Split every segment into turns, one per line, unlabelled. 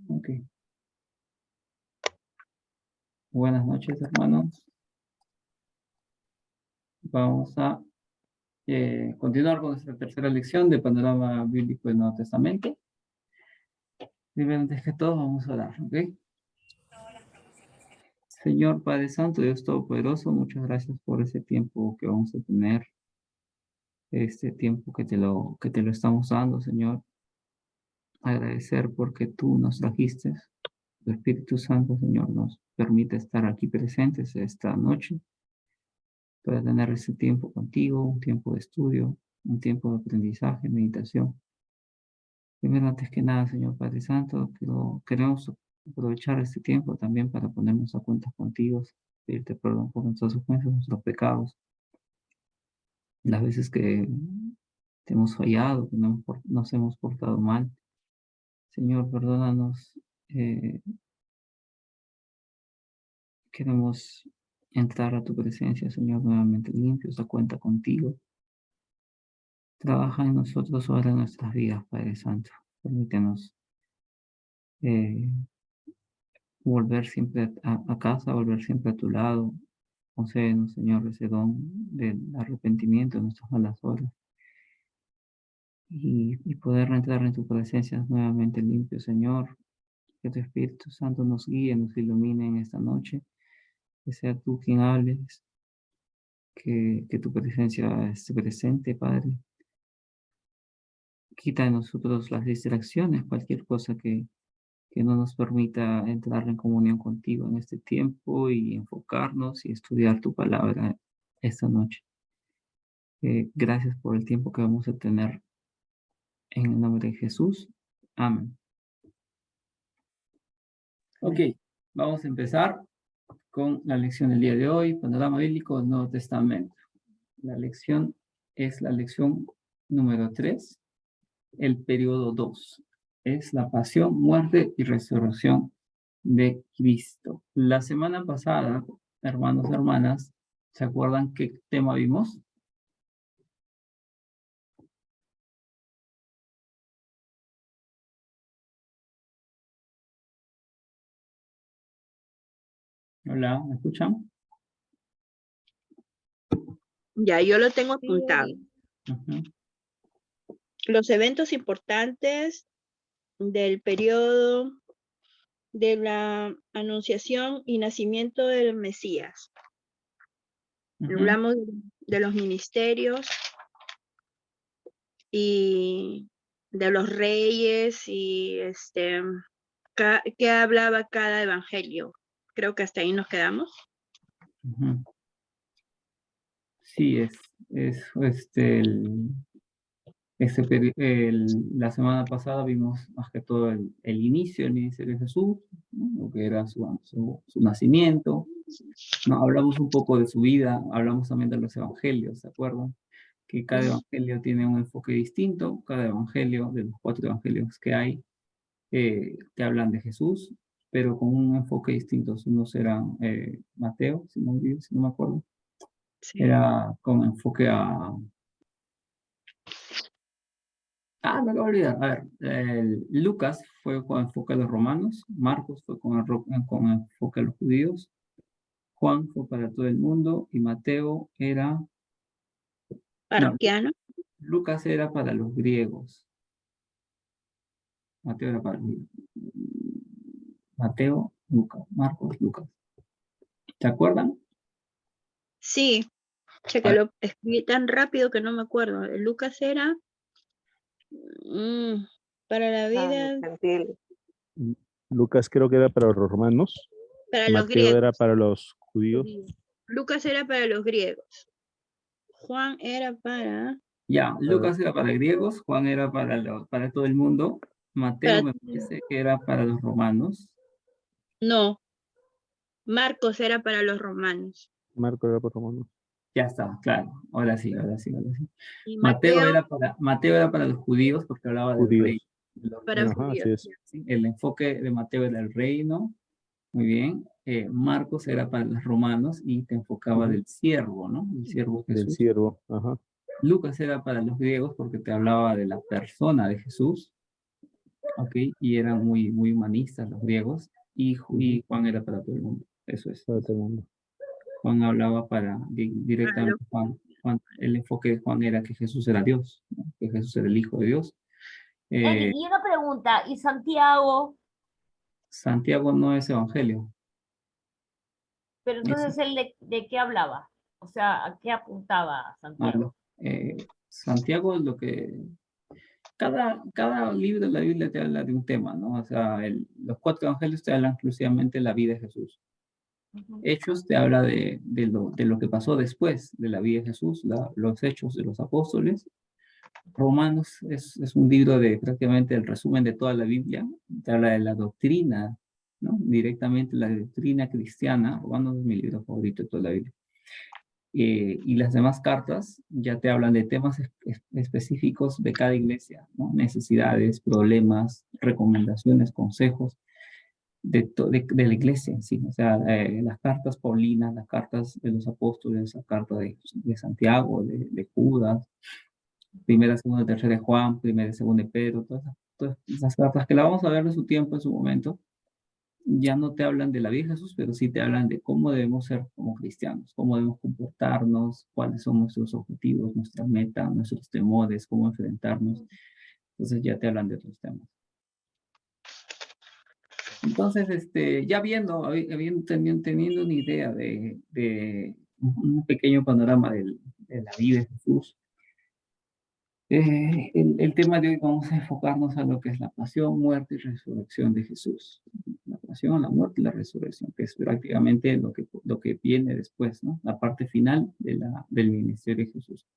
Ok. Buenas noches, hermanos. Vamos a continuar con nuestra tercera lección de Panorama Bíblico del Nuevo Testamento. Primero, antes que todo, vamos a orar, ¿ok? Señor Padre Santo, Dios Todopoderoso, muchas gracias por ese tiempo que vamos a tener, este tiempo que te lo estamos dando, Señor. Agradecer porque tú nos trajiste, tu Espíritu Santo, Señor, nos permite estar aquí presentes esta noche para tener ese tiempo contigo, un tiempo de estudio, un tiempo de aprendizaje, meditación. Primero, antes que nada, Señor Padre Santo, queremos aprovechar este tiempo también para ponernos a cuentas contigo, pedirte perdón por nuestras ofensas, nuestros pecados, las veces que te hemos fallado, que nos hemos portado mal. Señor, perdónanos. Queremos entrar a tu presencia, Señor, nuevamente limpios, a cuenta contigo. Trabaja en nosotros ahora en nuestras vidas, Padre Santo. Permítenos eh, volver siempre a casa, volver siempre a tu lado. Concédenos, Señor, ese don del arrepentimiento de nuestras malas obras y poder entrar en tu presencia nuevamente limpio, Señor. Que tu Espíritu Santo nos guíe, nos ilumine en esta noche. Que sea tú quien hables, que tu presencia esté presente, Padre. Quita de nosotros las distracciones, cualquier cosa que no nos permita entrar en comunión contigo en este tiempo y enfocarnos y estudiar tu palabra esta noche. Gracias por el tiempo que vamos a tener en el nombre de Jesús. Amén. Ok, vamos a empezar con la lección del día de hoy, Panorama Bíblico del Nuevo Testamento. La lección es la lección número 3, el periodo 2. Es la pasión, muerte y resurrección de Cristo. La semana pasada, hermanos y hermanas, ¿se acuerdan qué tema vimos? Hola, ¿me escuchan?
Ya, yo lo tengo apuntado.
Uh-huh.
Los eventos importantes del periodo de la anunciación y nacimiento del Mesías.
Uh-huh.
Hablamos de los ministerios y de los reyes y qué hablaba cada evangelio. Creo que hasta ahí nos quedamos.
Uh-huh. Sí, la semana pasada vimos más que todo el inicio del ministerio de Jesús, ¿no? Lo que era su nacimiento. No, hablamos un poco de su vida, hablamos también de los evangelios, ¿se acuerdan? Que cada evangelio tiene un enfoque distinto, cada evangelio, de los 4 evangelios que hay, te hablan de Jesús, pero con un enfoque distinto. Unos eran Mateo, si no me acuerdo,
Sí.
era con enfoque a... me acabo de olvidar. A ver, Lucas fue con enfoque a los romanos, Marcos fue con enfoque a los judíos, Juan fue para todo el mundo y Mateo era...
Parroquiano.
No, Lucas era para los griegos. Mateo era para los griegos. Mateo, Lucas, Marcos, Lucas. ¿Se acuerdan?
Sí, que lo escribí tan rápido que no me acuerdo. Lucas era para la vida.
Lucas creo que era para los romanos.
Para los
Mateo
griegos.
era para los judíos.
Lucas era para los griegos. Juan era para...
Ya, Lucas era para griegos, Juan era para todo el mundo, Mateo me parece que era para los romanos.
No, Marcos era para los romanos.
Marcos era para los romanos.
Ya está, claro, ahora sí.
Y
Mateo era para los judíos porque hablaba del rey.
Para judíos.
¿Sí? El enfoque de Mateo era el reino, muy bien. Marcos era para los romanos y te enfocaba del siervo, ¿no? El siervo Jesús.
Del siervo, ajá.
Lucas era para los griegos porque te hablaba de la persona de Jesús. ¿ok? Y eran muy, muy humanistas los griegos, y Juan era para todo el mundo. Eso es.
Para todo el mundo.
Juan hablaba
Claro.
directamente, el enfoque de Juan era que Jesús era Dios, ¿no? Que Jesús era el Hijo de Dios.
Emi,
Eh,
y una pregunta, ¿y Santiago?
Santiago no es evangelio.
Pero
Es,
entonces él de qué hablaba, o sea, ¿a qué apuntaba
bueno,
Santiago?
Santiago es lo que... Cada libro de la Biblia te habla de un tema, ¿no? O sea, los 4 evangelios te hablan exclusivamente de la vida de Jesús.
Ujú.
Hechos te habla de lo que pasó después de la vida de Jesús, los hechos de los apóstoles. Romanos es un libro de prácticamente el resumen de toda la Biblia. Te habla de la doctrina, ¿no? Directamente la doctrina cristiana. Romanos es mi libro favorito de toda la Biblia. Y las demás cartas ya te hablan de temas específicos de cada iglesia, ¿no? Necesidades, problemas, recomendaciones, consejos de la iglesia en sí. O sea, las cartas paulinas, las cartas de los apóstoles, la carta de Santiago, de Judas, primera, segunda, tercera de Juan, primera y segunda de Pedro, todas esas cartas que la vamos a ver en su tiempo, en su momento, ya no te hablan de la vida de Jesús, pero sí te hablan de cómo debemos ser como cristianos, cómo debemos comportarnos, cuáles son nuestros objetivos, nuestra meta, nuestros temores, cómo enfrentarnos. Entonces ya te hablan de otros temas. Entonces, ya teniendo una idea de un pequeño panorama de la vida de Jesús, el tema de hoy vamos a enfocarnos a lo que es la pasión, muerte y resurrección de Jesús. La pasión, la muerte y la resurrección, que es prácticamente lo que viene después, ¿no? La parte final del ministerio de Jesús.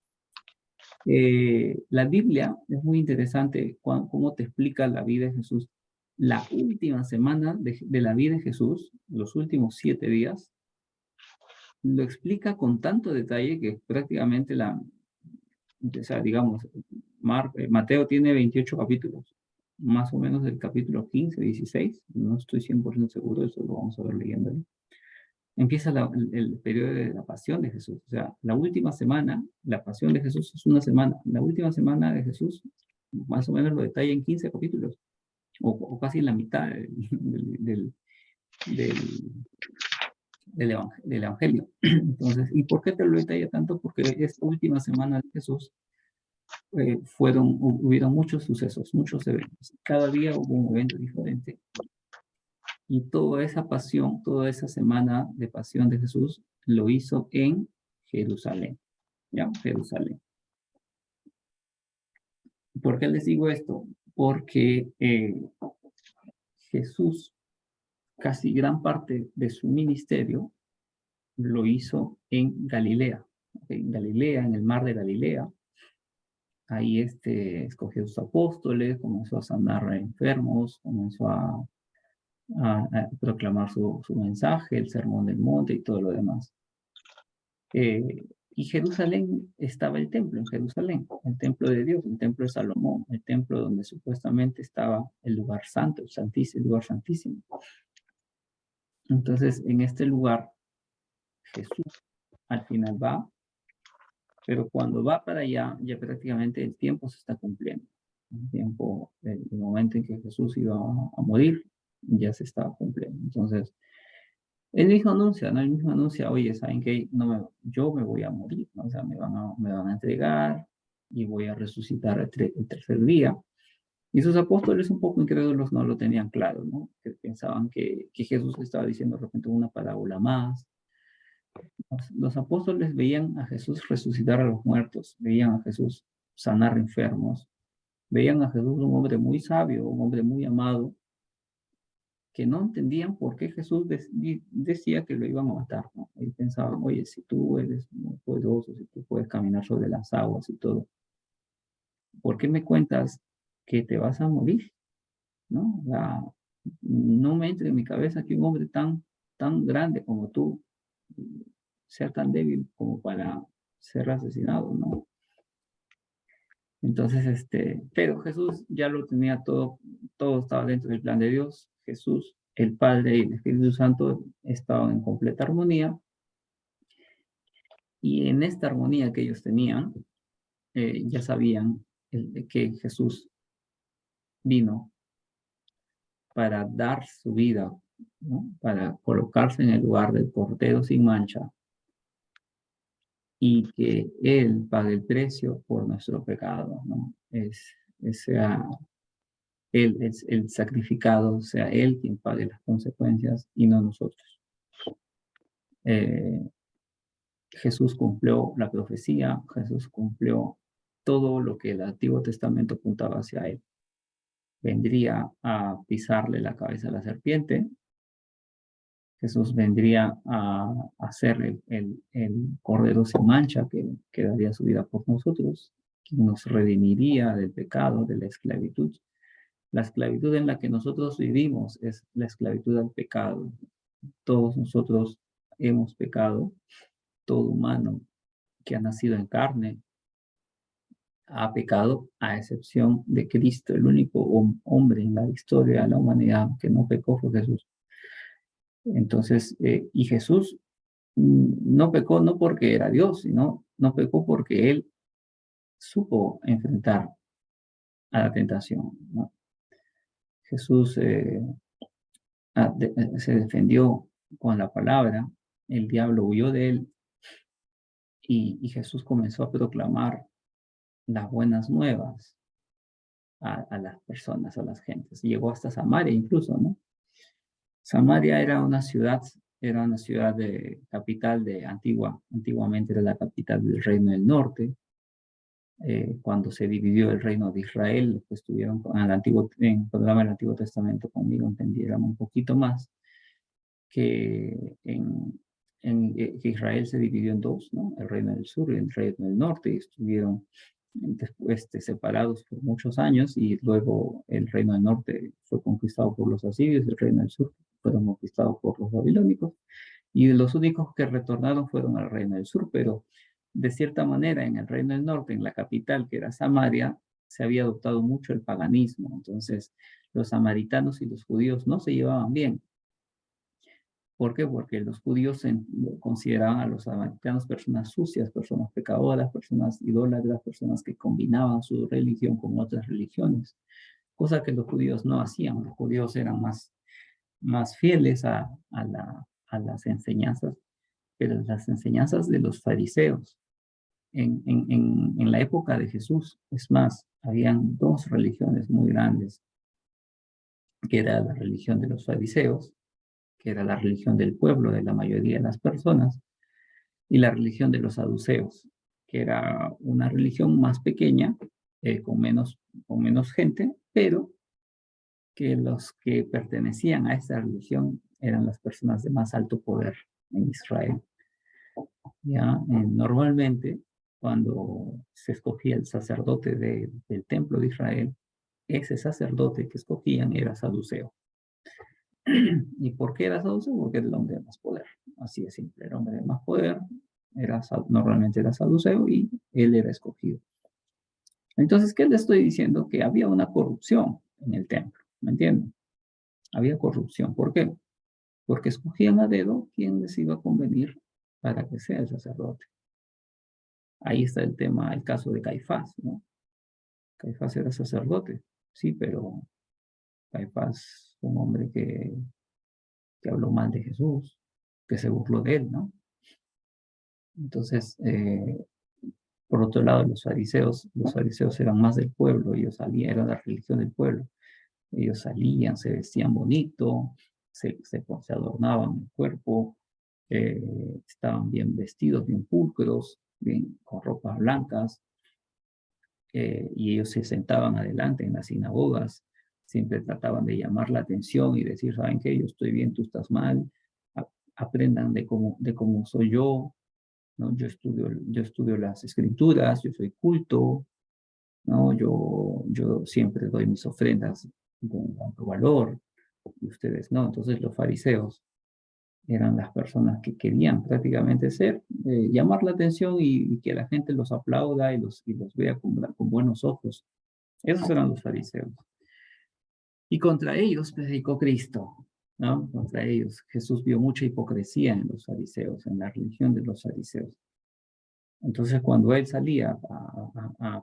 La Biblia es muy interesante cómo te explica la vida de Jesús. La última semana de la vida de Jesús, los últimos 7 días, lo explica con tanto detalle que prácticamente o sea, digamos, Mateo tiene 28 capítulos, más o menos del capítulo 15, 16, no estoy 100% seguro, eso lo vamos a ver leyéndolo. Empieza el periodo de la pasión de Jesús, o sea, la última semana, la pasión de Jesús es una semana, la última semana de Jesús, más o menos lo detalla en 15 capítulos, o casi la mitad del, del Evangelio. Entonces, ¿y por qué te lo detalla tanto? Porque esta última semana de Jesús hubieron muchos sucesos, muchos eventos. Cada día hubo un evento diferente. Y toda esa pasión, toda esa semana de pasión de Jesús lo hizo en Jerusalén. ¿Ya? Jerusalén. ¿Por qué les digo esto? Porque Jesús, casi gran parte de su ministerio, lo hizo en Galilea. En Galilea, en el mar de Galilea. Ahí escogió sus apóstoles, comenzó a sanar a enfermos, comenzó a proclamar su mensaje, el sermón del monte y todo lo demás. Y Jerusalén estaba el templo, en Jerusalén, el templo de Dios, el templo de Salomón, el templo donde supuestamente estaba el lugar santo, el santísimo, el lugar santísimo. Entonces, en este lugar, Jesús al final va, pero cuando va para allá, ya prácticamente el tiempo se está cumpliendo. El momento en que Jesús iba a morir, ya se estaba cumpliendo. Entonces, él mismo anuncia, ¿no? Él mismo anuncia, oye, ¿saben qué? Yo me voy a morir, ¿no? O sea, me van a entregar y voy a resucitar el tercer día. Y sus apóstoles un poco incrédulos no lo tenían claro, ¿no? Que pensaban que Jesús estaba diciendo de repente una parábola más. Los apóstoles veían a Jesús resucitar a los muertos, veían a Jesús sanar enfermos, veían a Jesús un hombre muy sabio, un hombre muy amado, que no entendían por qué Jesús decía que lo iban a matar, ¿no? Y pensaban, oye, si tú eres muy poderoso, si tú puedes caminar sobre las aguas y todo, ¿por qué me cuentas que te vas a morir? ¿No? No me entra en mi cabeza que un hombre tan grande como tú sea tan débil como para ser asesinado, ¿no? Entonces, pero Jesús ya lo tenía todo estaba dentro del plan de Dios. Jesús, el Padre y el Espíritu Santo estaban en completa armonía. Y en esta armonía que ellos tenían, ya sabían que Jesús vino para dar su vida, ¿no? Para colocarse en el lugar del Cordero sin mancha y que Él pague el precio por nuestro pecado, ¿no? Sea Él es el sacrificado, sea Él quien pague las consecuencias y no nosotros. Jesús cumplió la profecía, Jesús cumplió todo lo que el Antiguo Testamento apuntaba hacia Él. Vendría a pisarle la cabeza a la serpiente. Jesús vendría a ser el Cordero sin mancha que daría su vida por nosotros, que nos redimiría del pecado, de la esclavitud. La esclavitud en la que nosotros vivimos es la esclavitud al pecado. Todos nosotros hemos pecado, todo humano que ha nacido en carne ha pecado, a excepción de Cristo, el único hombre en la historia de la humanidad que no pecó fue Jesús. Entonces, y Jesús no pecó no porque era Dios, sino no pecó porque Él supo enfrentar a la tentación, ¿no? Jesús se defendió con la palabra, el diablo huyó de Él y Jesús comenzó a proclamar las buenas nuevas a las personas, a las gentes. Llegó hasta Samaria incluso, ¿no? Samaria era una ciudad de capital de antiguamente era la capital del Reino del Norte. Cuando se dividió el Reino de Israel, pues estuvieron cuando el Antiguo Testamento conmigo, entendieron un poquito más que que Israel se dividió en dos, ¿no? El Reino del Sur y el Reino del Norte, y estuvieron después separados por muchos años, y luego el Reino del Norte fue conquistado por los asirios, el Reino del Sur fueron conquistados por los babilónicos, y los únicos que retornaron fueron al Reino del Sur, pero de cierta manera en el Reino del Norte, en la capital que era Samaria, se había adoptado mucho el paganismo. Entonces los samaritanos y los judíos no se llevaban bien. ¿Por qué? Porque los judíos consideraban a los samaritanos personas sucias, personas pecadoras, personas idólatras, personas que combinaban su religión con otras religiones, cosa que los judíos no hacían. Los judíos eran más fieles a las enseñanzas, pero las enseñanzas de los fariseos. En la época de Jesús, es más, habían dos religiones muy grandes, que era la religión de los fariseos, que era la religión del pueblo, de la mayoría de las personas, y la religión de los saduceos, que era una religión más pequeña, con menos gente, pero que los que pertenecían a esa religión eran las personas de más alto poder en Israel. Ya, normalmente, cuando se escogía el sacerdote del templo de Israel, ese sacerdote que escogían era saduceo. ¿Y por qué era saduceo? Porque era el hombre de más poder. Así de simple, el hombre de más poder normalmente era saduceo y él era escogido. Entonces, ¿qué le estoy diciendo? Que había una corrupción en el templo, ¿me entienden? Había corrupción. ¿Por qué? Porque escogían a dedo quién les iba a convenir para que sea el sacerdote. Ahí está el tema, el caso de Caifás, ¿no? Caifás era sacerdote, sí, pero Caifás fue un hombre que habló mal de Jesús, que se burló de él, ¿no? Entonces, por otro lado, los fariseos eran más del pueblo, ellos salían, era la religión del pueblo. Ellos salían, se vestían bonito, se adornaban el cuerpo, estaban bien vestidos, bien pulcros, bien, con ropas blancas, y ellos se sentaban adelante en las sinagogas, siempre trataban de llamar la atención y decir, ¿saben qué? Yo estoy bien, tú estás mal, aprendan de cómo soy yo, ¿no? Yo estudio las escrituras, yo soy culto, ¿no? Yo siempre doy mis ofrendas con tanto valor, y ustedes no. Entonces los fariseos eran las personas que querían prácticamente llamar la atención y que la gente los aplauda y los vea con buenos ojos. Esos eran los fariseos. Y contra ellos predicó Cristo, ¿no? Contra ellos. Jesús vio mucha hipocresía en los fariseos, en la religión de los fariseos. Entonces, cuando él salía a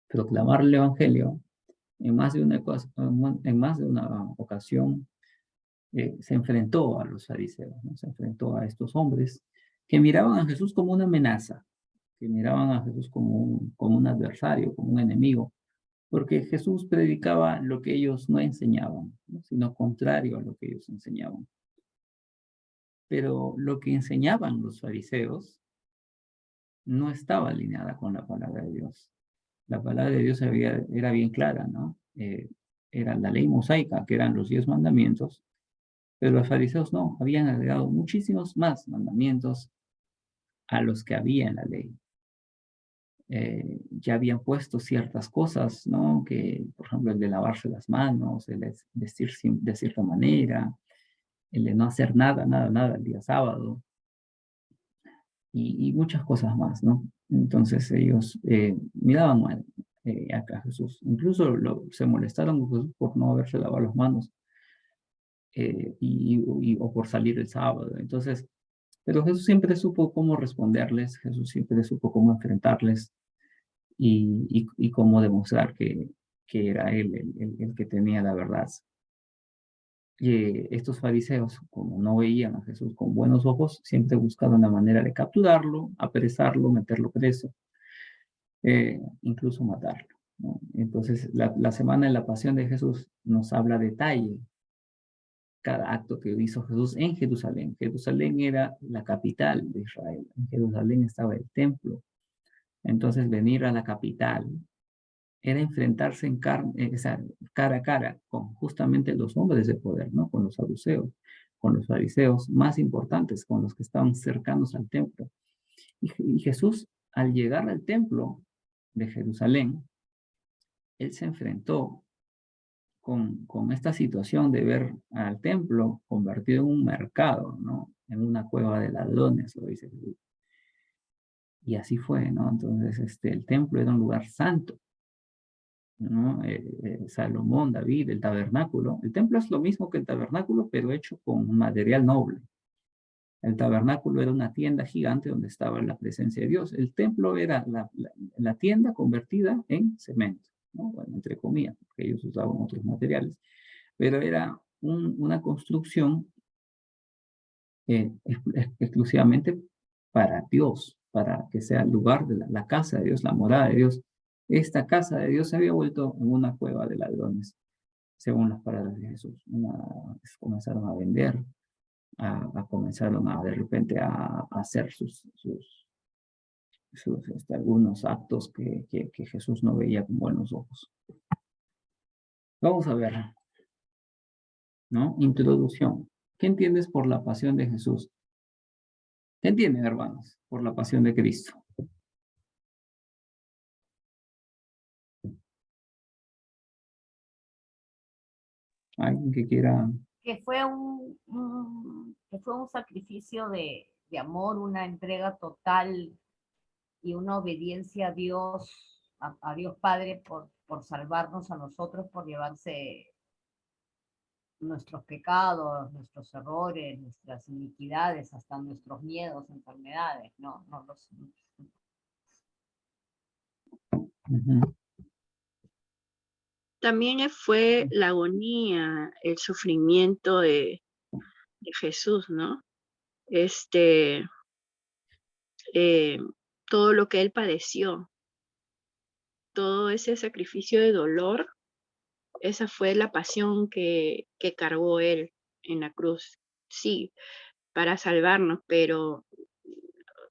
proclamar el evangelio, En más de una ocasión se enfrentó a los fariseos, ¿no? Se enfrentó a estos hombres que miraban a Jesús como una amenaza, que miraban a Jesús como un adversario, como un enemigo, porque Jesús predicaba lo que ellos no enseñaban, ¿no? Sino contrario a lo que ellos enseñaban. Pero lo que enseñaban los fariseos no estaba alineada con la palabra de Dios. La palabra de Dios era bien clara, ¿no? Era la ley mosaica, que eran los 10 mandamientos, pero los fariseos no, habían agregado muchísimos más mandamientos a los que había en la ley. Ya habían puesto ciertas cosas, ¿no? Que, por ejemplo, el de lavarse las manos, el de vestir de cierta manera, el de no hacer nada el día sábado, y muchas cosas más, ¿no? Entonces ellos miraban mal acá a Jesús. Incluso se molestaron con Jesús por no haberse lavado las manos o por salir el sábado. Entonces, pero Jesús siempre supo cómo responderles, Jesús siempre supo cómo enfrentarles y cómo demostrar que era Él el que tenía la verdad. Estos fariseos, como no veían a Jesús con buenos ojos, siempre buscaban la manera de capturarlo, apresarlo, meterlo preso, incluso matarlo, ¿no? Entonces, la semana de la pasión de Jesús nos habla detalle cada acto que hizo Jesús en Jerusalén. Jerusalén era la capital de Israel. En Jerusalén estaba el templo. Entonces, venir a la capital era enfrentarse cara a cara con justamente los hombres de poder, ¿no? Con los saduceos, con los fariseos más importantes, con los que estaban cercanos al templo. Y Jesús, al llegar al templo de Jerusalén, él se enfrentó con esta situación de ver al templo convertido en un mercado, ¿no? En una cueva de ladrones, lo dice Jesús. Y así fue, ¿no? Entonces, el templo era un lugar santo, ¿no? Salomón, David, el tabernáculo. El templo es lo mismo que el tabernáculo, pero hecho con material noble. El tabernáculo era una tienda gigante donde estaba la presencia de Dios. El templo era la tienda convertida en cemento, ¿no? Bueno, entre comillas, porque ellos usaban otros materiales, pero era una construcción exclusivamente para Dios, para que sea el lugar de la casa de Dios, la morada de Dios. Esta casa de Dios se había vuelto en una cueva de ladrones, según las palabras de Jesús. Comenzaron a vender, comenzaron de repente a hacer algunos actos que Jesús no veía con buenos ojos. Vamos a ver, ¿no? Introducción. ¿Qué entiendes por la pasión de Jesús? ¿Qué entienden, hermanos, por la pasión de Cristo? ¿Alguien que quiera?
Que fue un sacrificio de amor, una entrega total y una obediencia a Dios, a Dios Padre por salvarnos a nosotros, por llevarse nuestros pecados, nuestros errores, nuestras iniquidades, hasta nuestros miedos, enfermedades, no los...
Ujú.
También fue la agonía, el sufrimiento de Jesús, ¿no? Eh, todo lo que él padeció, todo ese sacrificio de dolor, esa fue la pasión que cargó él en la cruz. Sí, para salvarnos, pero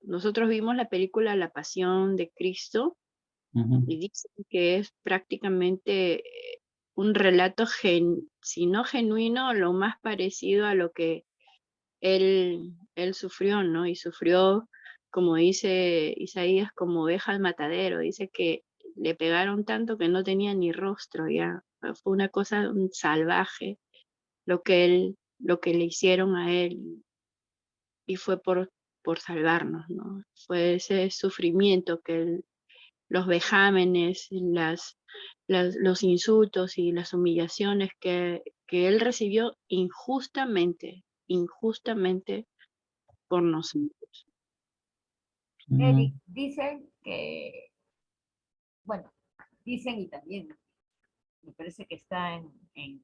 nosotros vimos la película La Pasión de Cristo
Ujú.
y dicen que es prácticamente un relato, si no genuino, lo más parecido a lo que él sufrió, ¿no? Y sufrió, como dice Isaías, como oveja al matadero. Dice que le pegaron tanto que no tenía ni rostro, ya. Fue una cosa salvaje lo que le hicieron a él, y fue por salvarnos, ¿no? Fue ese sufrimiento los vejámenes, los insultos y las humillaciones que él recibió injustamente por nosotros.
Eric, dicen que, bueno, dicen y también me parece que está en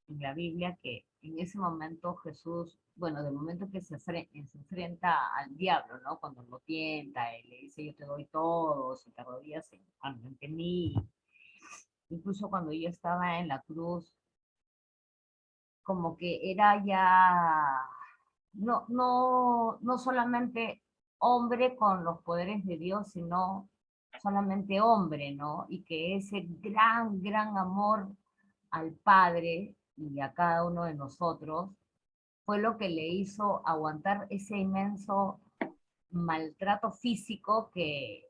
la Biblia, que en ese momento Jesús, bueno, del momento que se enfrenta al diablo, ¿no? Cuando lo tienta y le dice, yo te doy todo, si te arrodillas ante mí. Incluso cuando yo estaba en la cruz, como que era ya, no solamente hombre con los poderes de Dios, sino solamente hombre, ¿no? Y que ese gran amor al Padre y a cada uno de nosotros fue lo que le hizo aguantar ese inmenso maltrato físico que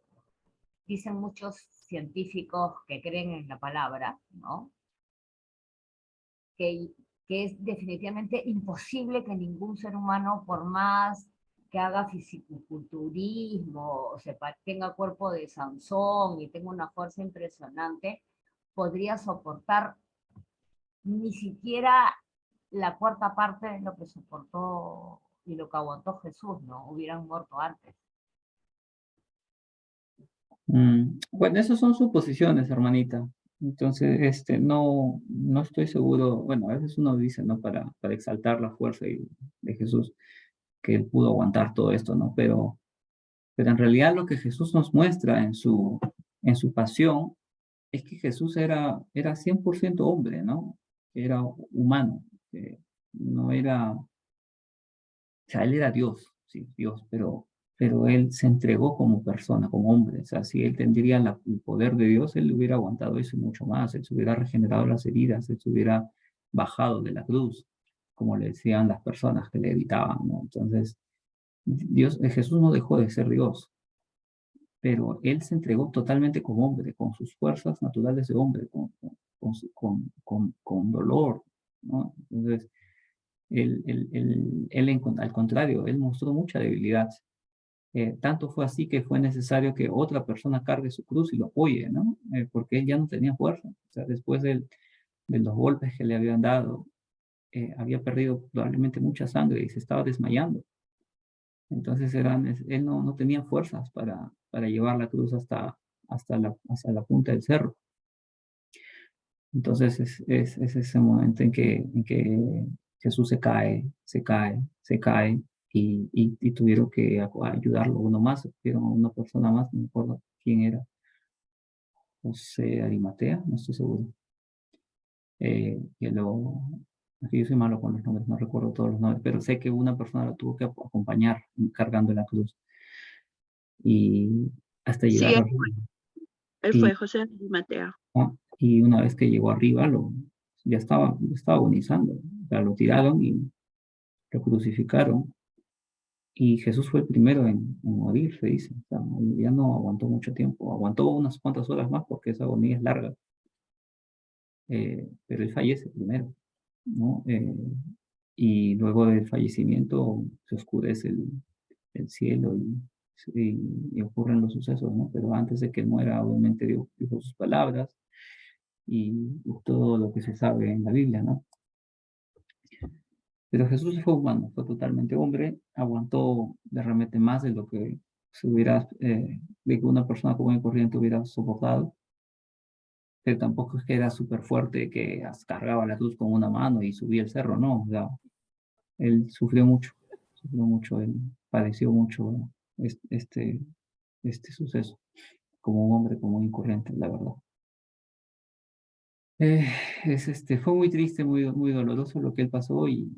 dicen muchos científicos que creen en la palabra, ¿no? Que, que es definitivamente imposible que ningún ser humano, por más que haga fisiculturismo, o sea, tenga cuerpo de Sansón y tenga una fuerza impresionante, podría soportar ni siquiera la cuarta parte de lo que soportó y lo que aguantó Jesús, ¿no? Hubieran muerto antes.
Bueno, esas son suposiciones, hermanita. Entonces, no estoy seguro. Bueno, a veces uno dice, ¿no? Para exaltar la fuerza de Jesús, que él pudo aguantar todo esto, ¿no? Pero en realidad lo que Jesús nos muestra en su pasión es que Jesús era 100% hombre, ¿no? Era humano, no era, o sea, él era Dios, sí, Dios, pero él se entregó como persona, como hombre. O sea, si él tendría el poder de Dios, él hubiera aguantado eso y mucho más. Él se hubiera regenerado las heridas, él se hubiera bajado de la cruz, como le decían las personas que le evitaban, ¿no? Entonces, Jesús no dejó de ser Dios, pero él se entregó totalmente como hombre, con sus fuerzas naturales de hombre, con dolor, ¿no? Entonces, al contrario, él mostró mucha debilidad. Tanto fue así que fue necesario que otra persona cargue su cruz y lo apoye, ¿no? Porque él ya no tenía fuerza. O sea, después de los golpes que le habían dado, había perdido probablemente mucha sangre y se estaba desmayando. Entonces él no tenía fuerzas para llevar la cruz hasta la punta del cerro. Entonces es ese momento en que Jesús se cae y tuvieron que ayudarlo uno más, tuvieron a una persona más, no me acuerdo quién era, José Arimatea, no estoy seguro. Aquí yo soy malo con los nombres, no recuerdo todos los nombres, pero sé que una persona lo tuvo que acompañar cargando la cruz y hasta
Sí,
llegar
él
arriba.
fue José Mateo.
Y una vez que llegó arriba, ya estaba agonizando. O sea, lo tiraron y lo crucificaron. Y Jesús fue el primero en morir, se dice. O sea, ya no aguantó mucho tiempo. Aguantó unas cuantas horas más porque esa agonía es larga. Pero él fallece primero, ¿no? Y luego del fallecimiento se oscurece el cielo y ocurren los sucesos, ¿no? Pero antes de que él muera, obviamente dijo sus palabras y todo lo que se sabe en la Biblia, ¿no? Pero Jesús fue humano, fue totalmente hombre, aguantó de repente más de lo que de que una persona común y corriente hubiera soportado, pero tampoco es que era súper fuerte, que cargaba la cruz con una mano y subía el cerro, no, o sea, él sufrió mucho, él padeció mucho este suceso, como un hombre común y corriente, la verdad. Fue muy triste, muy doloroso lo que él pasó y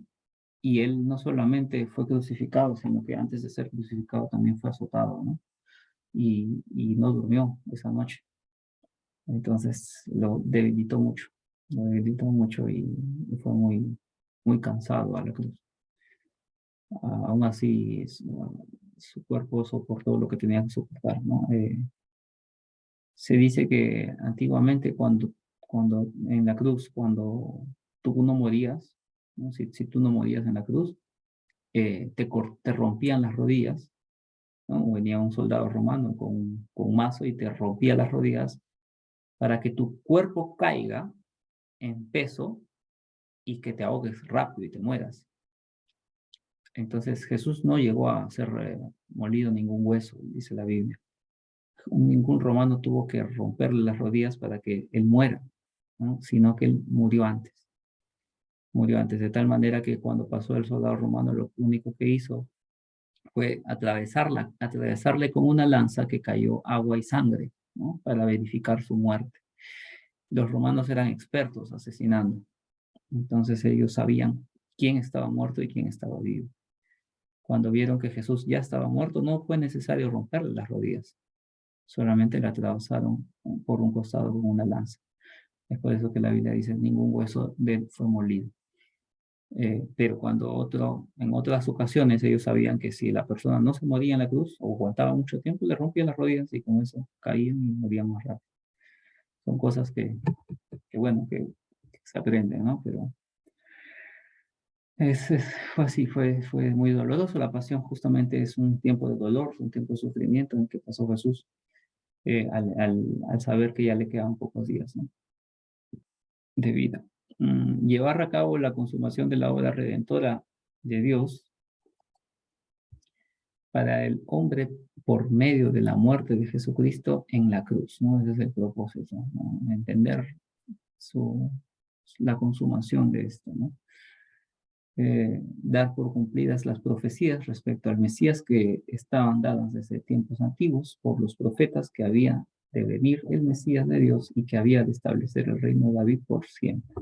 él no solamente fue crucificado, sino que antes de ser crucificado también fue azotado, ¿no? Y no durmió esa noche. Entonces lo debilitó mucho y fue muy cansado a la cruz. Aún así, su cuerpo soportó lo que tenía que soportar, ¿no? Se dice que antiguamente cuando en la cruz, cuando tú no morías, ¿no? Si tú no morías en la cruz, te rompían las rodillas, ¿no? Venía un soldado romano con un mazo y te rompía las rodillas para que tu cuerpo caiga en peso y que te ahogues rápido y te mueras. Entonces Jesús no llegó a ser molido ningún hueso, dice la Biblia. Ningún romano tuvo que romperle las rodillas para que él muera. ¿no? Sino que él murió antes. Murió antes, de tal manera que cuando pasó el soldado romano, lo único que hizo fue atravesarle con una lanza que cayó agua y sangre, ¿no? Para verificar su muerte. Los romanos eran expertos asesinando, entonces ellos sabían quién estaba muerto y quién estaba vivo. Cuando vieron que Jesús ya estaba muerto, no fue necesario romperle las rodillas, solamente le atravesaron por un costado con una lanza. Es por eso que la Biblia dice, ningún hueso de él fue molido. Pero en otras ocasiones ellos sabían que si la persona no se moría en la cruz o aguantaba mucho tiempo, le rompían las rodillas y con eso caían y morían más rápido. Son cosas que se aprenden, ¿no? Pero fue así, fue muy doloroso. La pasión justamente es un tiempo de dolor, un tiempo de sufrimiento en que pasó Jesús al saber que ya le quedaban pocos días, ¿no? De vida. Llevar a cabo la consumación de la obra redentora de Dios para el hombre por medio de la muerte de Jesucristo en la cruz, ¿no? Ese es el propósito, ¿no? Entender la consumación de esto, ¿no? Dar por cumplidas las profecías respecto al Mesías que estaban dadas desde tiempos antiguos por los profetas, que había de venir el Mesías de Dios y que había de establecer el reino de David por siempre.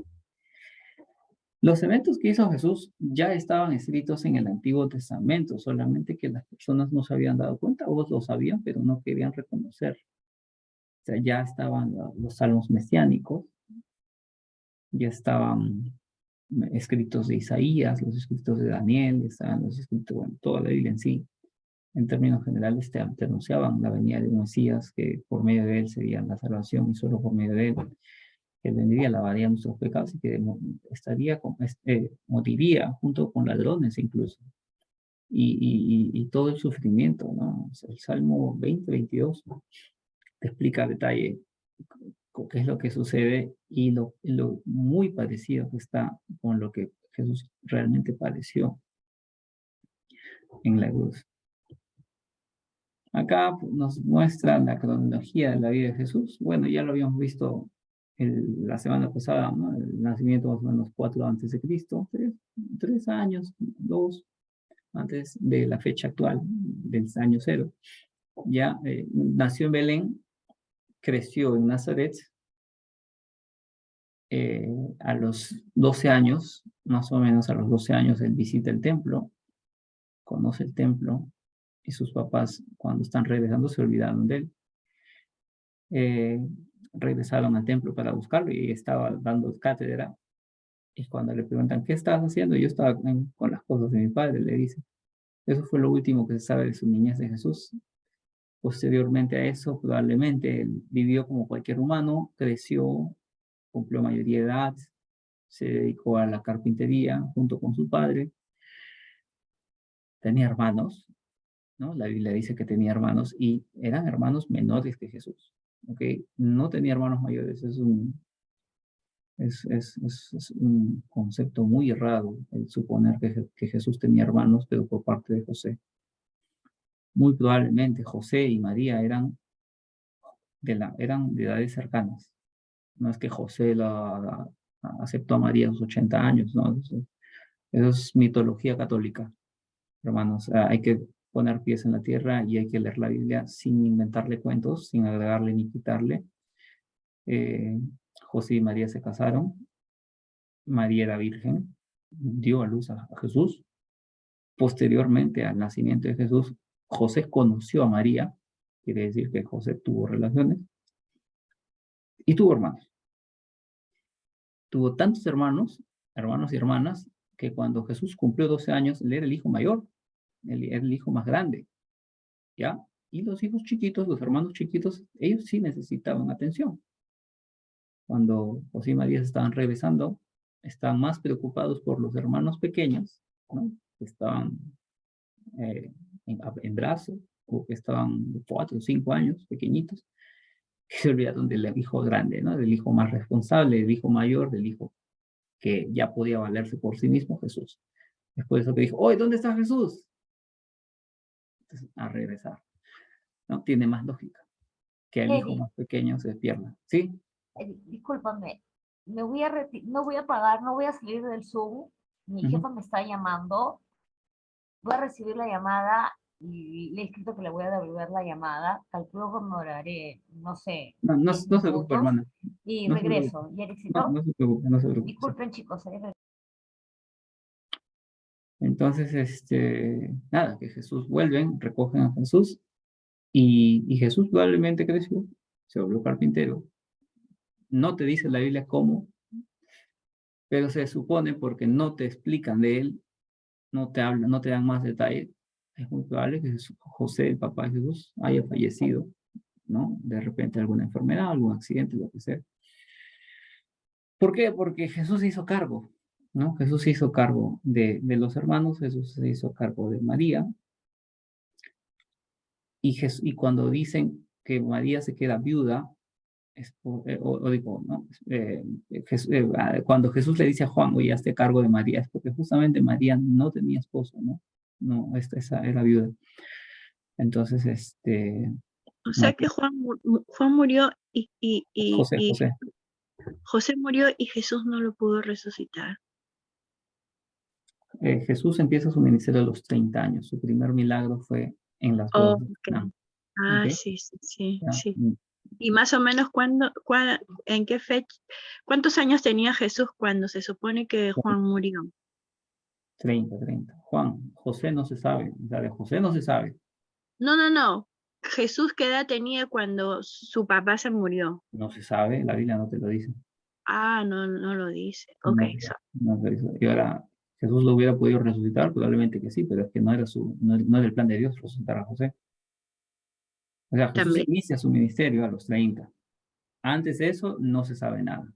Los eventos que hizo Jesús ya estaban escritos en el Antiguo Testamento, solamente que las personas no se habían dado cuenta, o lo sabían, pero no querían reconocer. O sea, ya estaban los salmos mesiánicos, ya estaban escritos de Isaías, los escritos de Daniel, estaban los escritos, bueno, toda la Biblia en sí. En términos generales te anunciaban la venida de un Mesías, que por medio de él sería la salvación y solo por medio de él. Que vendría, lavaría nuestros pecados y que moriría junto con ladrones incluso. Y todo el sufrimiento, ¿no? O sea, el Salmo 20, 22 te explica a detalle qué es lo que sucede y lo muy parecido que está con lo que Jesús realmente padeció en la cruz. Acá nos muestra la cronología de la vida de Jesús. Bueno, ya lo habíamos visto la semana pasada, ¿no? El nacimiento más o menos 4 antes de Cristo, 3 años, 2 antes de la fecha actual, del año 0. Ya nació en Belén, creció en Nazaret, a los 12 años, más o menos a los 12 años, él visita el templo, conoce el templo, y sus papás, cuando están regresando, se olvidaron de él. Regresaron al templo para buscarlo y estaba dando cátedra. Y cuando le preguntan, ¿qué estabas haciendo? Yo estaba con las cosas de mi padre, le dice. Eso fue lo último que se sabe de su niñez de Jesús. Posteriormente a eso, probablemente él vivió como cualquier humano, creció, cumplió mayoría de edad, se dedicó a la carpintería junto con su padre. Tenía hermanos, ¿no? La Biblia dice que tenía hermanos y eran hermanos menores que Jesús. ¿Ok? No tenía hermanos mayores. Es un concepto muy errado el suponer que Jesús tenía hermanos, pero por parte de José. Muy probablemente José y María eran de edades cercanas. No es que José aceptó a María a los 80 años, ¿no? Eso es mitología católica, hermanos. Hay que poner pies en la tierra y hay que leer la Biblia sin inventarle cuentos, sin agregarle ni quitarle. José y María se casaron. María era virgen, dio a luz a Jesús. Posteriormente al nacimiento de Jesús, José conoció a María, quiere decir que José tuvo relaciones, y tuvo hermanos. Tuvo tantos hermanos y hermanas, que cuando Jesús cumplió 12 años, él era el hijo mayor, él era el hijo más grande, ¿ya? Y los hijos chiquitos, los hermanos chiquitos, ellos sí necesitaban atención. Cuando José y María se estaban regresando, estaban más preocupados por los hermanos pequeños, ¿no? Que estaban en brazos, o que estaban de 4 o 5 años, pequeñitos, que se olvidaron del hijo grande, ¿no? Del hijo más responsable, del hijo mayor, del hijo que ya podía valerse por sí mismo, Jesús. Después de eso que dijo, ¡oye, ¿dónde está Jesús? Entonces, a regresar, ¿no? Tiene más lógica que el hijo más pequeño se pierda, ¿sí?
Discúlpame, me voy a no voy a pagar, no voy a salir del Zoom, mi jefa me está llamando, voy a recibir la llamada y le he escrito que le voy a devolver la llamada, calculo que me demoraré, no sé,
No, no,
10
no se preocupe,
minutos
hermana.
y
No se preocupe.
regreso. ¿Y
No,
Ericito?
no se preocupe, no se preocupe.
Disculpen, chicos.
Entonces, nada, que Jesús vuelven, recogen a Jesús y Jesús probablemente creció, se volvió carpintero. No te dice la Biblia cómo, pero se supone porque no te explican de él, no te hablan, no te dan más detalles. Es muy probable que José, el papá de Jesús, haya fallecido, ¿no? De repente alguna enfermedad, algún accidente, lo que sea. ¿Por qué? Porque Jesús se hizo cargo, ¿no? Jesús se hizo cargo de los hermanos, Jesús se hizo cargo de María, y cuando dicen que María se queda viuda, o digo, ¿no? Cuando Jesús le dice a Juan, oye, hazte cargo de María, es porque justamente María no tenía esposo, ¿no? No, esa era viuda. Entonces,
O sea que Juan murió
José.
José murió y Jesús no lo pudo resucitar.
Jesús empieza su ministerio a los 30 años. Su primer milagro fue en las
Oh,
bodas de
ok.
Caná.
Ah,
¿Ok?
sí.
Ya,
Y más o menos en qué fecha, ¿cuántos años tenía Jesús cuando se supone que Juan murió?
30. José no se sabe. O sea, de José no se sabe.
No. Jesús, ¿qué edad tenía cuando su papá se murió?
No se sabe, la Biblia no te lo dice.
Ah, no lo dice. Ok.
No te lo dice. Y ahora, ¿Jesús lo hubiera podido resucitar? Probablemente que sí, pero es que no era el plan de Dios resucitar a José. O sea, Jesús
También.
inicia su ministerio a los 30. Antes de eso, no se sabe nada.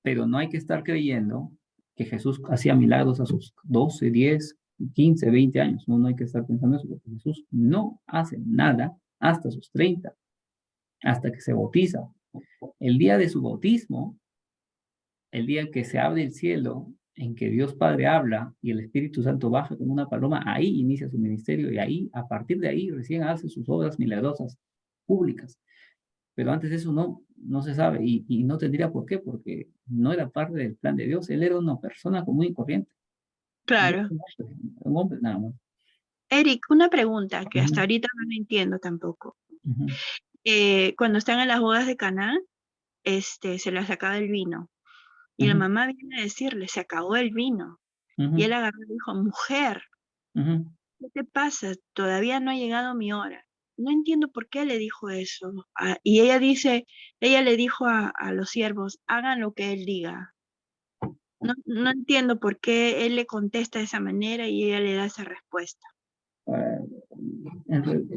Pero no hay que estar creyendo que Jesús hacía milagros a sus 12, 10, 15, 20 años. No hay que estar pensando eso, porque Jesús no hace nada hasta sus 30, hasta que se bautiza. El día de su bautismo, el día en que se abre el cielo, en que Dios Padre habla y el Espíritu Santo baja como una paloma, ahí inicia su ministerio y ahí, a partir de ahí, recién hace sus obras milagrosas públicas. Pero antes de eso no se sabe y no tendría por qué, porque no era parte del plan de Dios. Él era una persona común y corriente.
Claro.
Un hombre nada más.
Eric, una pregunta que hasta ahorita no entiendo tampoco. Cuando están en las bodas de Caná, se les acaba el vino. Y la mamá viene a decirle, se acabó el vino. Y él agarró y dijo, mujer, ¿qué te pasa? Todavía no ha llegado mi hora. No entiendo por qué le dijo eso. Y ella le dijo a los siervos, hagan lo que él diga. No entiendo por qué él le contesta de esa manera y ella le da esa respuesta.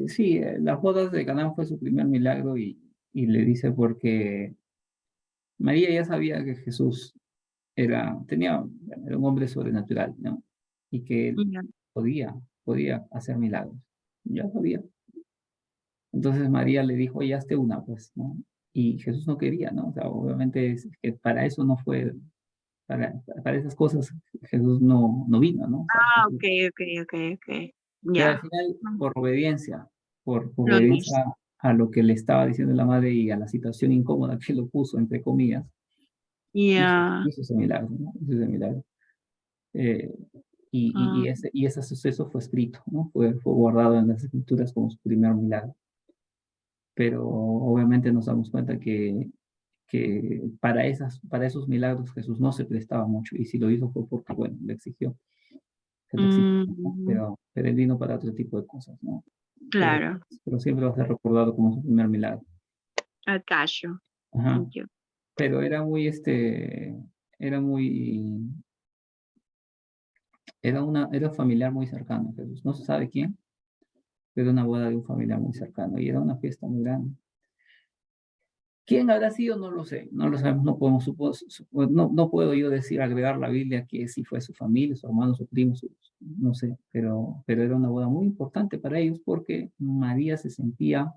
Sí, las bodas de Caná fue su primer milagro y le dice porque María ya sabía que Jesús era un hombre sobrenatural, ¿no? Y que él podía hacer milagros. Ya sabía. Entonces María le dijo, oye, hazte una, pues, ¿no? Y Jesús no quería, ¿no? O sea, obviamente es que para eso no fue, para esas cosas Jesús no vino, ¿no? O sea,
Ok.
pero al
Ya.
final, por obediencia
Lo hizo.
a lo que le estaba diciendo la madre y a la situación incómoda que lo puso, entre comillas,
Ya.
hizo ese milagro, ¿no? Hizo ese milagro. Ese suceso fue escrito, ¿no? Fue guardado en las escrituras como su primer milagro. Pero obviamente nos damos cuenta que para esos milagros Jesús no se prestaba mucho, y si lo hizo fue porque, bueno, le exigió. ¿No? Pero él vino para otro tipo de cosas, ¿no?
Claro.
Pero siempre va a ser recordado como su primer milagro.
Al callo.
Ajá. Pero era muy, era familiar muy cercano, Jesús. No se sabe quién, pero una boda de un familiar muy cercano, y era una fiesta muy grande. ¿Quién habrá sido? No lo sé, no lo sabemos, no podemos no puedo yo agregar la Biblia que si fue su familia, su hermano, su primo, no sé, pero era una boda muy importante para ellos porque María se sentía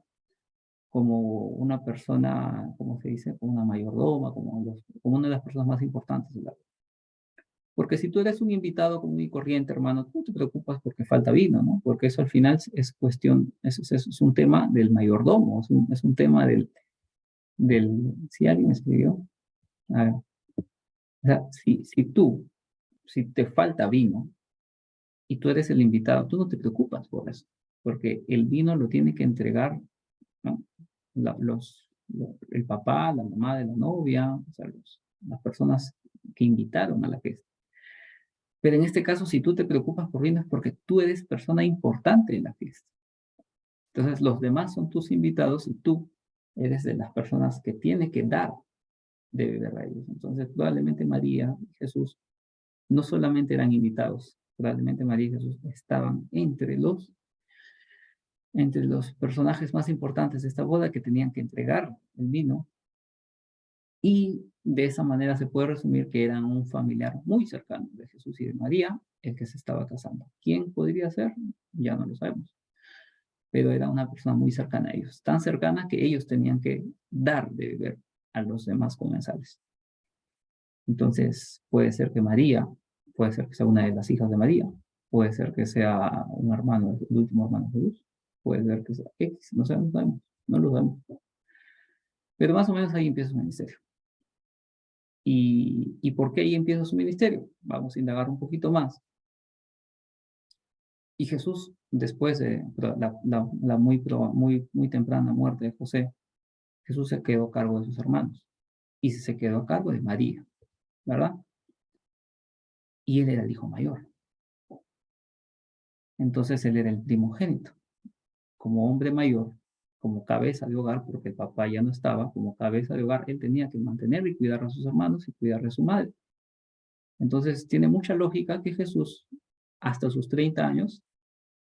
como una persona, ¿cómo se dice? Como una mayordoma, como una de las personas más importantes de la vida. Porque si tú eres un invitado común y corriente, hermano, tú no te preocupas porque falta vino, ¿no? Porque eso al final es cuestión, es un tema del mayordomo, es un tema si alguien escribió, A ver, o sea, si te falta vino y tú eres el invitado, tú no te preocupas por eso, porque el vino lo tiene que entregar, ¿no? El papá, la mamá de la novia, o sea, las personas que invitaron a la fiesta. Pero en este caso, si tú te preocupas por vino es porque tú eres persona importante en la fiesta. Entonces, los demás son tus invitados y tú eres de las personas que tiene que dar de beber a ellos. Entonces, probablemente María y Jesús no solamente eran invitados, probablemente María y Jesús estaban entre los personajes más importantes de esta boda que tenían que entregar el vino. Y de esa manera se puede resumir que eran un familiar muy cercano de Jesús y de María, el que se estaba casando. ¿Quién podría ser? Ya no lo sabemos. Pero era una persona muy cercana a ellos, tan cercana que ellos tenían que dar de beber a los demás comensales. Entonces, puede ser que María, puede ser que sea una de las hijas de María, puede ser que sea un hermano, el último hermano de Jesús, puede ser que sea X, no sabemos, no lo sabemos. Pero más o menos ahí empieza su ministerio. ¿Y por qué ahí empieza su ministerio? Vamos a indagar un poquito más. Y Jesús, después de la muy temprana muerte de José, Jesús se quedó a cargo de sus hermanos y se quedó a cargo de María, ¿verdad? Y él era el hijo mayor. Entonces él era el primogénito. Como hombre mayor, como cabeza de hogar, porque el papá ya no estaba, como cabeza de hogar, él tenía que mantener y cuidar a sus hermanos y cuidar a su madre. Entonces tiene mucha lógica que Jesús, hasta sus 30 años,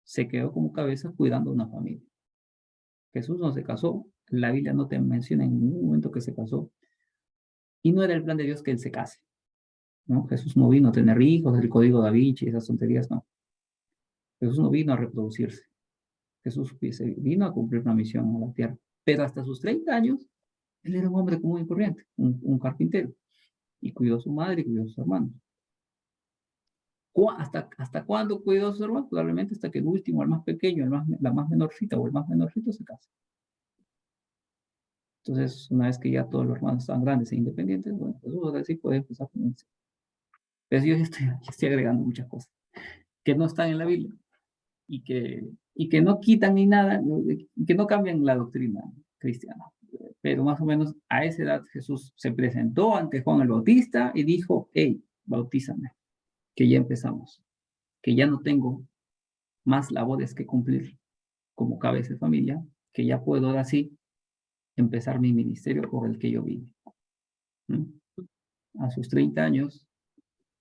se quedó como cabeza cuidando una familia. Jesús no se casó, la Biblia no te menciona en ningún momento que se casó, y no era el plan de Dios que él se case, ¿no? Jesús no vino a tener hijos, el código da Vinci, esas tonterías, no. Jesús no vino a reproducirse. Jesús vino a cumplir una misión a la tierra. Pero hasta sus 30 años, él era un hombre común y corriente, un carpintero, y cuidó a su madre y cuidó a sus hermanos. ¿Hasta cuándo cuidó a sus hermanos? Probablemente hasta que el último, el más pequeño, la más menorcita o el más menorcito se case. Entonces, una vez que ya todos los hermanos están grandes e independientes, bueno, Jesús ahora sí puede empezar con eso. Pero yo ya estoy agregando muchas cosas que no están en la Biblia y que no quitan ni nada, que no cambian la doctrina cristiana. Pero más o menos a esa edad Jesús se presentó ante Juan el Bautista y dijo, hey, bautízame, que ya empezamos, que ya no tengo más labores que cumplir como cabeza de familia, que ya puedo ahora sí empezar mi ministerio por el que yo vine. A sus 30 años,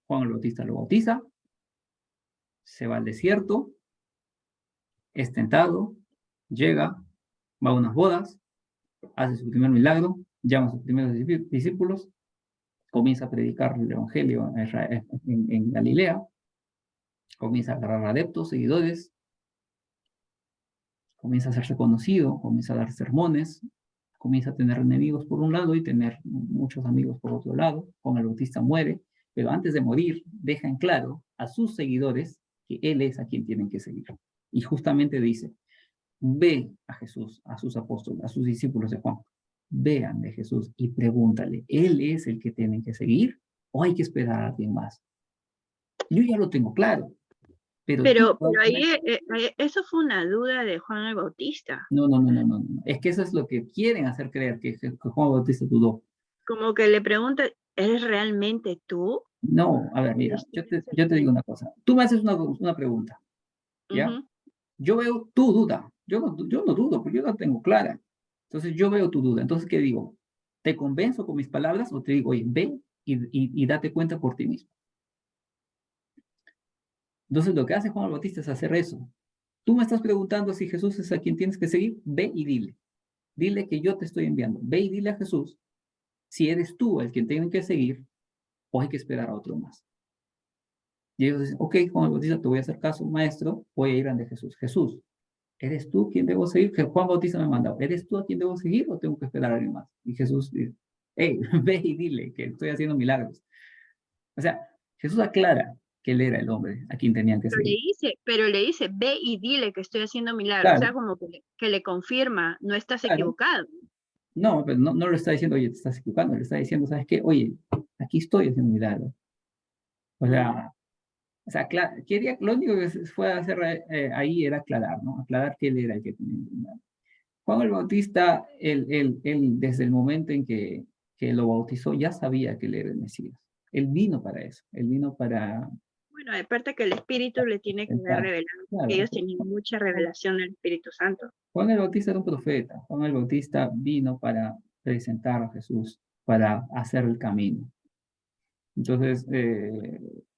Juan el Bautista lo bautiza, se va al desierto, es tentado, llega, va a unas bodas, hace su primer milagro, llama a sus primeros discípulos, comienza a predicar el evangelio en Galilea, comienza a agarrar adeptos, seguidores, comienza a hacerse conocido, comienza a dar sermones, comienza a tener enemigos por un lado y tener muchos amigos por otro lado. Juan el Bautista muere, pero antes de morir deja en claro a sus seguidores que él es a quien tienen que seguir. Y justamente dice, ve a Jesús, a sus apóstoles, a sus discípulos de Juan, vean de Jesús y pregúntale, ¿él es el que tienen que seguir o hay que esperar a alguien más? Yo ya lo tengo claro.
Pero ahí eso fue una duda de Juan el Bautista.
No. Es que eso es lo que quieren hacer creer, que Juan el Bautista dudó.
Como que le pregunta, ¿eres realmente tú?
No, a ver, mira, yo te digo una cosa. Tú me haces una pregunta, ¿ya?
Uh-huh.
Yo veo tu duda. Yo no dudo, porque yo la tengo clara. Entonces yo veo tu duda. Entonces, ¿qué digo? ¿Te convenzo con mis palabras o te digo, oye, ve y date cuenta por ti mismo? Entonces, lo que hace Juan el Bautista es hacer eso. Tú me estás preguntando si Jesús es a quien tienes que seguir, ve y dile. Dile que yo te estoy enviando. Ve y dile a Jesús si eres tú el quien tienen que seguir o hay que esperar a otro más. Y ellos dicen, ok, Juan el Bautista, te voy a hacer caso, maestro, voy a ir ante Jesús. Jesús, ¿eres tú quien debo seguir? Que Juan Bautista me ha mandado. ¿Eres tú a quien debo seguir o tengo que esperar a alguien más? Y Jesús dice, hey, ve y dile que estoy haciendo milagros. O sea, Jesús aclara que él era el hombre a quien tenían que seguir.
Pero le dice, ve y dile que estoy haciendo milagros.
Claro.
O sea, como que le confirma, no estás equivocado.
No, pero no lo está diciendo, oye, te estás equivocando, le está diciendo, ¿sabes qué? Oye, aquí estoy haciendo un milagro. O sea, lo único que se fue a hacer ahí era aclarar, ¿no? Aclarar que él era el que tenía el milagro. Juan el Bautista, él desde el momento en que lo bautizó, ya sabía que él era el Mesías. Él vino para eso, él vino para
Bueno, aparte que el Espíritu le tiene que dar
intentar.
revelado, porque
Claro,
ellos tenían mucha revelación del Espíritu Santo.
Juan el Bautista era un profeta. Juan el Bautista vino para presentar a Jesús, para hacer el camino. Entonces,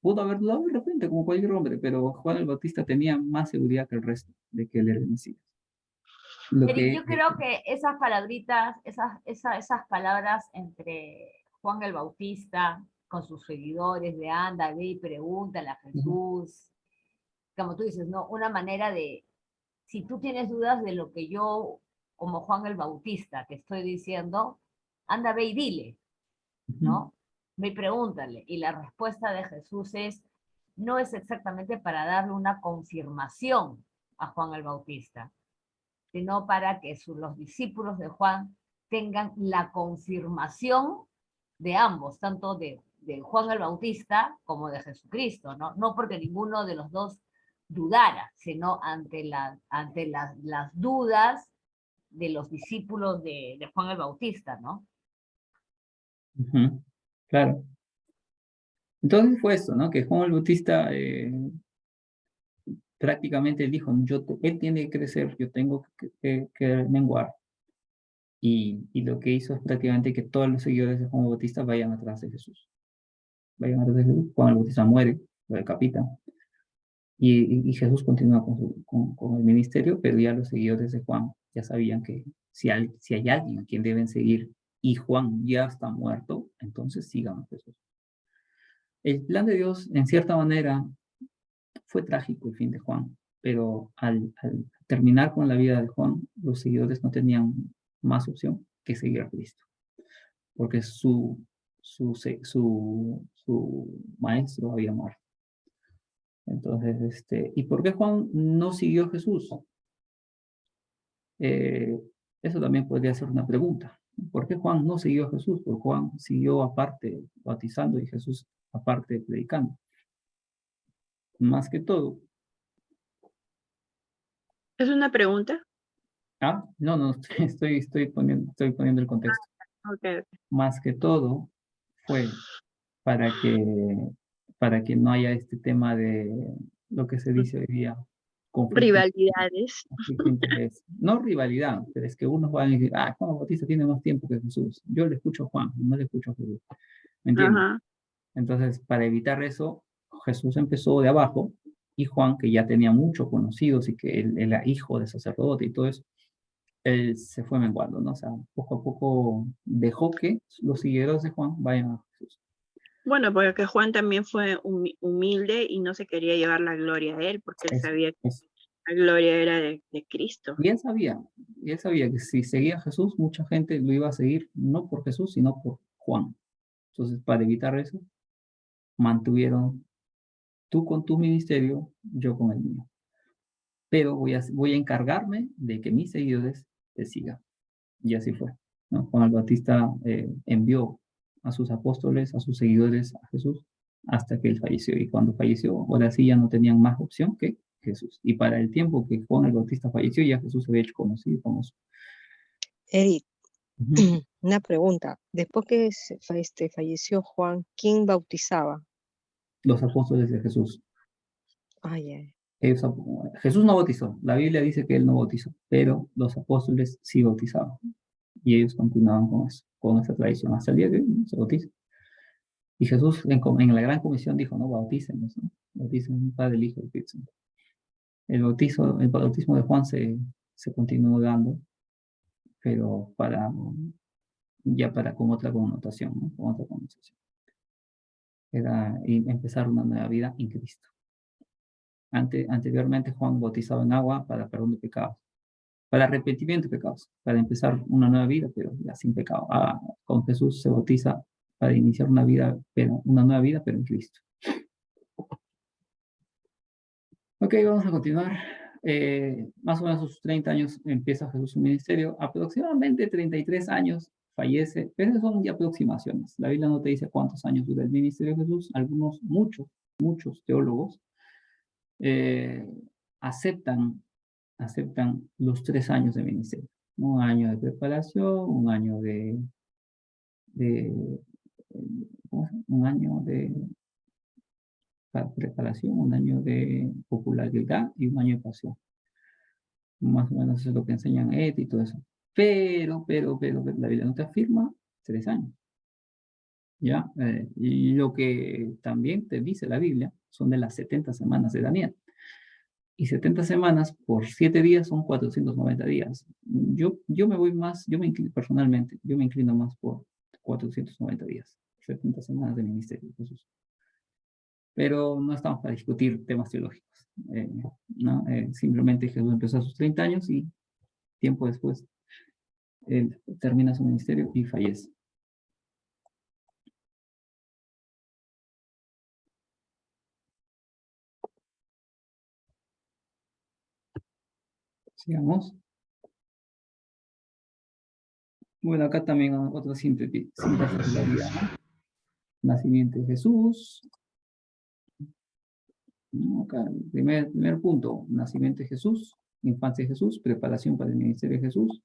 pudo haber dudado de repente, como cualquier hombre, pero Juan el Bautista tenía más seguridad que el resto de que él era el Mesías. Lo
Eric,
que,
yo creo que esas palabritas, esas palabras entre Juan el Bautista con sus seguidores de anda, ve y pregúntale a Jesús, como tú dices, ¿no? Una manera de, si tú tienes dudas de lo que yo, como Juan el Bautista, te estoy diciendo, anda, ve y dile, ¿no? Ve y pregúntale. Y la respuesta de Jesús no es exactamente para darle una confirmación a Juan el Bautista, sino para que los discípulos de Juan tengan la confirmación de ambos, tanto de Juan el Bautista como de Jesucristo, ¿no? No porque ninguno de los dos dudara, sino ante las dudas de los discípulos de Juan el Bautista, ¿no?
Claro. Entonces fue eso, ¿no? Que Juan el Bautista prácticamente dijo, él tiene que crecer, yo tengo que menguar. Y lo que hizo es prácticamente que todos los seguidores de Juan el Bautista vayan atrás de Jesús. Vayan atrás de Jesús. Juan el Bautista muere, lo decapitan. Y Jesús continúa con el ministerio, pero ya los seguidores de Juan ya sabían que si hay alguien a quien deben seguir y Juan ya está muerto, entonces sigan a Jesús. El plan de Dios, en cierta manera, fue trágico el fin de Juan, pero al terminar con la vida de Juan, los seguidores no tenían más opción que seguir a Cristo, porque su maestro había muerto. Entonces, ¿y por qué Juan no siguió a Jesús? Eso también podría ser una pregunta. ¿Por qué Juan no siguió a Jesús? Porque Juan siguió aparte bautizando y Jesús aparte predicando. Más que todo.
¿Es una pregunta?
No, estoy poniendo el contexto.
Okay.
Más que todo fue para que no haya este tema de lo que se dice hoy día, conflicto.
Rivalidades.
Conflicto de interés. No rivalidad, pero es que unos van a decir, Juan Bautista tiene más tiempo que Jesús. Yo le escucho a Juan, no le escucho a Jesús. ¿Me entiendes?
Ajá.
Entonces, para evitar eso, Jesús empezó de abajo y Juan, que ya tenía muchos conocidos y que él era hijo de sacerdote y todo eso, él se fue menguando, ¿no? O sea, poco a poco dejó que los seguidores de Juan vayan a Jesús.
Bueno, porque Juan también fue humilde y no se quería llevar la gloria a él, porque él sabía que la gloria era de Cristo.
Y él sabía que si seguía a Jesús, mucha gente lo iba a seguir, no por Jesús, sino por Juan. Entonces, para evitar eso, mantuvieron tú con tu ministerio, yo con el mío. Pero voy a encargarme de que mis seguidores te sigan. Y así fue, ¿no? Juan el Bautista envió a sus apóstoles, a sus seguidores a Jesús, hasta que él falleció. Y cuando falleció, ahora sí ya no tenían más opción que Jesús. Y para el tiempo que Juan el Bautista falleció, ya Jesús se había hecho conocido y famoso.
Eric, una pregunta. Después que falleció Juan, ¿quién bautizaba?
Los apóstoles de Jesús. Jesús no bautizó. La Biblia dice que él no bautizó, pero los apóstoles sí bautizaban. Y ellos continuaban con eso, con esa tradición. Hasta el día de hoy se bautiza. Y Jesús en la gran comisión dijo, no, bautícenlos, ¿no? Bauticen el Padre, el Hijo y el Espíritu Santo. El bautismo de Juan se continuó dando, pero con otra connotación, ¿no? Con otra connotación. Era empezar una nueva vida en Cristo. Anteriormente Juan bautizaba en agua para perdón de pecados, para arrepentimiento de pecados, para empezar una nueva vida, pero ya sin pecado. Con Jesús se bautiza para iniciar una nueva vida, pero en Cristo. Ok, vamos a continuar. Más o menos a sus 30 años empieza Jesús su ministerio, aproximadamente 33 años fallece, pero esas son ya aproximaciones. La Biblia no te dice cuántos años dura el ministerio de Jesús. Algunos, muchos teólogos eh, aceptan los 3 años de ministerio. Un año de preparación, un año ¿cómo se llama? Un año de preparación, un año de popularidad y un año de pasión. Más o menos eso es lo que enseñan ET y todo eso. Pero, la Biblia no te afirma 3 años. ¿Ya? Y lo que también te dice la Biblia son de las 70 semanas de Daniel. Y 70 semanas por 7 días son 490 días. Yo me voy más, personalmente, yo me inclino más por 490 días. 70 semanas de ministerio de Jesús. Pero no estamos para discutir temas teológicos. ¿No? Simplemente Jesús empezó a sus 30 años y tiempo después él termina su ministerio y fallece. Sigamos. Bueno, acá también otra síntesis de la vida, ¿no? Nacimiento de Jesús. ¿No? Acá, primer punto, nacimiento de Jesús, infancia de Jesús, preparación para el ministerio de Jesús,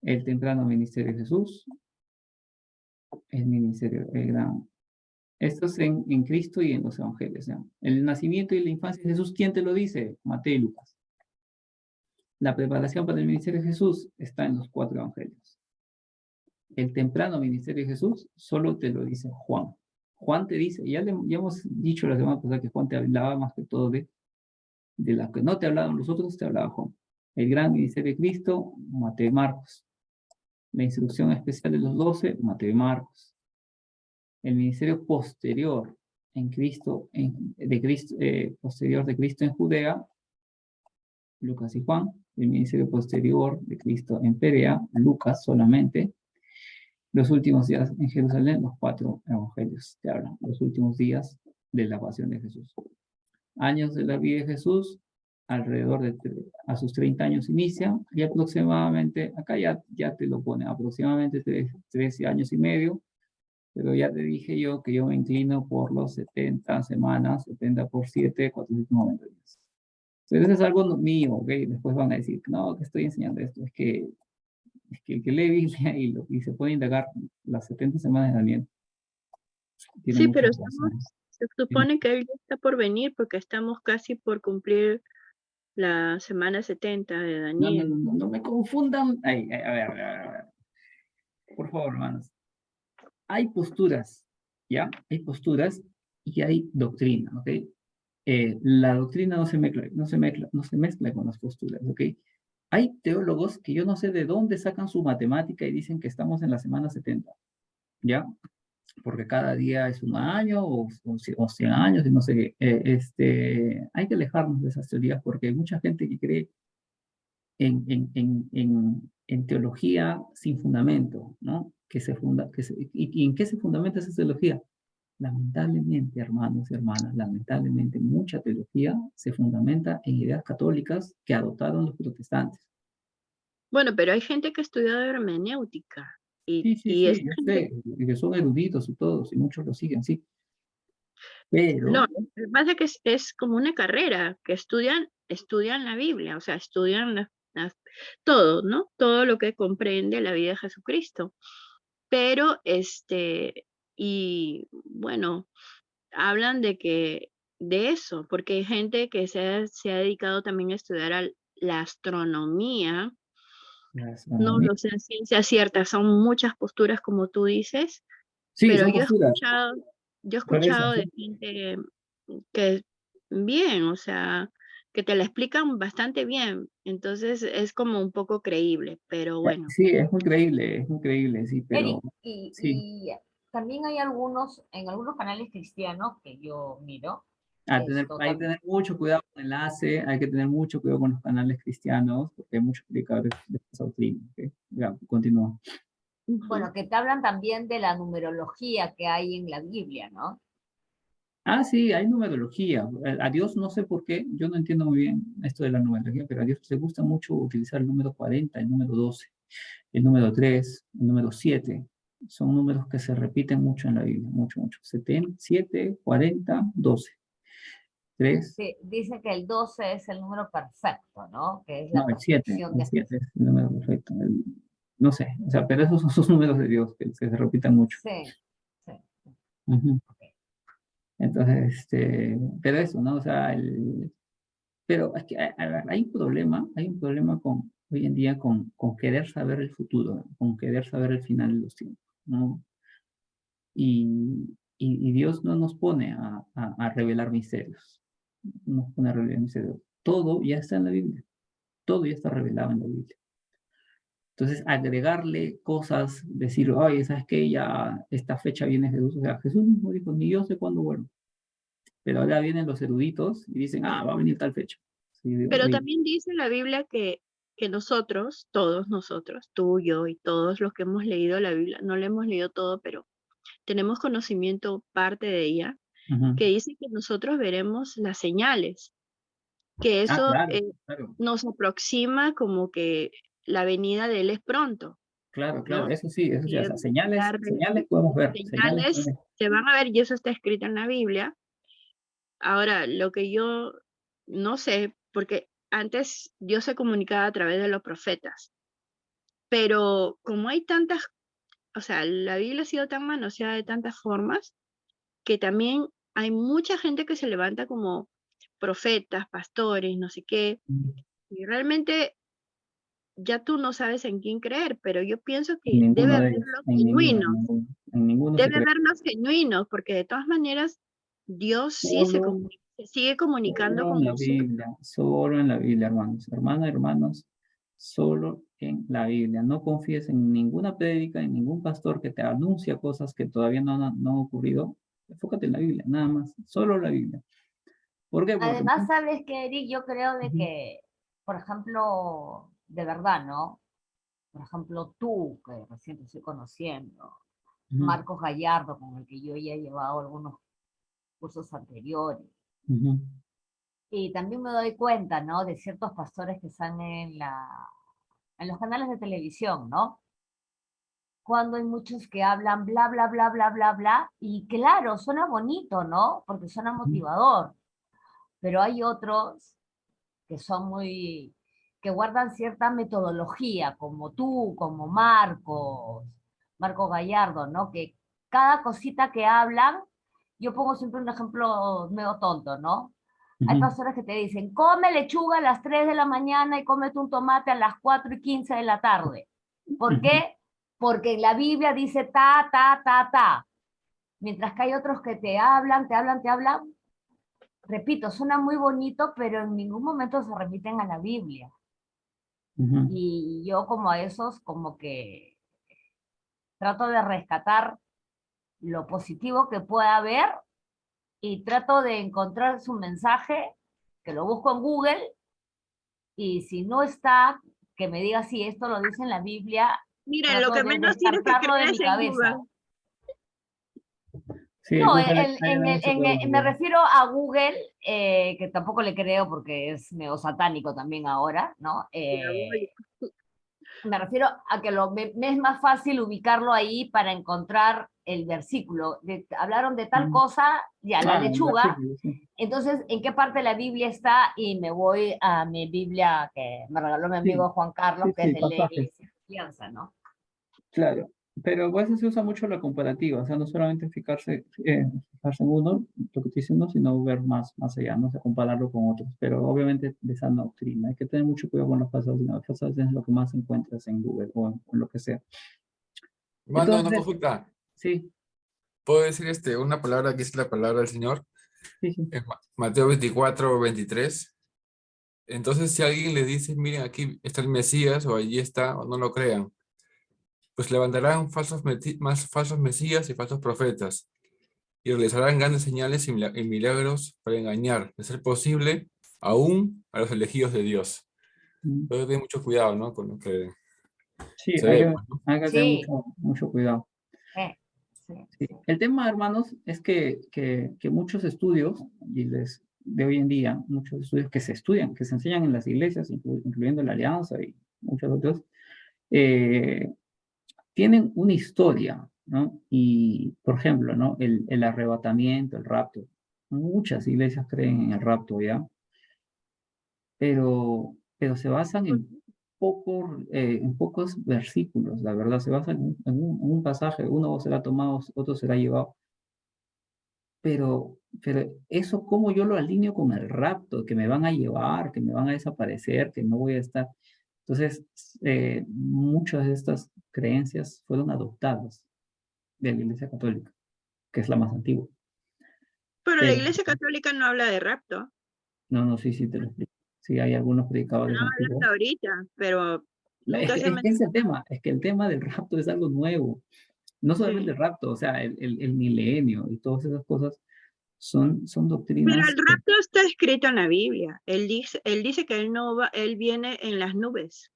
el temprano ministerio de Jesús, el ministerio, el gran. Esto es en Cristo y en los evangelios. ¿Ya? El nacimiento y la infancia de Jesús, ¿quién te lo dice? Mateo y Lucas. La preparación para el ministerio de Jesús está en los 4 evangelios. El temprano ministerio de Jesús solo te lo dice Juan. Juan te dice, ya hemos dicho la semana pasada que Juan te hablaba más que todo de la que no te hablaban los otros, te hablaba Juan. El gran ministerio de Cristo, Mateo y Marcos. La instrucción especial de los 12, Mateo y Marcos. El ministerio posterior en Cristo, posterior de Cristo en Judea, Lucas y Juan. El ministerio posterior de Cristo en Perea, Lucas solamente. Los últimos días en Jerusalén, los 4 evangelios te hablan. Los últimos días de la pasión de Jesús. Años de la vida de Jesús, alrededor de a sus 30 años inicia, y aproximadamente, acá ya te lo pone, aproximadamente 13 años y medio, pero ya te dije yo que yo me inclino por los 70 semanas, 70 por 7, 490 días. Entonces es algo mío, ¿ok? Después van a decir, no, que estoy enseñando esto, es que el que lee Biblia y se puede indagar las 70 semanas de Daniel. Tiene
Sí,
mucha
pero
razón.
se supone que él ya está por venir porque estamos casi por cumplir la semana 70 de Daniel.
No me confundan. Ay, a ver. Por favor, hermanos. Hay posturas, ¿ya? Hay posturas y hay doctrina, ¿ok? La doctrina no se mezcla con las posturas, ¿ok? Hay teólogos que yo no sé de dónde sacan su matemática y dicen que estamos en la semana 70, ¿ya? Porque cada día es un año o 100 años y no sé qué. Hay que alejarnos de esas teorías porque hay mucha gente que cree en teología sin fundamento, ¿no? ¿Y en qué se fundamenta esa teología? Lamentablemente, hermanos y hermanas, lamentablemente mucha teología se fundamenta en ideas católicas que adoptaron los protestantes.
Bueno, pero hay gente que ha estudiado hermenéutica y
Sí, yo sé, y que son eruditos y todos, y muchos lo siguen, sí. Pero,
no, lo que pasa es que es como una carrera, que estudian la Biblia, o sea, estudian todo, ¿no? Todo lo que comprende la vida de Jesucristo. Pero, y bueno, hablan de eso, porque hay gente que se ha dedicado también a estudiar la astronomía, no lo sé en ciencia cierta, son muchas posturas como tú dices,
sí,
pero
son posturas.
yo he
Por eso,
escuchado de gente que bien, o sea, que te la explican bastante bien, entonces es como un poco creíble, pero bueno.
sí, es muy creíble, sí, pero
Eric,
sí.
y también hay en algunos canales cristianos que yo miro,
Hay que tener mucho cuidado con el enlace, hay que tener mucho cuidado con los canales cristianos, porque hay muchos predicadores de esa doctrina. ¿Okay? Ya, continúa.
bueno, que te hablan también de la numerología que hay en la Biblia, ¿no?
Ah, sí, hay numerología. A Dios no sé por qué, yo no entiendo muy bien esto de la numerología, pero a Dios le gusta mucho utilizar el número 40, el número 12, el número 3, el número 7. Son números que se repiten mucho en la Biblia, mucho, mucho. 7, 40, 12, 3,
Sí, dice que el 12 es el número perfecto, ¿no? Que es la
no,
perfección
el
de
7 es el número perfecto. No sé, o sea, pero esos son sus números de Dios que se repiten mucho.
Sí, sí,
Ujú.
ok.
Entonces, pero eso, ¿no? O sea, pero es que hay un problema hoy en día con querer saber el futuro, con querer saber el final de los tiempos, ¿no? Y Dios no nos pone a revelar misterios, no nos pone a revelar misterios. Todo ya está en la Biblia, todo ya está revelado en la Biblia. Entonces, agregarle cosas, decir, oye, ¿sabes qué? Ya esta fecha viene Jesús. O sea, Jesús mismo dijo, ni yo sé cuándo vuelvo. Pero ahora vienen los eruditos y dicen, va a venir tal fecha. Sí, digo,
Pero
oye,
también dice la Biblia que nosotros, todos nosotros, tú, yo y todos los que hemos leído la Biblia, no la hemos leído todo, pero tenemos conocimiento parte de ella,
ujú.
que dice que nosotros veremos las señales, que eso
Claro, claro,
nos aproxima como que la venida de Él es pronto,
claro,
¿no?
claro, eso sí, o
Que
sea,
la
señales podemos ver, señales
señales
podemos
se van a ver y eso está escrito en la Biblia. Ahora, lo que yo no sé, porque antes Dios se comunicaba a través de los profetas, pero como hay tantas, o sea, la Biblia ha sido tan manoseada de tantas formas, que también hay mucha gente que se levanta como profetas, pastores, no sé qué, y realmente ya tú no sabes en quién creer, pero yo pienso que debe
ninguno de ellos,
haberlo genuino,
en ninguno se
debe
cree.
haberlos genuinos, porque de todas maneras Dios sí
Solo,
se sigue comunicando
solo
con
en la
nosotros.
Biblia, solo en la Biblia, hermanos, hermanos, solo en la Biblia. No confíes en ninguna prédica, en ningún pastor que te anuncia cosas que todavía no han ocurrido. Enfócate en la Biblia, nada más, solo la Biblia. ¿Por qué? Porque
Además, ¿sabes qué, Eric? Yo creo de
ujú,
que, por ejemplo, de verdad, ¿no? Por ejemplo, tú, que recién te estoy conociendo,
ujú,
Marcos Gallardo, con el que yo ya he llevado algunos cursos anteriores.
ujú,
Y también me doy cuenta, ¿no? De ciertos pastores que están en los canales de televisión, ¿no? Cuando hay muchos que hablan bla, bla, bla, bla, bla, bla, y claro, suena bonito, ¿no? Porque suena
ujú,
motivador, pero hay otros que son muy, que guardan cierta metodología, como tú, como Marco Gallardo, ¿no? Que cada cosita que hablan, yo pongo siempre un ejemplo medio tonto, ¿no? Hay
ujú,
pastores que te dicen, come lechuga a las 3 de la mañana y cómete un tomate a las 4:15 de la tarde. ¿Por
ujú,
qué? Porque en la Biblia dice ta, ta, ta, ta. Mientras que hay otros que te hablan, te hablan, te hablan. Repito, suena muy bonito, pero en ningún momento se remiten a la Biblia.
ujú.
Y yo como a esos, como que trato de rescatar lo positivo que pueda haber y trato de encontrar su mensaje, que lo busco en Google, y si no está, que me diga si esto lo dice en la Biblia,
Miren, lo
trato
que
de
menos tienes que
descartarlo de
creer es
mi
en
cabeza.
Google.
Sí,
No,
ayuda mucho con
me
Google.
refiero a Google, que tampoco le creo porque es medio satánico también ahora, ¿no?
Diabólico.
Me refiero a que me es más fácil ubicarlo ahí para encontrar el versículo. Hablaron de tal
Ujú.
cosa, ya, la
El
lechuga.
versículo, sí.
Entonces, ¿en qué parte de la Biblia está? Y me voy a mi Biblia que me regaló mi
Sí,
amigo Juan Carlos,
sí,
que es
sí,
de la
pasajes.
Iglesia de Confianza, ¿no?
Claro, pero a veces se usa mucho la comparativa, o sea, no solamente fijarse en uno, lo que estoy diciendo, sino ver más allá, no sé, compararlo con otros, pero obviamente de sana doctrina. Hay que tener mucho cuidado con las falsas es lo que más encuentras en Google o en lo que sea.
Mando una
Entonces,
consulta.
sí,
¿Puedo decir una palabra que es la palabra del Señor?
sí, sí.
En Mateo 24:23. Entonces, si alguien le dice, miren, aquí está el Mesías, o allí está, o no lo crean, pues levantarán más falsos Mesías y falsos profetas, y realizarán grandes señales y milagros para engañar, de ser posible, aún a los elegidos de Dios.
Mm.
Pero ten mucho cuidado, ¿no? Con lo que
Sí,
se
hay
ve,
que,
pues, ¿no?
hay que tener
Sí,
mucho cuidado.
eh, Sí.
Sí. El tema, hermanos, es que muchos estudios, de hoy en día, muchos estudios que se estudian, que se enseñan en las iglesias, incluyendo la Alianza y muchos otros, tienen una historia, ¿no? Y, por ejemplo, ¿no? El arrebatamiento, el rapto. Muchas iglesias creen en el rapto, ¿ya? Pero se basan en pocos versículos, la verdad, se basan en un pasaje, uno será tomado, otro será llevado. Pero eso, ¿cómo yo lo alineo con el rapto? Que me van a llevar, que me van a desaparecer, que no voy a estar. Entonces, muchas de estas creencias fueron adoptadas de la Iglesia Católica, que es la más antigua.
Pero la
Pero,
Iglesia Católica no habla de rapto.
no, sí te lo explico. Sí, hay algunos predicadores
No
antiguos.
hablando ahorita, pero nunca se
Es que es el
mencionó.
tema, es que el tema del rapto es algo nuevo. No solamente
Sí.
el rapto, o sea, el milenio y todas esas cosas son
Pero
doctrinas.
el rapto está escrito en la Biblia. Él dice que él no va, él viene en las nubes.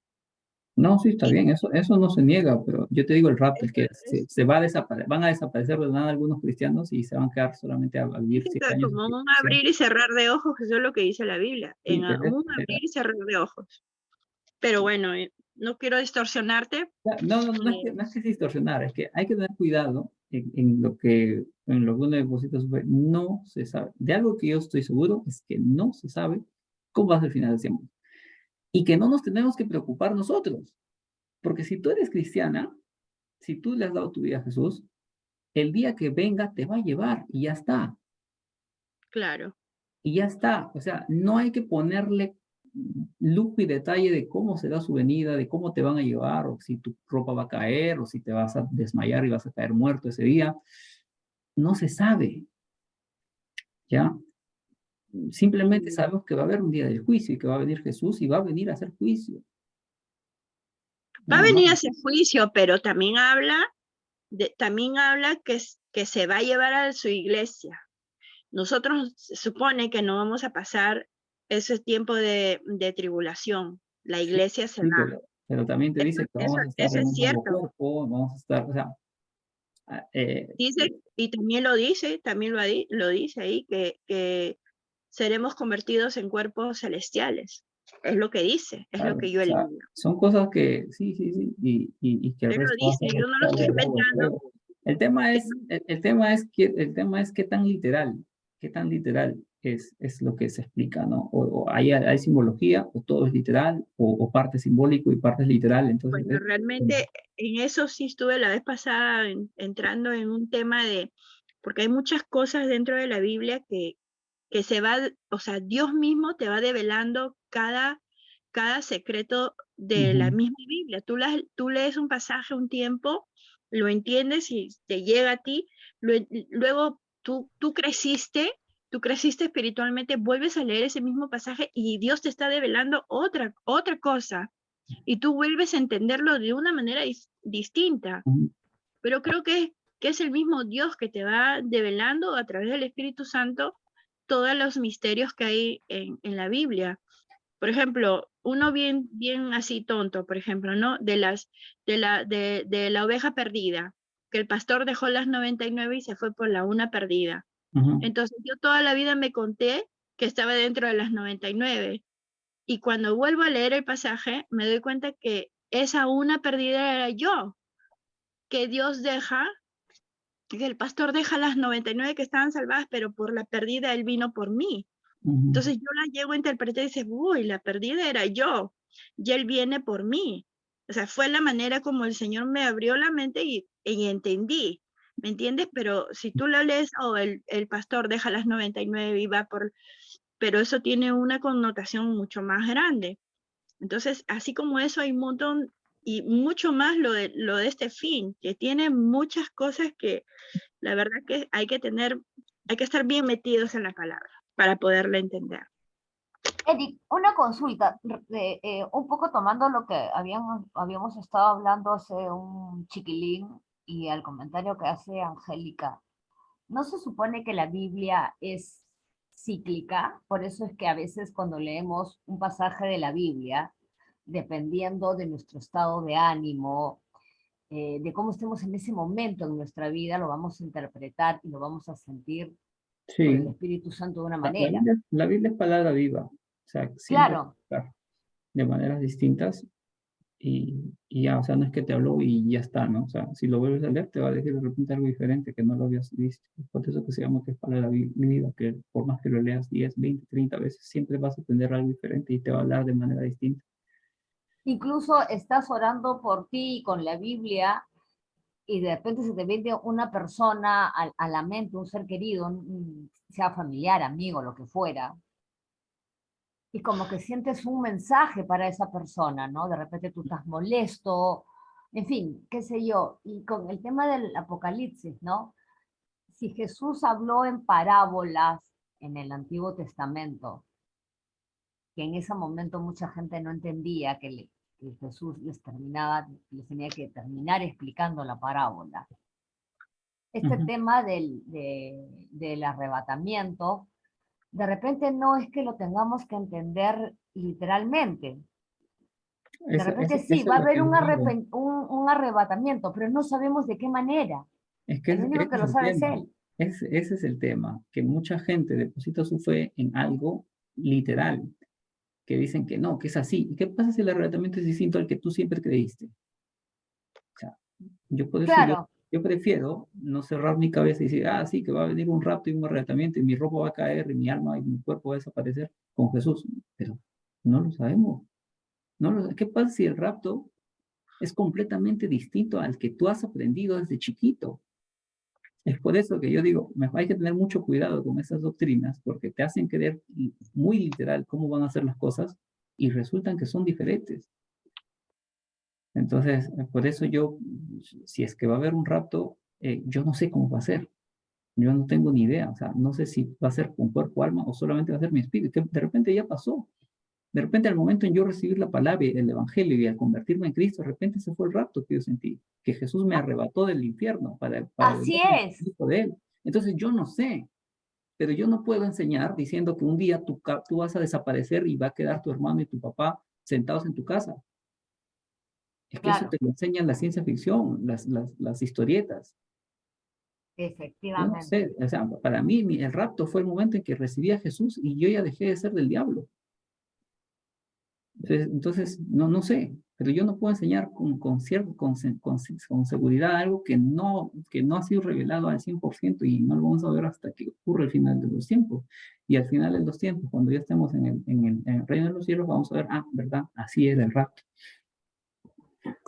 No, sí, está
Y
bien, eso no se niega, pero yo te digo el rapto,
eso
es que
es,
se va a desaparecer, van a desaparecer de nada algunos cristianos y se van a quedar solamente a vivir
dice
100
que
años en
como un
tribulación.
abrir y cerrar de ojos, eso es lo que dice la Biblia.
Sí,
En un abrir y cerrar de ojos. Pero bueno, no quiero distorsionarte.
no es que es distorsionar, es que hay que tener cuidado en lo que uno deposita su fe. No se sabe. De algo que yo estoy seguro es que no se sabe cómo va a ser el final de tiempo. Y que no nos tenemos que preocupar nosotros. Porque si tú eres cristiana, si tú le has dado tu vida a Jesús, el día que venga te va a llevar y ya está.
Claro.
Y ya está. O sea, no hay que ponerle lujo y detalle de cómo será su venida, de cómo te van a llevar, o si tu ropa va a caer, o si te vas a desmayar y vas a caer muerto ese día. No se sabe, ¿ya? Simplemente
Y
sabemos que va a haber un día del juicio y que va a venir Jesús y va a venir a hacer juicio.
va a
Nada más.
venir a ese juicio, pero también habla que se va a llevar a su iglesia. Nosotros se supone que no vamos a pasar ese tiempo de tribulación. La
Sí,
iglesia se
sí,
va.
pero también te
Eso,
dice que
eso,
vamos a estar
eso
en
es
un nuevo
cierto.
cuerpo, vamos a estar, o sea,
Dice, y también lo dice, lo dice ahí, que seremos convertidos en cuerpos celestiales. Es lo que dice, es lo
claro,
que
o
yo he
sea,
leído.
son cosas que sí, y que el
Él lo
resto va a
dice,
ser
yo no lo estoy
luego, luego,
inventando.
luego. El tema
Que
es, el tema es qué tan literal es lo que se explica, ¿no? O hay simbología, o todo es literal, o parte simbólico y parte es literal, entonces
Bueno, realmente en eso sí estuve la vez pasada entrando en un tema porque hay muchas cosas dentro de la Biblia que se va, o sea, Dios mismo te va develando cada secreto de la
ujú,
misma Biblia. Tú lees un pasaje un tiempo, lo entiendes y te llega a ti, luego tú creciste espiritualmente, vuelves a leer ese mismo pasaje y Dios te está develando otra cosa y tú vuelves a entenderlo de una manera distinta.
ujú,
Pero creo que es el mismo Dios que te va develando a través del Espíritu Santo todos los misterios que hay en la Biblia. Por ejemplo, uno bien así tonto, por ejemplo, ¿no? De la oveja perdida, que el pastor dejó las 99 y se fue por la una perdida.
ujú,
Entonces yo toda la vida me conté que estaba dentro de las 99 y cuando vuelvo a leer el pasaje me doy cuenta que esa una perdida era yo, que Dios deja, que el pastor deja las 99 que estaban salvadas, pero por la perdida él vino por mí.
ujú,
Entonces yo la llego a interpretar y dice, uy, la perdida era yo, y él viene por mí. O sea, fue la manera como el Señor me abrió la mente y entendí, ¿me entiendes? Pero si tú lo lees, el pastor deja las 99 y va por, pero eso tiene una connotación mucho más grande. Entonces, así como eso hay un montón y mucho más lo de este fin, que tiene muchas cosas que la verdad que hay que estar bien metidos en la palabra para poderla entender.
Eric, una consulta, un poco tomando lo que habíamos estado hablando hace un chiquilín y al comentario que hace Angélica. ¿No se supone que la Biblia es cíclica? Por eso es que a veces cuando leemos un pasaje de la Biblia, dependiendo de nuestro estado de ánimo, de cómo estemos en ese momento en nuestra vida, lo vamos a interpretar y lo vamos a sentir por el
Sí,
Espíritu Santo de una
la
manera.
La Biblia es palabra viva, o sea, siempre
Claro,
de maneras distintas y ya, o sea, no es que te habló y ya está, ¿no? O sea, si lo vuelves a leer, te va a decir de repente algo diferente que no lo habías visto. Es por eso que se llama que es palabra viva, que por más que lo leas 10, 20, 30 veces, siempre vas a aprender algo diferente y te va a hablar de manera distinta.
incluso estás orando por ti con la Biblia y de repente se te viene una persona a la mente, un ser querido, sea familiar, amigo, lo que fuera, y como que sientes un mensaje para esa persona, ¿no? De repente tú estás molesto, en fin, qué sé yo. Y con el tema del Apocalipsis, ¿no? Si Jesús habló en parábolas en el Antiguo Testamento, que en ese momento mucha gente no entendía que Jesús les tenía que terminar explicando la parábola. Este tema del arrebatamiento, de repente no es que lo tengamos que entender literalmente. De repente sí,
Eso
va
es
a
lo
haber
que yo digo.
un arrebatamiento, pero no sabemos de qué manera.
Es que
El único
ese
que
es
lo
el
sabe es
tema.
Él.
Ese es el tema, que mucha gente deposita su fe en algo literal, que dicen que no, que es así. ¿Y qué pasa si el arrebatamiento es distinto al que tú siempre creíste? O sea, yo por eso
Claro,
yo prefiero no cerrar mi cabeza y decir, ah, sí, que va a venir un rapto y un arrebatamiento y mi ropa va a caer y mi alma y mi cuerpo va a desaparecer con Jesús. Pero no lo sabemos. ¿Qué pasa si el rapto es completamente distinto al que tú has aprendido desde chiquito? Es por eso que yo digo, hay que tener mucho cuidado con esas doctrinas porque te hacen creer muy literal cómo van a ser las cosas y resultan que son diferentes. Entonces, por eso yo, si es que va a haber un rapto, yo no sé cómo va a ser. Yo no tengo ni idea. O sea, no sé si va a ser con cuerpo, alma o solamente va a ser mi espíritu. Que de repente ya pasó. De repente, al momento en yo recibir la palabra, el evangelio y al convertirme en Cristo, de repente ese fue el rapto que yo sentí. Que Jesús me arrebató del infierno para
así
volverme
es.
hijo de Él. Entonces, yo no sé. Pero yo no puedo enseñar diciendo que un día tú vas a desaparecer y va a quedar tu hermano y tu papá sentados en tu casa. Es que eso
Claro,
te lo enseñan la ciencia ficción, las historietas. Yo no
efectivamente.
sé, o sea, para mí el rapto fue el momento en que recibí a Jesús y yo ya dejé de ser del diablo. Entonces no sé, pero yo no puedo enseñar con seguridad algo que no ha sido revelado al 100% y no lo vamos a ver hasta que ocurre el final de los tiempos. Y al final de los tiempos, cuando ya estemos en el reino de los cielos, vamos a ver, verdad, así era el rapto.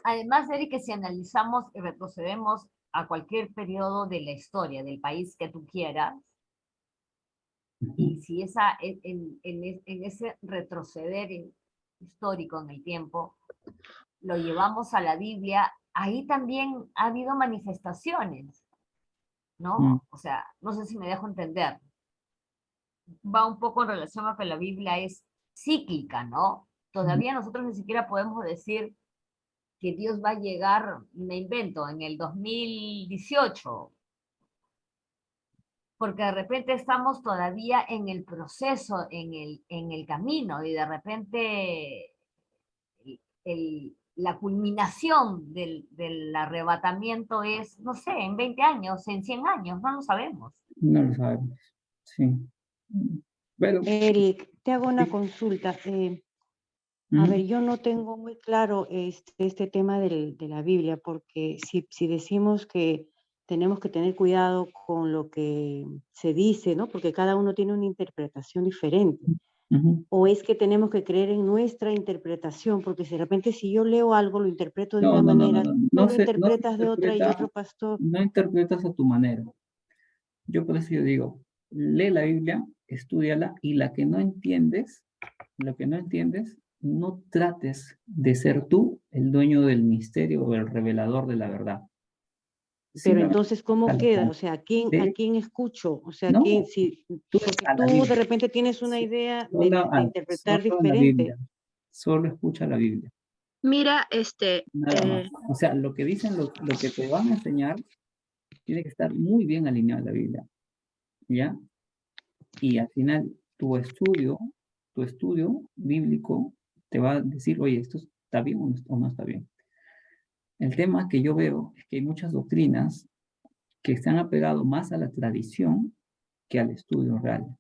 Además, Eric, que si analizamos y retrocedemos a cualquier periodo de la historia del país que tú quieras, y si en ese retroceder histórico en el tiempo lo llevamos a la Biblia, ahí también ha habido manifestaciones,
Mm,
¿no? O sea, no sé si me dejo entender. Va un poco en relación a que la Biblia es cíclica, ¿no?
mm,
Todavía nosotros ni siquiera podemos decir que Dios va a llegar, me invento, en el 2018, porque de repente estamos todavía en el proceso, en el camino, y de repente la culminación del arrebatamiento es, no sé, en 20 años, en 100 años, no lo sabemos.
no lo sabemos, sí. Pero,
Eric, te hago una
sí,
consulta. A
mm,
ver, yo no tengo muy claro este tema de la Biblia, porque si decimos que tenemos que tener cuidado con lo que se dice, ¿no? Porque cada uno tiene una interpretación diferente.
ujú.
O es que tenemos que creer en nuestra interpretación, porque si de repente si yo leo algo, lo interpreto de
No,
una
no, no, no,
manera,
no,
tú lo interpretas de otra y otro pastor.
no interpretas a tu manera. Yo por eso yo digo, lee la Biblia, estúdiala y lo que no entiendes, no trates de ser tú el dueño del misterio o el revelador de la verdad.
Pero
Simplemente
entonces, ¿cómo queda? O sea, ¿a
de,
quién escucho? O sea,
no, tú
porque
a la
tú de
Biblia,
repente tienes una idea de interpretar
solo a la Biblia,
diferente.
solo escucha la Biblia,
Mira,
nada más. O sea, lo que dicen, lo que te van a enseñar, tiene que estar muy bien alineado a la Biblia, ¿ya? Y al final tu estudio bíblico te va a decir, oye, esto está bien o no está bien. El tema que yo veo es que hay muchas doctrinas que se han apegado más a la tradición que al estudio real.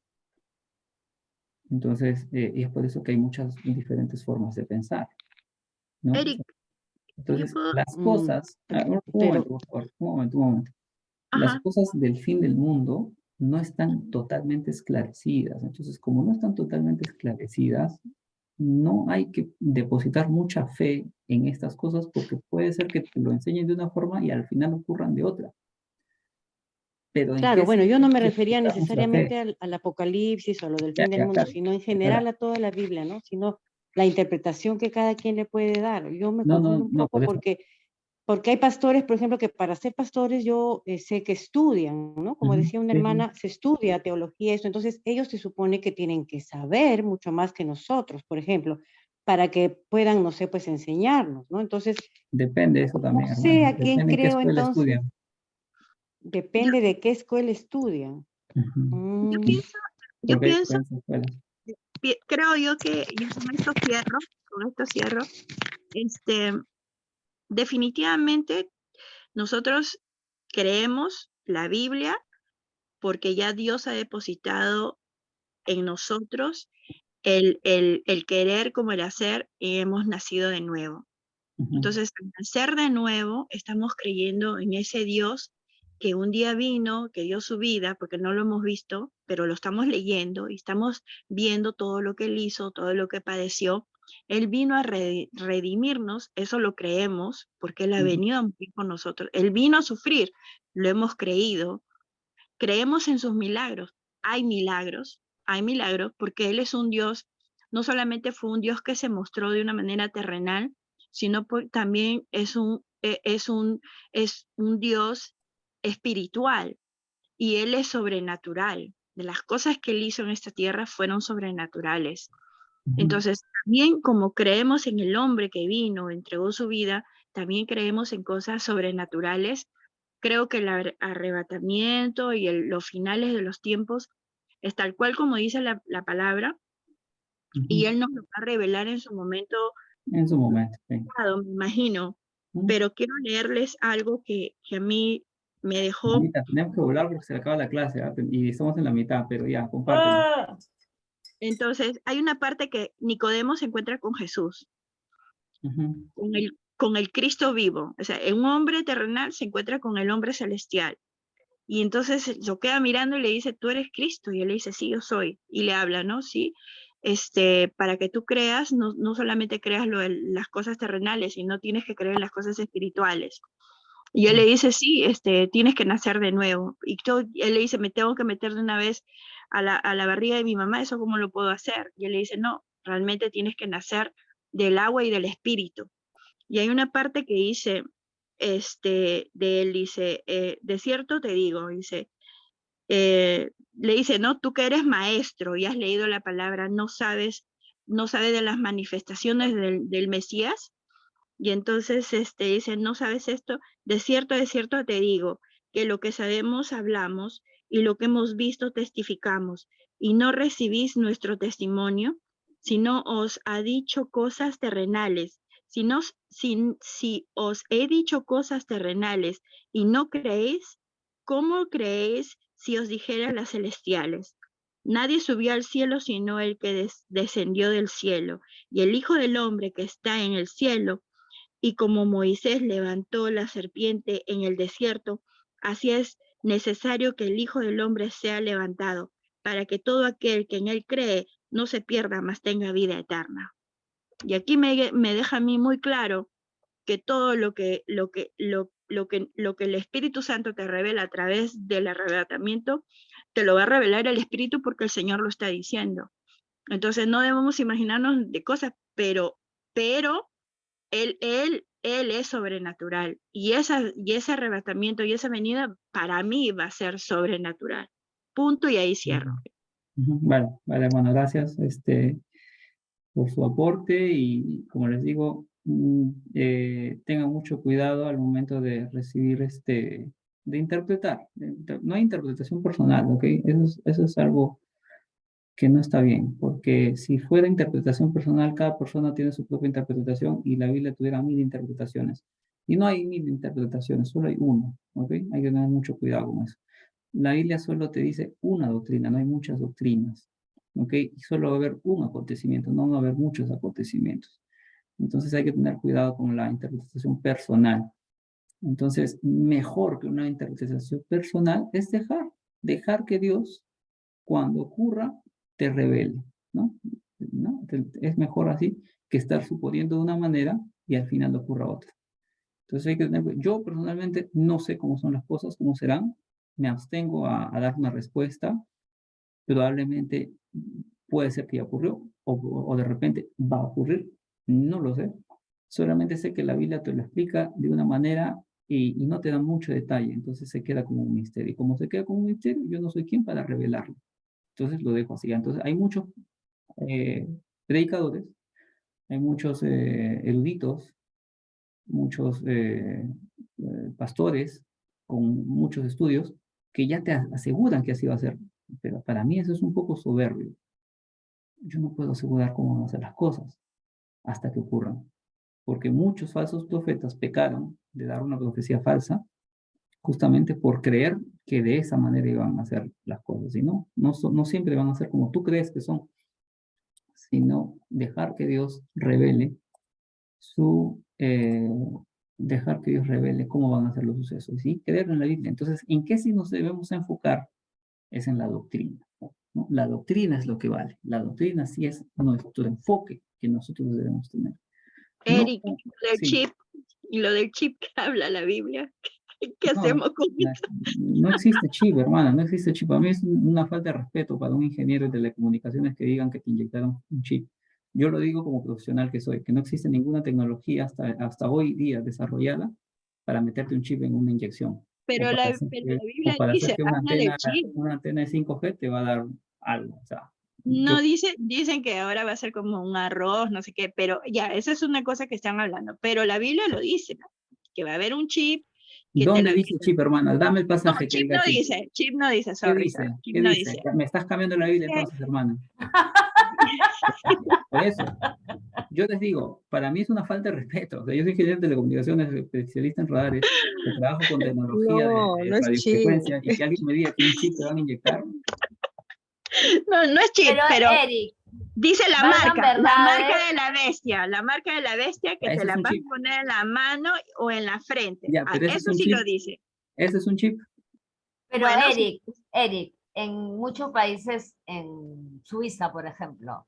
Entonces, y es por eso que hay muchas diferentes formas de pensar, ¿no?
Eric, yo
Entonces,
puedo,
las cosas, un
Pero,
momento, por favor, un momento. Las
ajá,
cosas del fin del mundo no están totalmente esclarecidas. Entonces, como no están totalmente esclarecidas, no hay que depositar mucha fe en estas cosas porque puede ser que te lo enseñen de una forma y al final ocurran de otra. Pero ¿en
claro,
qué
bueno,
sí
yo no
hay
me
que
refería
depositar nuestra fe?
necesariamente al Apocalipsis o a lo del
Ya,
fin del
ya,
mundo,
claro.
sino en
Ya,
general
claro.
a toda la Biblia, ¿no? Sino la interpretación que cada quien le puede dar. Yo me
No, no,
confundo un
no,
poco
por eso.
porque hay pastores, por ejemplo, que para ser pastores yo sé que estudian, ¿no? Como
Ujú,
decía una
sí, sí.
hermana, se estudia teología, eso, entonces ellos se supone que tienen que saber mucho más que nosotros, por ejemplo, para que puedan, no sé, pues enseñarnos, ¿no? Entonces,
Depende de eso
no
también,
sé
hermano.
a quién
Depende en qué
creo
escuela
entonces,
estudian.
yo,
depende de qué escuela estudian.
Ujú.
yo
Mm,
pienso, yo
Porque hay
pienso,
diferentes escuelas.
creo yo que, y con esto cierro, este, definitivamente nosotros creemos la Biblia porque ya Dios ha depositado en nosotros el querer como el hacer y hemos nacido de nuevo.
Ujú,
Entonces, al nacer de nuevo, estamos creyendo en ese Dios que un día vino, que dio su vida, porque no lo hemos visto, pero lo estamos leyendo y estamos viendo todo lo que él hizo, todo lo que padeció. Él vino a redimirnos, eso lo creemos, porque él ha
ujú,
venido a morir por nosotros. Él vino a sufrir, lo hemos creído. Creemos en sus milagros. Hay milagros, porque él es un Dios, no solamente fue un Dios que se mostró de una manera terrenal, sino también es un Dios espiritual y él es sobrenatural. De las cosas que él hizo en esta tierra fueron sobrenaturales.
ujú.
Entonces, también como creemos en el hombre que vino, entregó su vida, también creemos en cosas sobrenaturales. Creo que el arrebatamiento y los finales de los tiempos es tal cual como dice la palabra, y
Ujú.
él nos lo va a revelar en su momento
En su momento, sí.
dado, me imagino.
Ujú.
Pero quiero leerles algo que a mí me dejó.
Mamita, tenemos que volar porque se le acaba la clase, ¿ah? Y estamos en la mitad, pero ya, compártelo.
¡Ah!
Entonces, hay una parte que Nicodemo se encuentra con Jesús,
Ujú,
con el Cristo vivo. O sea, un hombre terrenal se encuentra con el hombre celestial. Y entonces lo queda mirando y le dice, ¿tú eres Cristo? Y él le dice, sí, yo soy. Y le habla, ¿no? Sí, para que tú creas, no solamente creas las cosas terrenales, sino tienes que creer en las cosas espirituales. Y él le dice, sí, tienes que nacer de nuevo. Él le dice, me tengo que meter de una vez a la barriga de mi mamá, ¿eso cómo lo puedo hacer? Y él le dice, no, realmente tienes que nacer del agua y del espíritu. Y hay una parte que dice, de él dice, de cierto te digo, dice, le dice, no, tú que eres maestro y has leído la palabra, no sabes de las manifestaciones del Mesías. Y entonces dice, no sabes esto, de cierto te digo, que lo que sabemos hablamos y lo que hemos visto testificamos, y no recibís nuestro testimonio, sino os ha dicho cosas terrenales. Si os he dicho cosas terrenales y no creéis, ¿cómo creéis si os dijera las celestiales? Nadie subió al cielo sino el que descendió del cielo, y el Hijo del Hombre que está en el cielo. Y como Moisés levantó la serpiente en el desierto, así es necesario que el Hijo del Hombre sea levantado, para que todo aquel que en él cree no se pierda, mas tenga vida eterna. Y aquí me deja a mí muy claro que todo lo que el Espíritu Santo te revela a través del arrebatamiento, te lo va a revelar el Espíritu porque el Señor lo está diciendo. Entonces no debemos imaginarnos de cosas, pero él es sobrenatural y ese arrebatamiento y esa venida para mí va a ser sobrenatural. Punto y ahí
ujú,
cierro.
ujú. Vale, vale, bueno, gracias por su aporte y como les digo, tengan mucho cuidado al momento de recibir de interpretar. No hay interpretación personal, ¿ok? Eso es algo que no está bien, porque si fuera interpretación personal, cada persona tiene su propia interpretación y la Biblia tuviera 1000 interpretaciones. Y no hay 1000 interpretaciones, solo hay una, ¿ok? Hay que tener mucho cuidado con eso. La Biblia solo te dice una doctrina, no hay muchas doctrinas, ¿ok? Y solo va a haber un acontecimiento, no va a haber muchos acontecimientos. Entonces hay que tener cuidado con la interpretación personal. Entonces, mejor que una interpretación personal es dejar que Dios, cuando ocurra, te revele, ¿no? Es mejor así que estar suponiendo de una manera y al final ocurra otra. Entonces hay que tener, yo personalmente no sé cómo son las cosas, cómo serán, me abstengo a dar una respuesta, probablemente puede ser que ya ocurrió, o de repente va a ocurrir, no lo sé, solamente sé que la Biblia te lo explica de una manera y no te da mucho detalle, entonces se queda como un misterio, y como se queda como un misterio, yo no soy quien para revelarlo, entonces lo dejo así. Entonces hay muchos predicadores, hay muchos eruditos, muchos pastores con muchos estudios que ya te aseguran que así va a ser. Pero para mí eso es un poco soberbio. Yo no puedo asegurar cómo van a ser las cosas hasta que ocurran. Porque muchos falsos profetas pecaron de dar una profecía falsa justamente por creer que de esa manera iban a hacer las cosas. Y no siempre van a ser como tú crees que son, sino dejar que Dios revele dejar que Dios revele cómo van a ser los sucesos, ¿sí? Creer en la Biblia. Entonces, ¿en qué sí nos debemos enfocar? Es en la doctrina, ¿no? La doctrina es lo que vale. La doctrina sí es nuestro enfoque que nosotros debemos tener.
Eric,
No,
lo del
sí,
chip, y lo del chip que habla la Biblia, ¿qué
no,
hacemos con eso?
no existe chip, hermana, no existe chip. A mí es una falta de respeto para un ingeniero de telecomunicaciones que digan que te inyectaron un chip. Yo lo digo como profesional que soy, que no existe ninguna tecnología hasta hoy día desarrollada para meterte un chip en una inyección.
Pero la
O
Biblia
para hacer
dice,
que
habla del chip.
una antena de 5G te va a dar algo. O sea,
No dicen que ahora va a ser como un arroz, no sé qué, pero ya, esa es una cosa que están hablando. Pero la Biblia lo dice, ¿no? Que va a haber un chip que te
¿dónde
lo...
dice chip, hermana? Dame el
No,
pasaje que diga chip.
chip no dice,
¿Qué
sorry,
dice?
chip
¿Qué
no
dice?
dice.
Me estás cambiando la Biblia
Dice-
entonces, hermana. Por eso, yo les digo, para mí es una falta de respeto. O sea, yo soy ingeniero de telecomunicaciones, especialista en radares, que trabajo con tecnología
No,
de
no es chip.
radiofrecuencia, y que alguien me diga que un chip te van a inyectar.
No es chip,
Pero
pero
Eric,
dice la
valgan
marca
verdades,
la marca de la bestia que te
Ese es
la
un
vas
chip.
a poner en la mano o en la frente.
Ya,
Ah,
pero ese es
eso
un
sí
chip.
lo dice.
Ese es un chip.
pero
Bueno, sí,
Eric, en muchos países, en Suiza, por ejemplo,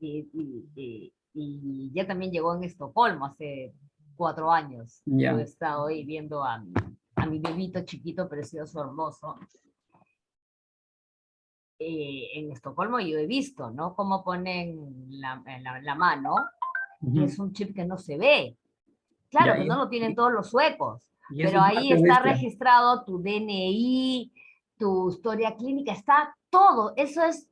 y ya también llegó en Estocolmo hace 4 años.
Ya.
Yo he estado ahí viendo a mi bebito chiquito, precioso, hermoso. En Estocolmo yo he visto, ¿no? Cómo ponen la mano, y
Ujú.
es un chip que no se ve. Claro
Ya,
que no lo tienen todos los suecos,
y eso
pero
es
ahí
marca
está
bestia.
registrado tu DNI, tu historia clínica, está todo. Eso es,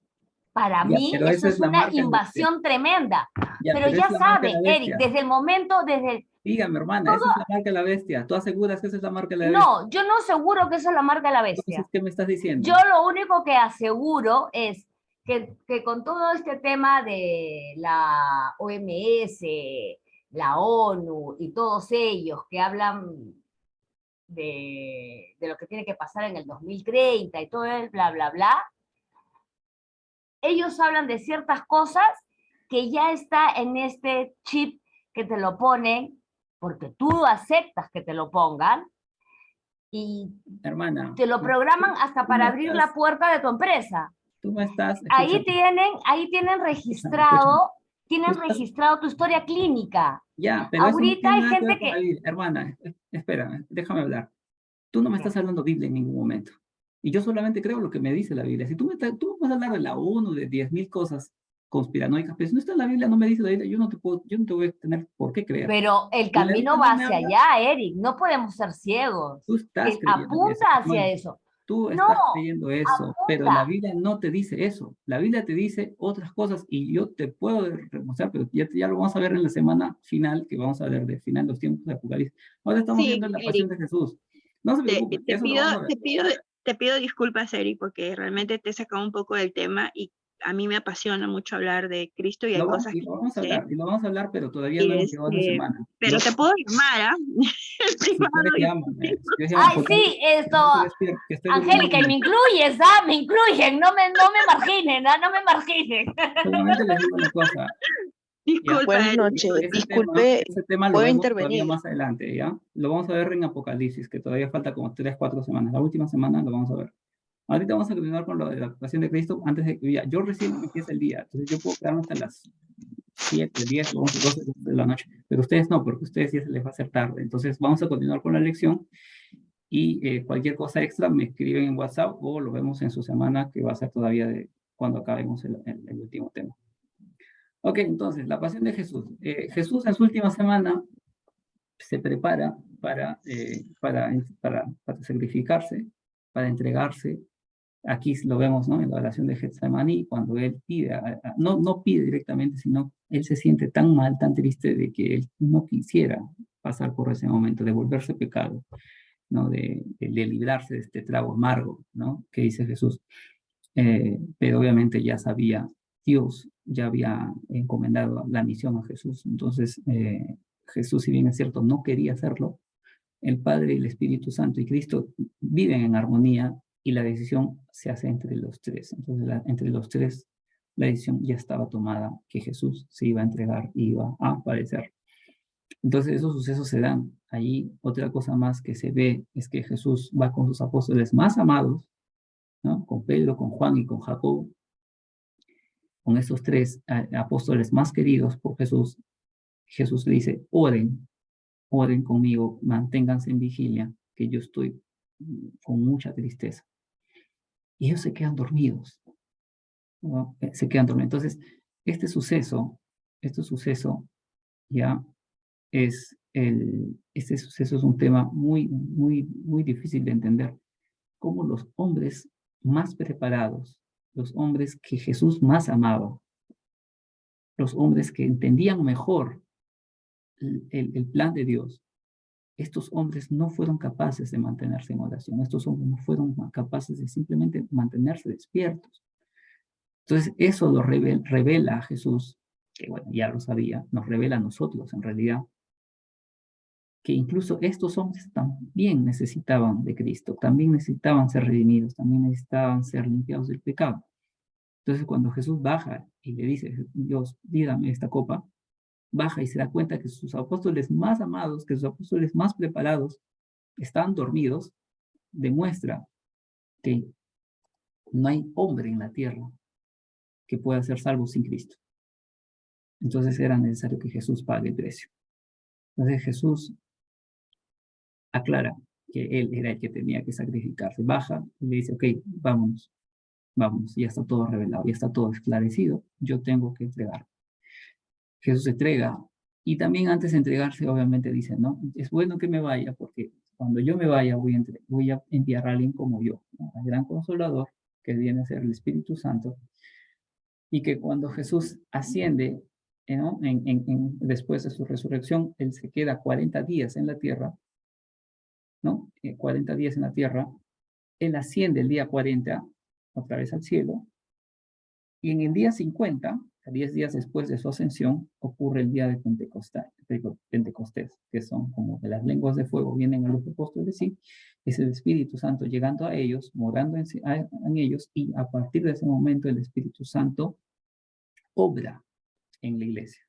para
Ya,
mí,
pero
eso
esa
es
es la
una
marca de la bestia.
invasión tremenda.
Ya,
Pero
pero es
ya
la marca de
sabe,
la
Eric,
bestia.
desde el momento, desde...
Dígame, hermana, esa es la marca de la bestia. ¿Tú aseguras que esa es la marca de la bestia?
No, yo no aseguro que eso es la marca de la
Entonces,
bestia.
¿qué me estás diciendo?
Yo lo único que aseguro es que con todo este tema de la OMS, la ONU y todos ellos que hablan de lo que tiene que pasar en el 2030 y todo el bla, bla, bla, ellos hablan de ciertas cosas que ya está en este chip que te lo ponen, porque tú aceptas que te lo pongan, y
Hermana,
te lo programan hasta
tú
para
me
abrir
estás,
la puerta de tu empresa.
escúchame,
Ahí tienen
escúchame. Tú estás,
registrado tu historia clínica.
ya, pero eso no
Ahorita
tiene
hay
nada que ver
gente
con la
que...
Biblia. Hermana, espera, déjame hablar. Tú no me estás hablando Biblia en ningún momento. Y yo solamente creo lo que me dice la Biblia. Si tú me puedes hablar de la ONU, de 10.000 cosas conspiranoicas, pero si no está en la Biblia, no me dice la Biblia, yo no te voy a tener por qué creer.
Pero el
Y la Biblia
camino
no
va
me
hacia
habla,
allá, Eric. No podemos ser ciegos.
tú estás creyendo en eso.
Apunta hacia
Hermana,
eso.
tú
No,
estás creyendo eso, pero la
apunta.
Biblia no te dice eso. La Biblia te dice otras cosas y yo te puedo demostrar, pero ya lo vamos a ver en la semana final, que vamos a ver de final los tiempos de Apocalipsis. Ahora estamos
sí,
viendo la pasión
Eric,
de Jesús. No se
te,
preocupen,
te
eso lo
pido,
vamos a ver.
te pido disculpas, Eric, porque realmente te he sacado un poco del tema y a mí me apasiona mucho hablar de Cristo y hay cosas
Y
que
lo
no
vamos a
sé.
hablar, y lo vamos a hablar, pero todavía
Y
no hemos llegado a esa semana.
pero te puedo llamar, ¿ah? El
Si
privado
quieres,
y-
llámame. Si quieres, llámame,
Ay,
porque
sí, esto,
que estoy
Angélica, y me
durmiendo.
incluyes, ¿ah? Me incluyen, no me marginen, ¿ah? No me marginen.
Solamente les digo una cosa.
Disculpa,
Buenas
Eric.
noches, disculpe,
Ese tema lo
¿puedo
vemos todavía
intervenir?
más adelante, ¿ya? Lo vamos a ver en Apocalipsis, que todavía falta como 3, 4 semanas. La última semana lo vamos a ver. Ahorita vamos a continuar con lo de la pasión de Cristo antes de que yo recién empieza el día, entonces yo puedo quedarme hasta las 7, 10, 11, 12 de la noche, pero ustedes no, porque a ustedes ya se les va a hacer tarde. Entonces vamos a continuar con la lección y cualquier cosa extra me escriben en WhatsApp o lo vemos en su semana, que va a ser todavía de cuando acabemos el último tema. Ok, entonces, la pasión de Jesús. Jesús en su última semana se prepara para sacrificarse, para entregarse. Aquí lo vemos, ¿no? En la oración de Getsemaní, cuando él pide, no pide directamente, sino él se siente tan mal, tan triste de que él no quisiera pasar por ese momento, de volverse pecado, ¿no? De librarse de este trago amargo, ¿no? Que dice Jesús. Pero obviamente ya sabía, Dios ya había encomendado la misión a Jesús. Entonces, Jesús, si bien es cierto, no quería hacerlo, el Padre, el Espíritu Santo y Cristo viven en armonía y la decisión se hace entre los tres. Entonces, entre los tres, la decisión ya estaba tomada que Jesús se iba a entregar y iba a aparecer. Entonces, esos sucesos se dan. Ahí otra cosa más que se ve es que Jesús va con sus apóstoles más amados, ¿no? Con Pedro, con Juan y con Jacobo, con estos tres apóstoles más queridos por Jesús. Jesús le dice, oren conmigo, manténganse en vigilia, que yo estoy con mucha tristeza. Y ellos se quedan dormidos, ¿no? Se quedan dormidos. Entonces, este suceso ya este suceso es un tema muy difícil de entender. Cómo los hombres más preparados, los hombres que Jesús más amaba, los hombres que entendían mejor el plan de Dios, estos hombres no fueron capaces de mantenerse en oración, estos hombres no fueron capaces de simplemente mantenerse despiertos. Entonces, eso lo revela a Jesús, que bueno, ya lo sabía, nos revela a nosotros en realidad, que incluso estos hombres también necesitaban de Cristo, también necesitaban ser redimidos, también necesitaban ser limpiados del pecado. Entonces, cuando Jesús baja y le dice, Dios, dígame esta copa, baja y se da cuenta que sus apóstoles más amados, que sus apóstoles más preparados, están dormidos, demuestra que no hay hombre en la tierra que pueda ser salvo sin Cristo. Entonces era necesario que Jesús pague el precio. Entonces Jesús aclara que él era el que tenía que sacrificarse. Baja y le dice, ok, vámonos, ya está todo revelado, ya está todo esclarecido, yo tengo que entregar. Jesús se entrega y también antes de entregarse obviamente dice, no, es bueno que me vaya porque cuando yo me vaya voy a enviar a alguien como yo, ¿no? Al gran consolador que viene a ser el Espíritu Santo y que cuando Jesús asciende, ¿no? Después de su resurrección, él se queda 40 días en la tierra, ¿no? 40 días en la tierra, él asciende el día 40 otra vez al cielo y en el día 50, 10 días después de su ascensión, ocurre el día de Pentecostés, que son como de las lenguas de fuego, vienen a los apóstoles, sí, es el Espíritu Santo llegando a ellos, morando en ellos, y a partir de ese momento el Espíritu Santo obra en la iglesia.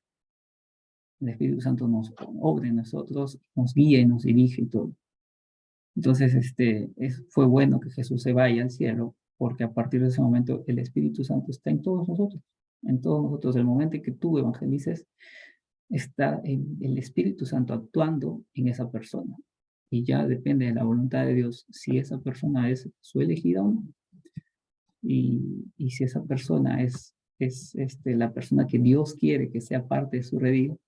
El Espíritu Santo nos obra en nosotros, nos guía y nos dirige y todo. Entonces, fue bueno que Jesús se vaya al cielo, porque a partir de ese momento el Espíritu Santo está en todos nosotros. En todos nosotros, el momento en que tú evangelices, está el Espíritu Santo actuando en esa persona. Y ya depende de la voluntad de Dios si esa persona es su elegida o no. Y si esa persona es la persona que Dios quiere que sea parte de su redil,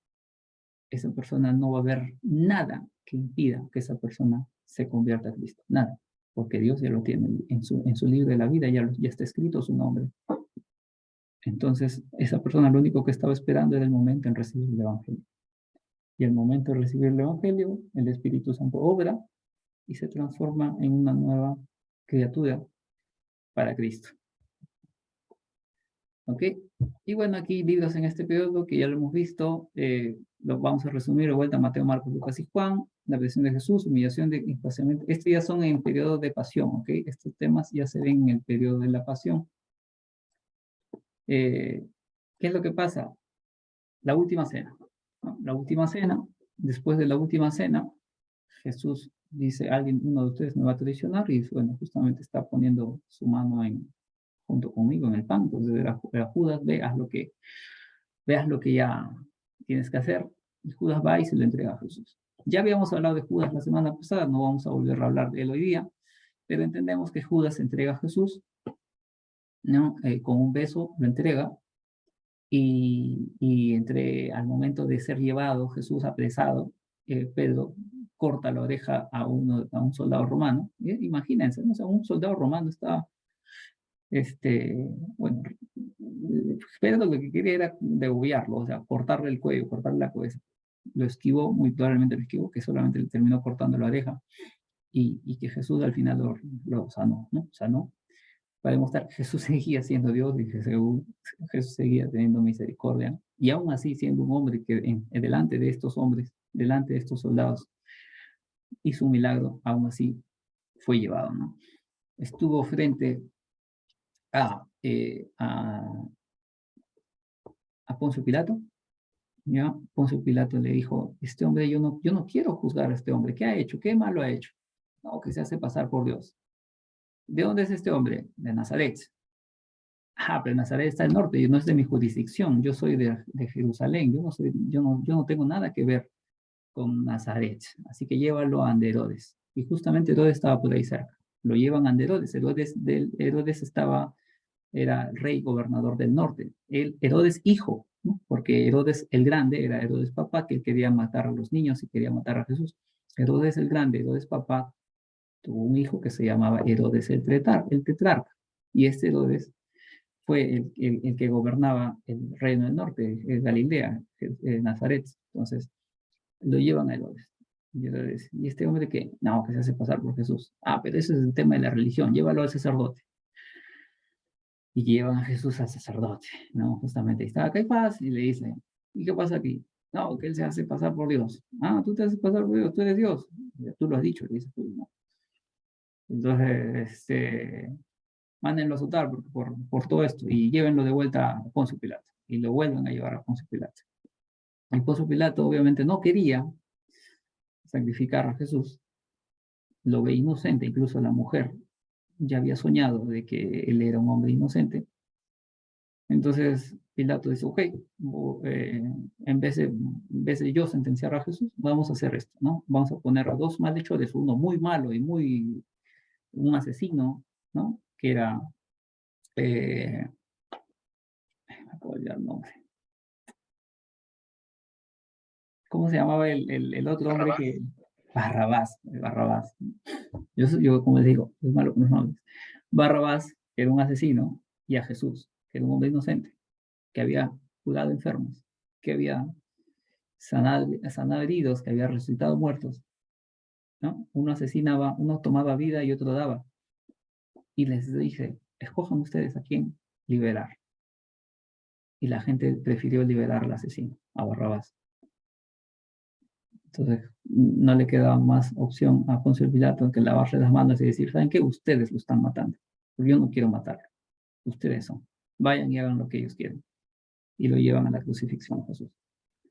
esa persona no va a haber nada que impida que esa persona se convierta a Cristo. Nada. Porque Dios ya lo tiene en su libro de la vida, ya está escrito su nombre. Entonces, esa persona lo único que estaba esperando era el momento en recibir el Evangelio. Y el momento de recibir el Evangelio, el Espíritu Santo obra y se transforma en una nueva criatura para Cristo. ¿Ok? Y bueno, aquí libros en este periodo que ya lo hemos visto, los vamos a resumir de vuelta: Mateo, Marcos, Lucas y Juan, la presión de Jesús, humillación de espaciamiento. Estos ya son en periodo de pasión, ¿ok? Estos temas ya se ven en el periodo de la pasión. ¿Qué es lo que pasa? La última cena, ¿no? La última cena, después de la última cena, Jesús dice: uno de ustedes me va a traicionar, y bueno, justamente está poniendo su mano junto conmigo en el pan. Entonces era Judas: veas lo que ya tienes que hacer. Y Judas va y se lo entrega a Jesús. Ya habíamos hablado de Judas la semana pasada, no vamos a volver a hablar de él hoy día, pero entendemos que Judas entrega a Jesús, ¿no? Con un beso lo entrega, y al momento de ser llevado Jesús apresado, Pedro corta la oreja a un soldado romano. Imagínense, ¿no? O sea, un soldado romano estaba, bueno, Pedro lo que quería era degollarlo, o sea, cortarle el cuello, cortarle la cabeza. Lo esquivó, muy probablemente lo esquivó, que solamente le terminó cortando la oreja, y que Jesús al final lo sanó, ¿no? Sanó, para demostrar que Jesús seguía siendo Dios, y que Jesús seguía teniendo misericordia. Y aún así, siendo un hombre que delante de estos hombres, delante de estos soldados, hizo un milagro, aún así fue llevado, ¿no? Estuvo frente a, a Poncio Pilato. ¿Ya? Poncio Pilato le dijo: este hombre, yo no quiero juzgar a este hombre. ¿Qué ha hecho? ¿Qué malo ha hecho? No, que se hace pasar por Dios. ¿De dónde es este hombre? De Nazaret. Ah, pero Nazaret está al norte y no es de mi jurisdicción. Yo soy de Jerusalén. Yo no tengo nada que ver con Nazaret. Así que llévalo a Herodes. Y justamente Herodes estaba por ahí cerca. Lo llevan a Herodes. Herodes era el rey gobernador del norte. Herodes hijo, ¿no? Porque Herodes el grande era Herodes papá, que quería matar a los niños y quería matar a Jesús. Herodes el grande, Herodes papá, tuvo un hijo que se llamaba Herodes el tetrarca. Y este Herodes fue el que gobernaba el reino del norte, Galilea, Nazaret. Entonces lo llevan a Herodes. Y este hombre que, no, que se hace pasar por Jesús. Ah, pero ese es el tema de la religión, llévalo al sacerdote. Y llevan a Jesús al sacerdote, ¿no? Justamente ahí estaba Caifás y le dice: ¿y qué pasa aquí? No, que él se hace pasar por Dios. Ah, tú te haces pasar por Dios, tú eres Dios. Tú lo has dicho, le dice Jesús, ¿no? Entonces, mándenlo a azotar por todo esto y llévenlo de vuelta a Poncio Pilato. Y lo vuelven a llevar a Poncio Pilato. Y Poncio Pilato obviamente no quería sacrificar a Jesús. Lo ve inocente, incluso la mujer ya había soñado de que él era un hombre inocente. Entonces Pilato dice: ok, en vez de yo sentenciar a Jesús, vamos a hacer esto, ¿no? Vamos a poner a dos malhechores, uno muy malo y un asesino, ¿no? Que era, me puedo olvidar el nombre. ¿Cómo se llamaba el otro hombre que? Barrabás. Yo, como les digo, es malo con los nombres. Barrabás, que era un asesino, y a Jesús, que era un hombre inocente, que había curado enfermos, que había sanado heridos, que había resucitado muertos, ¿no? Uno asesinaba, uno tomaba vida y otro daba. Y les dije: escojan ustedes a quién liberar. Y la gente prefirió liberar al asesino, a Barrabás. Entonces, no le quedaba más opción a Poncio Pilato que lavarse las manos y decir: ¿saben qué? Ustedes lo están matando. Yo no quiero matarlo. Ustedes son. Vayan y hagan lo que ellos quieren. Y lo llevan a la crucifixión a Jesús.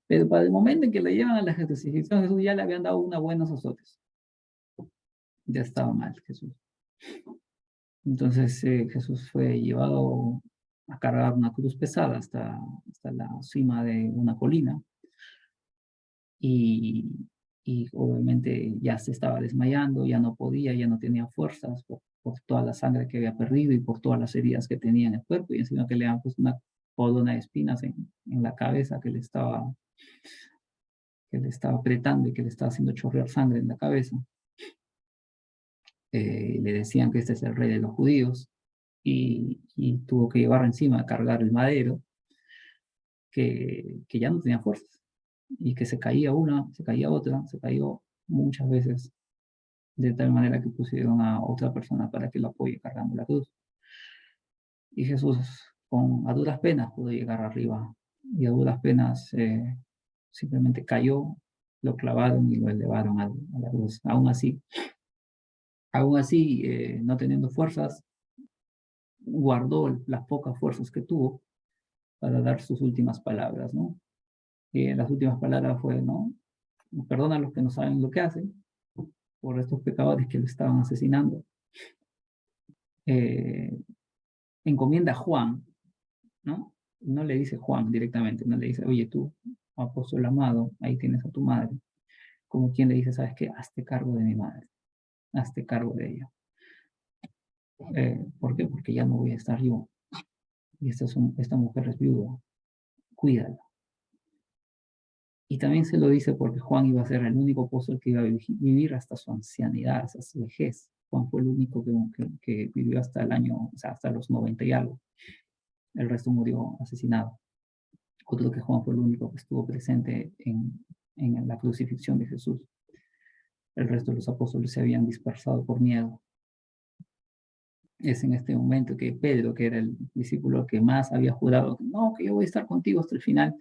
Pero para el momento en que lo llevan a la crucifixión, Jesús ya le habían dado una buenos azotes. Ya estaba mal Jesús. Entonces Jesús fue llevado a cargar una cruz pesada hasta la cima de una colina. Y obviamente ya se estaba desmayando, ya no podía, ya no tenía fuerzas por toda la sangre que había perdido y por todas las heridas que tenía en el cuerpo, y encima que le habían puesto una corona de espinas en la cabeza que le estaba apretando y que le estaba haciendo chorrear sangre en la cabeza. Le decían que este es el rey de los judíos, y tuvo que llevar encima a cargar el madero, que ya no tenía fuerzas, y que se caía una, se caía otra, se cayó muchas veces, de tal manera que pusieron a otra persona para que lo apoye cargando la cruz. Y Jesús a duras penas pudo llegar arriba, y a duras penas simplemente cayó, lo clavaron y lo elevaron a la cruz. Aún así, no teniendo fuerzas, guardó las pocas fuerzas que tuvo para dar sus últimas palabras, ¿no? Las últimas palabras fue, ¿no? Perdona a los que no saben lo que hacen, por estos pecadores que lo estaban asesinando. Encomienda a Juan, ¿no? No le dice Juan directamente, no le dice, oye tú, apóstol amado, ahí tienes a tu madre. Como quien le dice, ¿sabes qué? Hazte cargo de mi madre, hazte cargo de ella. ¿Por qué? Porque ya no voy a estar yo. Y esta mujer es viuda, cuídala. Y también se lo dice porque Juan iba a ser el único apóstol que iba a vivir hasta su ancianidad, hasta su vejez. Juan fue el único que vivió hasta el año, o sea, hasta los 90 y algo. El resto murió asesinado. Otro que Juan fue el único que estuvo presente en la crucifixión de Jesús. El resto de los apóstoles se habían dispersado por miedo. Es en este momento que Pedro, que era el discípulo que más había jurado, no, que yo voy a estar contigo hasta el final,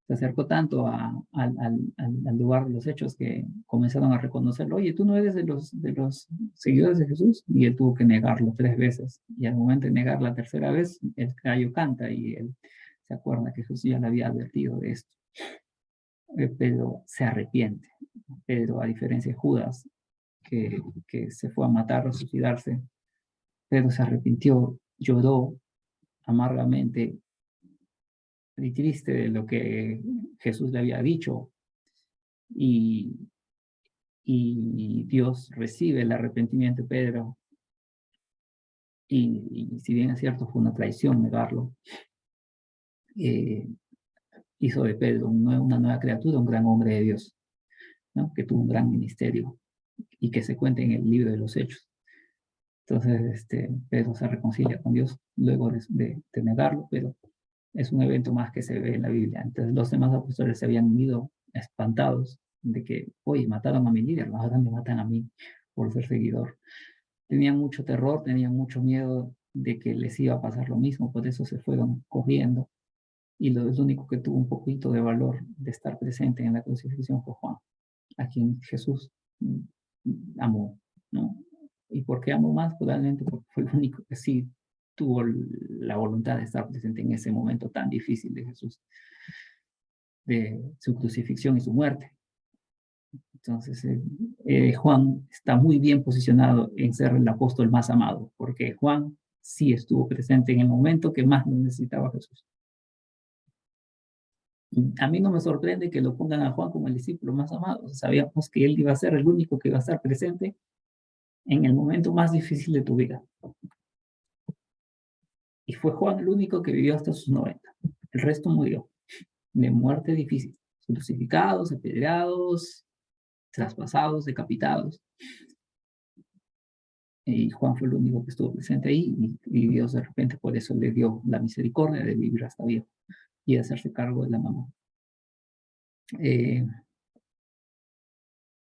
se acercó tanto al lugar de los hechos que comenzaron a reconocerlo. Oye, ¿tú no eres de los seguidores de Jesús? Y él tuvo que negarlo 3 veces. Y al momento de negar la tercera vez, el gallo canta y él se acuerda que Jesús ya le había advertido de esto. Pedro se arrepiente. Pedro, a diferencia de Judas, que se fue a matar, a suicidarse, Pedro se arrepintió, lloró amargamente y triste de lo que Jesús le había dicho, y Dios recibe el arrepentimiento de Pedro, y si bien es cierto fue una traición negarlo, hizo de Pedro una nueva criatura, un gran hombre de Dios, ¿no? Que tuvo un gran ministerio y que se cuenta en el libro de los Hechos. Entonces Pedro se reconcilia con Dios luego de negarlo, pero es un evento más que se ve en la Biblia. Entonces los demás apóstoles se habían ido espantados de que, oye, mataron a mi líder, ahora me matan a mí por ser seguidor. Tenían mucho terror, tenían mucho miedo de que les iba a pasar lo mismo, por eso se fueron corriendo. Y lo único que tuvo un poquito de valor de estar presente en la crucifixión fue Juan, a quien Jesús amó, ¿no? ¿Y por qué amó más? Probablemente porque fue el único que sí tuvo la voluntad de estar presente en ese momento tan difícil de Jesús, de su crucifixión y su muerte. Entonces, Juan está muy bien posicionado en ser el apóstol más amado, porque Juan sí estuvo presente en el momento que más necesitaba Jesús. A mí no me sorprende que lo pongan a Juan como el discípulo más amado. Sabíamos que él iba a ser el único que iba a estar presente en el momento más difícil de tu vida. Y fue Juan el único que vivió hasta sus 90. El resto murió de muerte difícil, crucificados, apedreados, traspasados, decapitados. Y Juan fue el único que estuvo presente ahí, y Dios de repente por eso le dio la misericordia de vivir hasta viejo y de hacerse cargo de la mamá.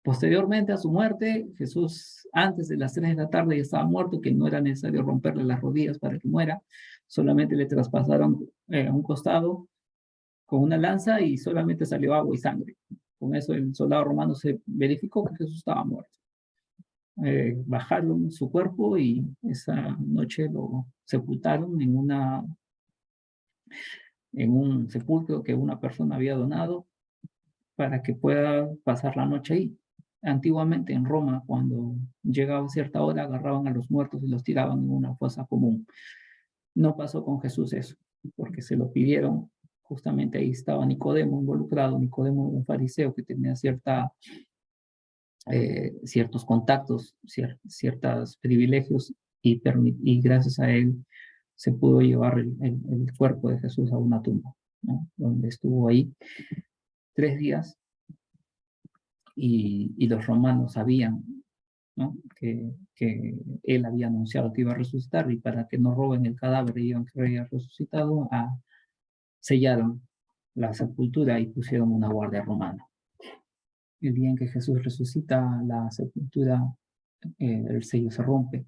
Posteriormente a su muerte, Jesús, antes de las 3 de la tarde, ya estaba muerto, que no era necesario romperle las rodillas para que muera, solamente le traspasaron a un costado con una lanza y solamente salió agua y sangre. Con eso el soldado romano se verificó que Jesús estaba muerto. Bajaron su cuerpo y esa noche lo sepultaron en un sepulcro que una persona había donado para que pueda pasar la noche ahí. Antiguamente en Roma, cuando llegaba cierta hora, agarraban a los muertos y los tiraban en una fosa común. No pasó con Jesús eso, porque se lo pidieron. Justamente ahí estaba Nicodemo involucrado, Nicodemo, un fariseo que tenía ciertos contactos, ciertos privilegios, y gracias a él se pudo llevar el cuerpo de Jesús a una tumba, ¿no? Donde estuvo ahí 3 días, y los romanos sabían, ¿no? que él había anunciado que iba a resucitar, y para que no roben el cadáver y digan que había resucitado, sellaron la sepultura y pusieron una guardia romana. El día en que Jesús resucita, la sepultura, el sello se rompe,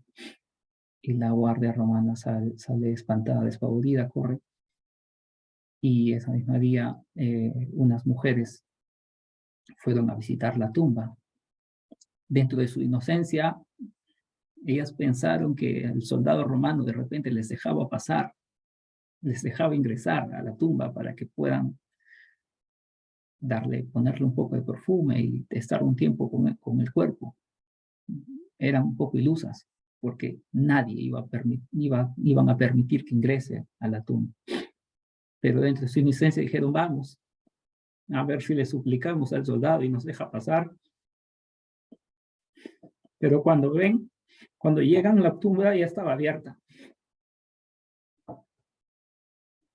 y la guardia romana sale espantada, despavorida, corre. Y ese mismo día unas mujeres fueron a visitar la tumba. Dentro de su inocencia, ellas pensaron que el soldado romano de repente les dejaba pasar, les dejaba ingresar a la tumba para que puedan ponerle un poco de perfume y estar un tiempo con el cuerpo. Eran un poco ilusas, porque nadie iban a permitir que ingrese a la tumba. Pero dentro de su inocencia dijeron, vamos, a ver si le suplicamos al soldado y nos deja pasar. Pero cuando llegan a la tumba ya estaba abierta.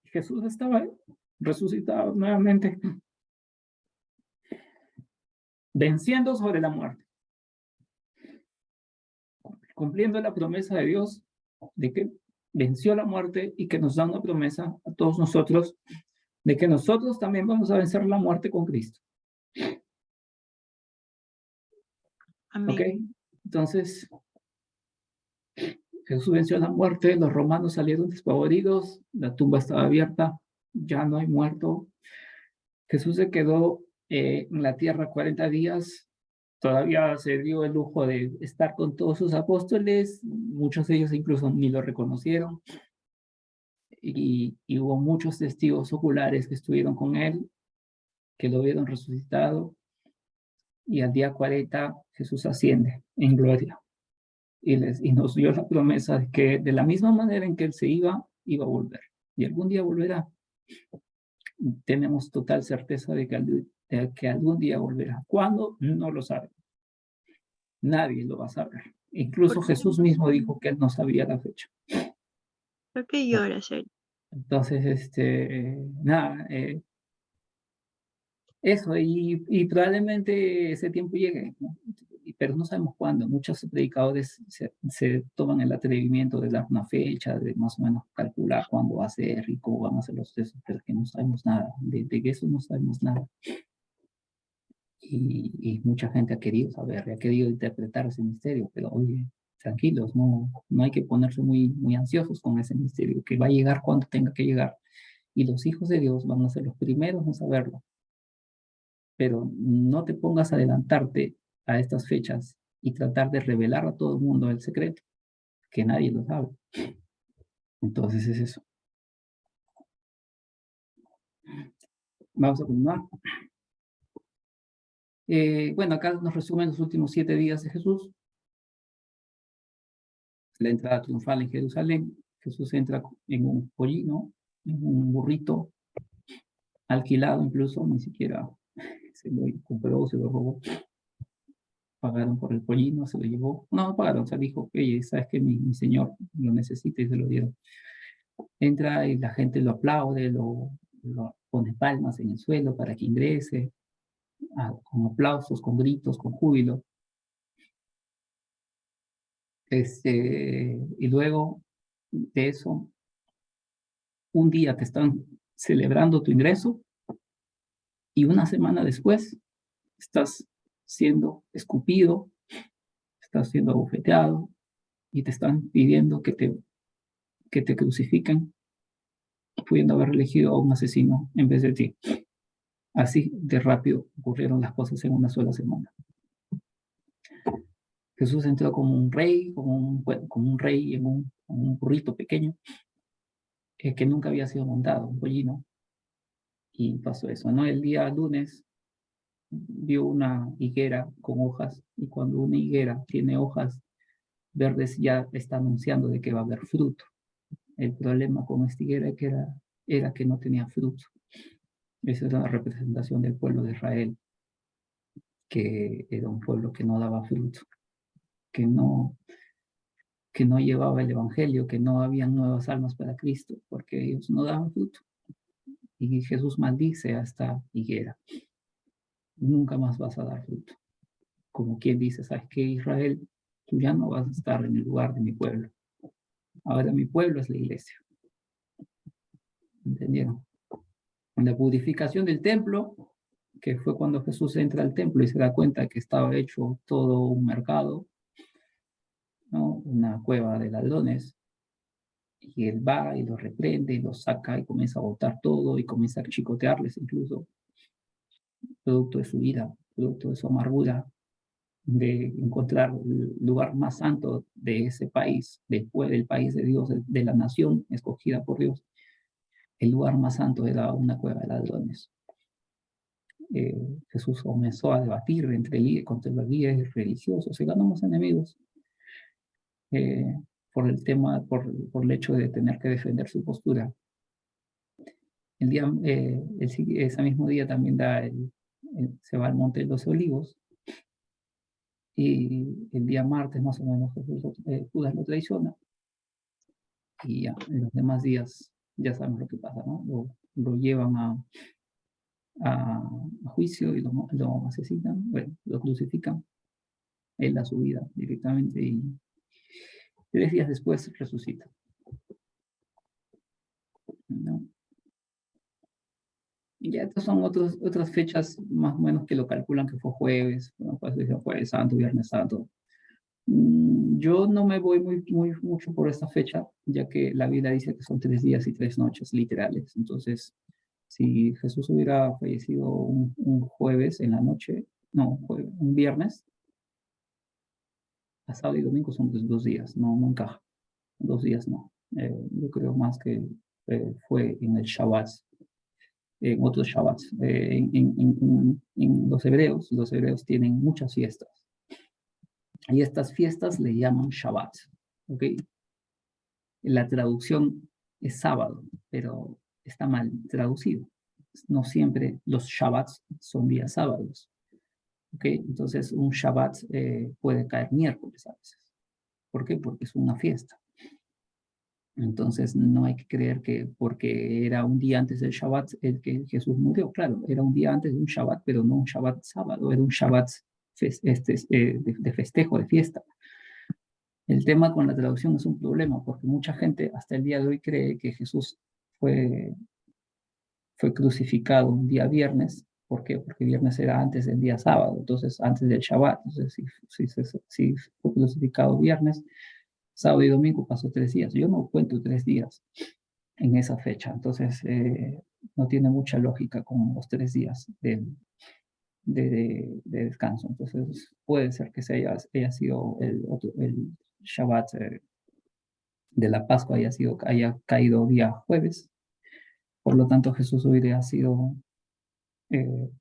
Jesús estaba resucitado nuevamente, venciendo sobre la muerte, cumpliendo la promesa de Dios de que venció la muerte y que nos da una promesa a todos nosotros de que nosotros también vamos a vencer la muerte con Cristo.
Amén.
¿Ok? Entonces, Jesús venció la muerte, los romanos salieron despavoridos, la tumba estaba abierta, ya no hay muerto. Jesús se quedó en la tierra 40 días, todavía se dio el lujo de estar con todos sus apóstoles, muchos de ellos incluso ni lo reconocieron, y hubo muchos testigos oculares que estuvieron con él, que lo vieron resucitado, y al día 40 Jesús asciende en gloria. Y nos dio la promesa de que de la misma manera en que Él se iba a volver. Y algún día volverá. Tenemos total certeza de que algún día volverá. ¿Cuándo? No lo sabe. Nadie lo va a saber. Incluso Jesús mismo dijo que Él no sabía la fecha.
¿Por qué lloras, Eric?
Entonces, nada, eso, y probablemente ese tiempo llegue, ¿no? Pero no sabemos cuándo. Muchos predicadores se toman el atrevimiento de dar una fecha, de más o menos calcular cuándo va a ser y cómo van a ser los sucesos, pero que no sabemos nada, de eso no sabemos nada. Y mucha gente ha querido saber, ha querido interpretar ese misterio, pero oye, tranquilos, no hay que ponerse muy ansiosos con ese misterio, que va a llegar cuando tenga que llegar. Y los hijos de Dios van a ser los primeros en saberlo. Pero no te pongas a adelantarte a estas fechas y tratar de revelar a todo el mundo el secreto, que nadie lo sabe. Entonces es eso. Vamos a continuar. Bueno, acá nos resumen los últimos 7 días de Jesús. La entrada triunfal en Jerusalén. Jesús entra en un pollino, en un burrito, alquilado incluso, ni siquiera se lo compró, se lo robó. Pagaron por el pollino, se lo llevó. No pagaron, o sea, dijo, oye, sabes que mi señor lo necesita y se lo dieron. Entra y la gente lo aplaude, lo pone palmas en el suelo para que ingrese, con aplausos, con gritos, con júbilo. Y luego de eso, un día te están celebrando tu ingreso y una semana después estás siendo escupido, estás siendo abofeteado y te están pidiendo que te crucifiquen, pudiendo haber elegido a un asesino en vez de ti. Así de rápido ocurrieron las cosas en una sola semana. Jesús entró como un rey, como un rey en un burrito pequeño, que nunca había sido montado, un pollino, y pasó eso, ¿no? El día lunes vio una higuera con hojas, y cuando una higuera tiene hojas verdes ya está anunciando de que va a haber fruto. El problema con esta higuera era que no tenía fruto. Esa era la representación del pueblo de Israel, que era un pueblo que no daba fruto, que no llevaba el evangelio, que no habían nuevas almas para Cristo, porque ellos no daban fruto. Y Jesús maldice a esta higuera. Nunca más vas a dar fruto. Como quien dice, ¿sabes qué, Israel? Tú ya no vas a estar en el lugar de mi pueblo. Ahora mi pueblo es la iglesia. ¿Entendieron? En la purificación del templo, que fue cuando Jesús entra al templo y se da cuenta que estaba hecho todo un mercado, ¿no? Una cueva de ladrones, y él va y los reprende y los saca y comienza a botar todo y comienza a chicotearles incluso, producto de su ira, producto de su amargura, de encontrar el lugar más santo de ese país, después del país de Dios, de la nación escogida por Dios. El lugar más santo era una cueva de ladrones. Jesús comenzó a debatir contra los líderes religiosos y ganó más enemigos por el tema, por el hecho de tener que defender su postura. Ese mismo día también se va al Monte de los Olivos, y el día martes más o menos Judas lo traiciona, y ya, en los demás días ya sabemos lo que pasa, ¿no? Lo llevan a juicio y lo asesinan, bueno, lo crucifican, él da su vida directamente y 3 días después resucita, ¿no? Y ya estas son otras fechas más o menos que lo calculan que fue jueves, bueno, pues jueves santo, viernes santo. Yo no me voy mucho por esta fecha, ya que la Biblia dice que son 3 días y 3 noches literales. Entonces, si Jesús hubiera fallecido un jueves en la noche, no, un viernes, a sábado y domingo son 2 días, no encaja. 2 días no. Yo creo más que fue en el Shabbat, en otros Shabbats. En los hebreos tienen muchas fiestas. Y estas fiestas le llaman Shabbat, ¿ok? La traducción es sábado, pero está mal traducido. No siempre los Shabbats son días sábados, ¿ok? Entonces un Shabbat puede caer miércoles a veces. ¿Por qué? Porque es una fiesta. Entonces no hay que creer que porque era un día antes del Shabbat el que Jesús murió. Claro, era un día antes de un Shabbat, pero no un Shabbat sábado, era un Shabbat de festejo, de fiesta. El tema con la traducción es un problema, porque mucha gente hasta el día de hoy cree que Jesús fue crucificado un día viernes. ¿Por qué? Porque viernes era antes del día sábado, entonces antes del Shabbat. Entonces, si fue crucificado viernes, sábado y domingo pasó 3 días. Yo no cuento 3 días en esa fecha, entonces no tiene mucha lógica con los 3 días de descanso. Entonces puede ser que haya sido el Shabbat de la Pascua haya caído día jueves. Por lo tanto, Jesús hubiera sido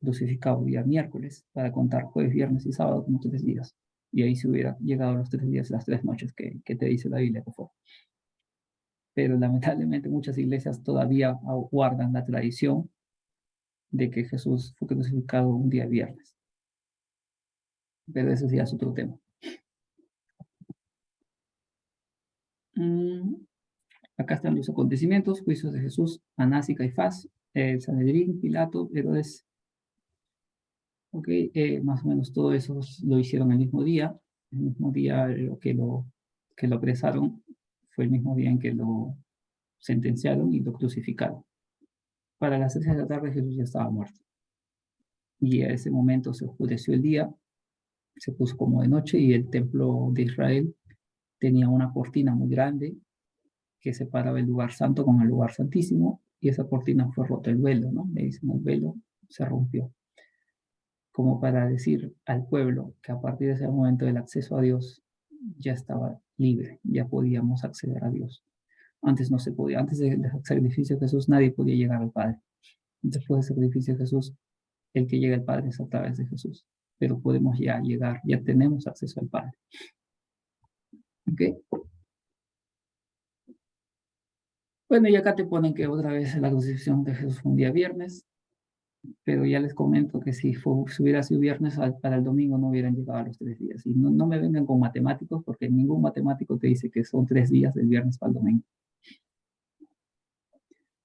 crucificado día miércoles para contar jueves, viernes y sábado como 3 días. Y ahí se hubiera llegado a los 3 días, las 3 noches que te dice la Biblia que fue. Pero lamentablemente muchas iglesias todavía guardan la tradición de que Jesús fue crucificado un día viernes. Pero eso ya es otro tema. Acá están los acontecimientos: juicios de Jesús, Anás y Caifás, Sanedrín, Pilato, Herodes. Ok, más o menos todo eso lo hicieron el mismo día. El mismo día que lo apresaron fue el mismo día en que lo sentenciaron y lo crucificaron. Para las 3 de la tarde Jesús ya estaba muerto. Y a ese momento se oscureció el día, se puso como de noche, y el templo de Israel tenía una cortina muy grande que separaba el lugar santo con el lugar santísimo, y esa cortina fue rota, el velo, ¿no? Le dicen, el velo se rompió, como para decir al pueblo que a partir de ese momento el acceso a Dios ya estaba libre, ya podíamos acceder a Dios. Antes no se podía, antes del sacrificio de Jesús nadie podía llegar al Padre. Después del sacrificio de Jesús, el que llega al Padre es a través de Jesús, pero podemos ya llegar, ya tenemos acceso al Padre. ¿Ok? Bueno, y acá te ponen que otra vez la crucifixión de Jesús fue un día viernes, pero ya les comento que si hubiera sido viernes, para el domingo no hubieran llegado a los 3 días. Y no me vengan con matemáticos, porque ningún matemático te dice que son 3 días del viernes para el domingo.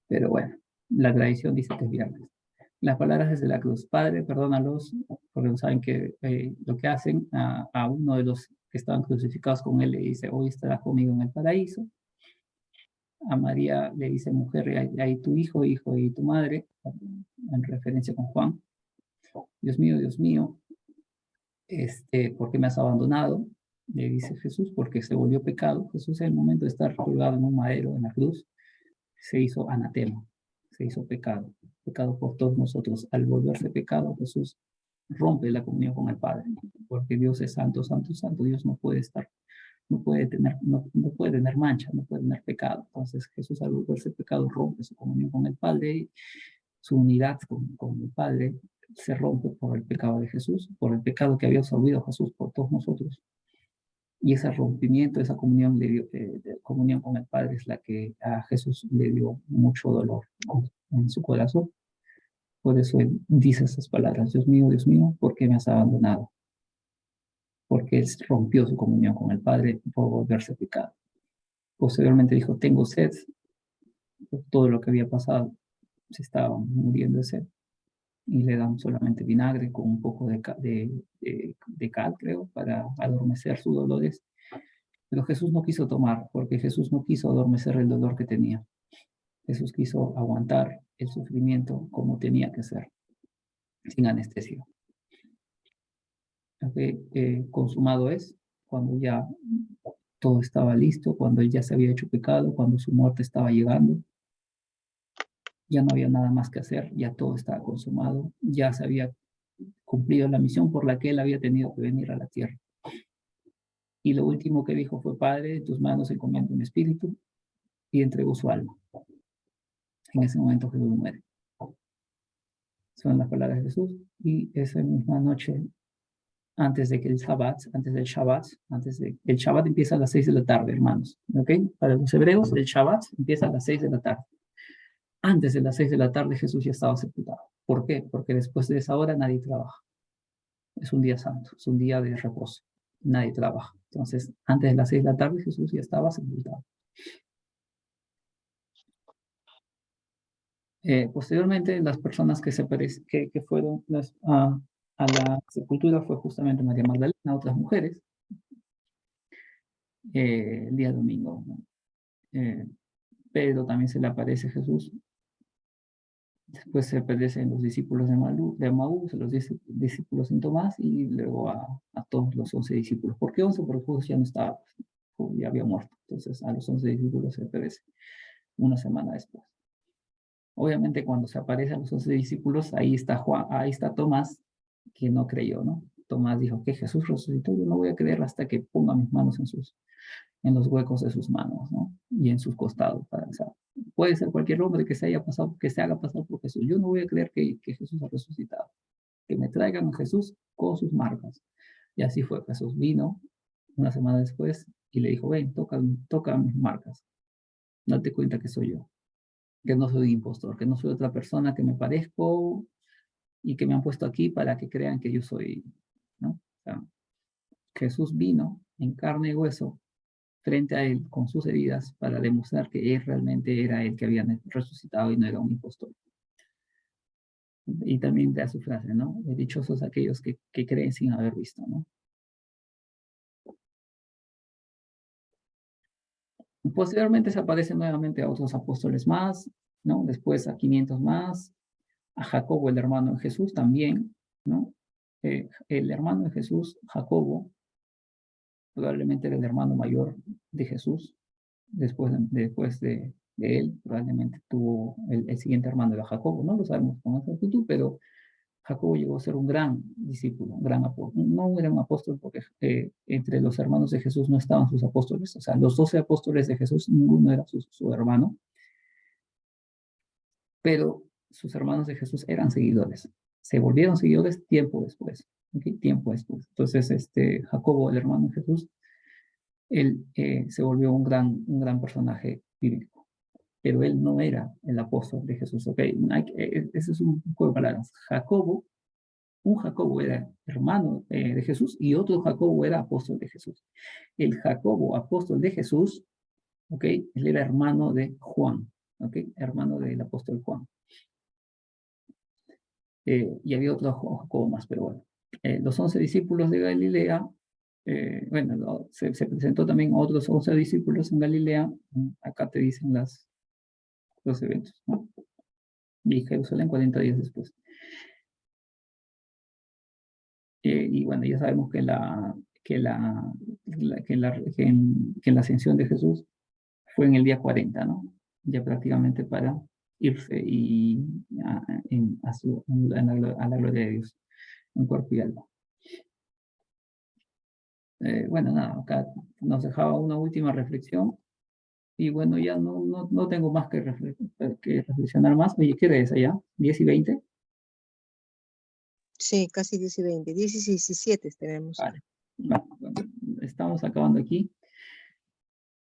Pero bueno, la tradición dice que es viernes. Las palabras desde la cruz: Padre, perdónalos, porque no saben que lo que hacen. A uno de los que estaban crucificados con él le dice, hoy estarás conmigo en el paraíso. A María le dice, mujer, ahí tu hijo y tu madre, en referencia con Juan. Dios mío, ¿por qué me has abandonado? Le dice Jesús, porque se volvió pecado. Jesús en el momento de estar colgado en un madero, en la cruz, se hizo anatema, se hizo pecado, pecado por todos nosotros. Al volverse pecado, Jesús rompe la comunión con el Padre, porque Dios es santo, santo, santo. Dios no puede estar, no puede tener mancha, no puede tener pecado. Entonces Jesús al volverse pecado rompe su comunión con el Padre, y su unidad con el Padre se rompe por el pecado de Jesús, por el pecado que había absorbido Jesús por todos nosotros. Y ese rompimiento, esa comunión, de comunión con el Padre es la que a Jesús le dio mucho dolor en su corazón. Por eso él dice esas palabras: Dios mío, ¿por qué me has abandonado? Porque él rompió su comunión con el Padre por volverse pecado. Posteriormente dijo: tengo sed. Por todo lo que había pasado, se estaba muriendo de sed. Y le dan solamente vinagre con un poco de cal, creo, para adormecer sus dolores. Pero Jesús no quiso tomar, porque Jesús no quiso adormecer el dolor que tenía. Jesús quiso aguantar el sufrimiento como tenía que ser, sin anestesia. Consumado es cuando ya todo estaba listo, cuando él ya se había hecho pecado, cuando su muerte estaba llegando. Ya no había nada más que hacer, ya todo estaba consumado, ya se había cumplido la misión por la que él había tenido que venir a la tierra. Y lo último que dijo fue: Padre, en tus manos encomiendo mi espíritu, y entregó su alma. En ese momento Jesús muere. Son las palabras de Jesús. Y esa misma noche, antes de que el Shabbat, el Shabbat empieza a las 6 de la tarde, hermanos. ¿Ok? Para los hebreos, el Shabbat empieza a las 6 de la tarde. Antes de las 6 de la tarde Jesús ya estaba sepultado. ¿Por qué? Porque después de esa hora nadie trabaja. Es un día santo, es un día de reposo. Nadie trabaja. Entonces, antes de las 6 de la tarde Jesús ya estaba sepultado. Posteriormente, las personas que fueron a la sepultura fue justamente María Magdalena, otras mujeres, el día domingo, ¿no? Pedro también se le aparece Jesús. Después se aparecen los discípulos de Maús, los discípulos de Tomás, y luego a todos los 11 discípulos. ¿Por qué 11? Porque Jesús ya no estaba, ya había muerto. Entonces a los 11 discípulos se aparece una semana después. Obviamente cuando se aparecen los 11 discípulos, ahí está Tomás, que no creyó, ¿no? Tomás dijo que Jesús resucitó. Yo no voy a creer hasta que ponga mis manos en los huecos de sus manos, ¿no? Y en sus costados. Puede ser cualquier hombre que se haga pasar por Jesús. Yo no voy a creer que Jesús ha resucitado. Que me traigan a Jesús con sus marcas. Y así fue. Jesús vino una semana después y le dijo: ven, toca mis marcas. Date cuenta que soy yo. Que no soy impostor, que no soy otra persona, que me parezco y que me han puesto aquí para que crean que yo soy, ¿no? O sea, Jesús vino en carne y hueso frente a él con sus heridas para demostrar que él realmente era el que había resucitado y no era un impostor. Y también da su frase, ¿no? Dichosos aquellos que creen sin haber visto, ¿no? Posteriormente se aparecen nuevamente a otros apóstoles más, ¿no? Después a 500 más, a Jacobo, el hermano de Jesús también, ¿no? El hermano de Jesús, Jacobo, probablemente era el hermano mayor de Jesús. Después de él, probablemente tuvo el siguiente hermano de Jacobo. No lo sabemos con exactitud, pero Jacobo llegó a ser un gran discípulo, un gran apóstol. No era un apóstol porque entre los hermanos de Jesús no estaban sus apóstoles. O sea, los 12 apóstoles de Jesús, ninguno era su hermano. Pero sus hermanos de Jesús eran seguidores. Se volvieron seguidores tiempo después. ¿Okay? Tiempo después. Entonces, Jacobo, el hermano de Jesús, él se volvió un gran personaje bíblico. Pero él no era el apóstol de Jesús. ¿Okay? Ese es un juego de palabras. Un Jacobo era hermano de Jesús y otro Jacobo era apóstol de Jesús. El Jacobo, apóstol de Jesús, ¿okay? Él era hermano de Juan, ¿okay? Hermano del apóstol Juan. Y había otro Jacobo más, pero bueno. Los 11 discípulos de Galilea, se presentó también otros 11 discípulos en Galilea. Acá te dicen los eventos, ¿no? Y Jerusalén 40 días después. Y bueno, ya sabemos que que la ascensión de Jesús fue en el día 40, ¿no? Ya prácticamente para irse y a la gloria de Dios, en cuerpo y alma. Bueno, nada, acá nos dejaba una última reflexión y bueno, ya no tengo más que reflexionar más. Oye, ¿qué hora es allá? ¿10:20?
Sí, casi 10 y 20, 10 y 17 tenemos.
Vale. Bueno, estamos acabando aquí.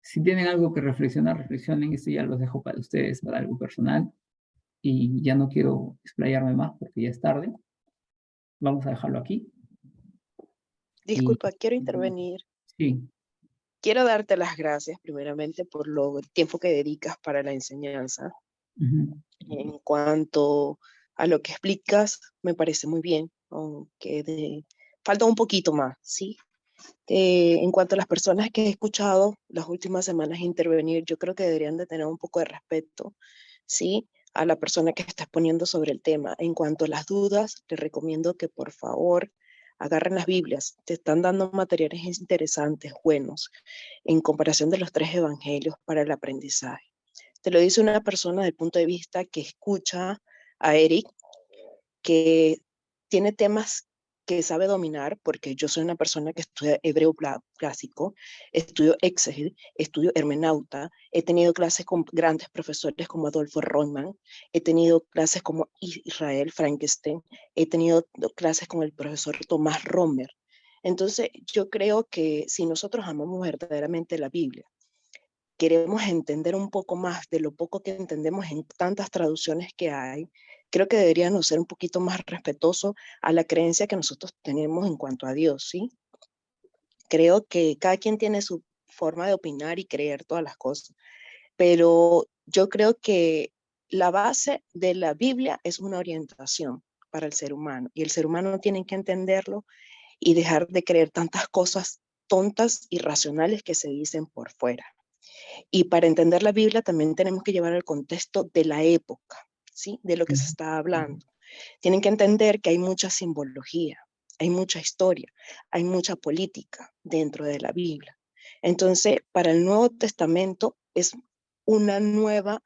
Si tienen algo que reflexionar, reflexionen. Esto ya los dejo para ustedes, para algo personal. Y ya no quiero explayarme más porque ya es tarde. Vamos a dejarlo aquí.
Disculpa, quiero intervenir.
Sí.
Quiero darte las gracias primeramente por el tiempo que dedicas para la enseñanza. En cuanto a lo que explicas, me parece muy bien, aunque falta un poquito más, ¿sí? En cuanto a las personas que he escuchado las últimas semanas intervenir, yo creo que deberían de tener un poco de respeto, ¿sí? A la persona que está exponiendo sobre el tema. En cuanto a las dudas, les recomiendo que por favor agarren las Biblias. Te están dando materiales interesantes, buenos, en comparación de los 3 evangelios para el aprendizaje. Te lo dice una persona del punto de vista que escucha a Eric, que tiene temas que sabe dominar, porque yo soy una persona que estudia hebreo clásico, estudio exégel, estudio hermenauta, he tenido clases con grandes profesores como Adolfo Rollman, he tenido clases como Israel Frankenstein, he tenido clases con el profesor Tomás Romer. Entonces, yo creo que si nosotros amamos verdaderamente la Biblia, queremos entender un poco más de lo poco que entendemos en tantas traducciones que hay, creo que deberíamos ser un poquito más respetuosos a la creencia que nosotros tenemos en cuanto a Dios, ¿sí? Creo que cada quien tiene su forma de opinar y creer todas las cosas, pero yo creo que la base de la Biblia es una orientación para el ser humano, y el ser humano tiene que entenderlo y dejar de creer tantas cosas tontas, irracionales que se dicen por fuera. Y para entender la Biblia también tenemos que llevar el contexto de la época, ¿sí? De lo que se está hablando. Tienen que entender que hay mucha simbología, hay mucha historia, hay mucha política dentro de la Biblia. Entonces, para el Nuevo Testamento es una nueva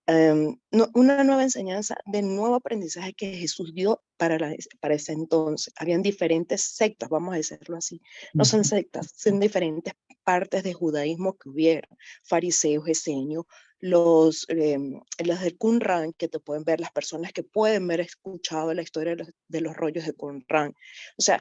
enseñanza de nuevo aprendizaje que Jesús dio para ese entonces. Habían diferentes sectas, vamos a decirlo así. No son sectas, son diferentes partes de judaísmo que hubieron. Fariseos, esenios, los del Qumran, que te pueden ver, las personas que pueden haber escuchado la historia de los rollos de Qumran. O sea,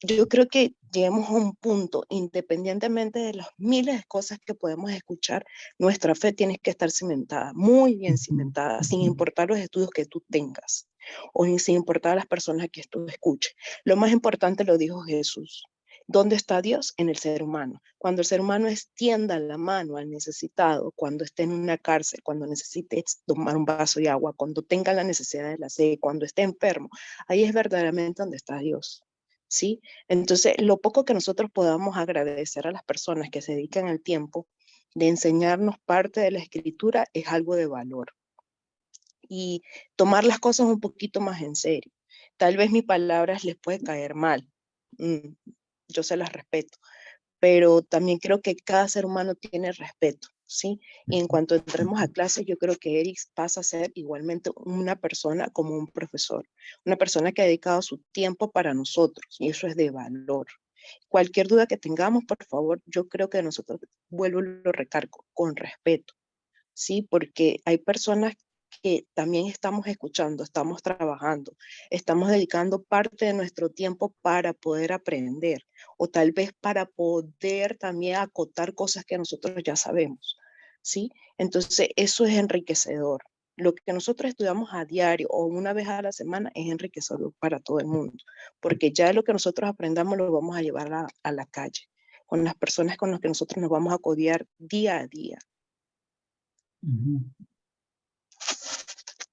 yo creo que lleguemos a un punto, independientemente de las miles de cosas que podemos escuchar, nuestra fe tiene que estar cimentada, muy bien cimentada, sin importar los estudios que tú tengas, o sin importar las personas que tú escuches. Lo más importante lo dijo Jesús. ¿Dónde está Dios? En el ser humano. Cuando el ser humano extienda la mano al necesitado, cuando esté en una cárcel, cuando necesite tomar un vaso de agua, cuando tenga la necesidad de la sed, cuando esté enfermo, ahí es verdaderamente donde está Dios. ¿Sí? Entonces, lo poco que nosotros podamos agradecer a las personas que se dedican el tiempo de enseñarnos parte de la escritura es algo de valor. Y tomar las cosas un poquito más en serio. Tal vez mis palabras les puede caer mal, yo se las respeto, pero también creo que cada ser humano tiene respeto, ¿sí? Y en cuanto entremos a clase, yo creo que Eric pasa a ser igualmente una persona como un profesor, una persona que ha dedicado su tiempo para nosotros, y eso es de valor. Cualquier duda que tengamos, por favor, yo creo que nosotros, vuelvo y lo recargo, con respeto, ¿sí? Porque hay personas que también estamos escuchando, estamos trabajando, estamos dedicando parte de nuestro tiempo para poder aprender, o tal vez para poder también acotar cosas que nosotros ya sabemos, ¿sí? Entonces, eso es enriquecedor. Lo que nosotros estudiamos a diario o una vez a la semana es enriquecedor para todo el mundo, porque ya lo que nosotros aprendamos lo vamos a llevar a la calle, con las personas con las que nosotros nos vamos a codiar día a día.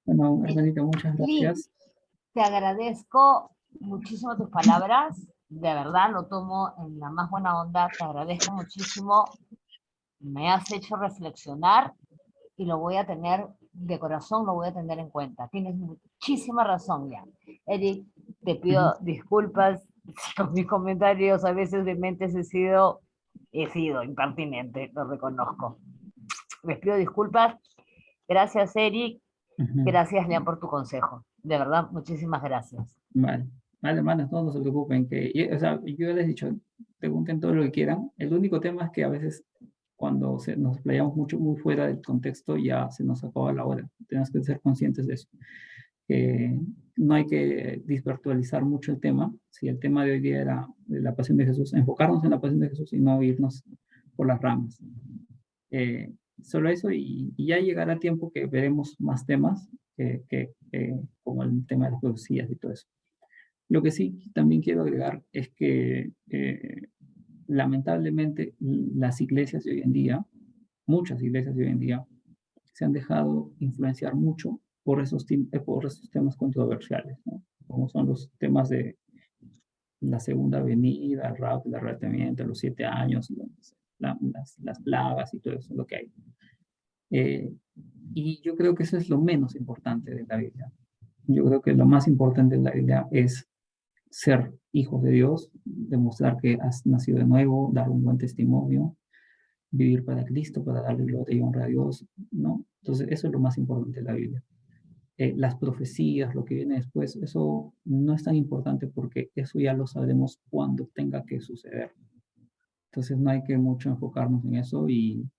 Bueno, hermanita, muchas
Lynn,
gracias.
te agradezco muchísimo tus palabras, de verdad lo tomo en la más buena onda, te agradezco muchísimo, me has hecho reflexionar y lo voy a tener de corazón, lo voy a tener en cuenta. Tienes muchísima razón, ya. Eric, te pido disculpas Con mis comentarios a veces de mentes he sido impertinente, lo reconozco. Les pido disculpas. Gracias, Eric.
Ujú.
Gracias, Lean, por tu consejo. De verdad, muchísimas gracias.
Vale, vale, hermanas, no se preocupen, o sea, yo les he dicho, pregunten todo lo que quieran. El único tema es que a veces cuando nos playamos mucho, muy fuera del contexto, ya se nos acaba la hora. Tenemos que ser conscientes de eso. No hay que desvirtualizar mucho el tema. Si el tema de hoy día era de la pasión de Jesús, enfocarnos en la pasión de Jesús y no irnos por las ramas. Solo eso, y ya llegará tiempo que veremos más temas, como el tema de las profecías y todo eso. Lo que sí también quiero agregar es que lamentablemente las iglesias de hoy en día, muchas iglesias de hoy en día, se han dejado influenciar mucho por esos temas controversiales, ¿no? Como son los temas de la segunda venida, el rapto, el arrebatamiento, los 7 años, las plagas y todo eso, lo que hay. Y yo creo que eso es lo menos importante de la Biblia. Yo creo que lo más importante de la Biblia es ser hijos de Dios, demostrar que has nacido de nuevo, dar un buen testimonio, vivir para Cristo, para darle gloria y honra a Dios, ¿no? Entonces, eso es lo más importante de la Biblia. Las profecías, lo que viene después, eso no es tan importante porque eso ya lo sabremos cuando tenga que suceder. Entonces, no hay que mucho enfocarnos en eso y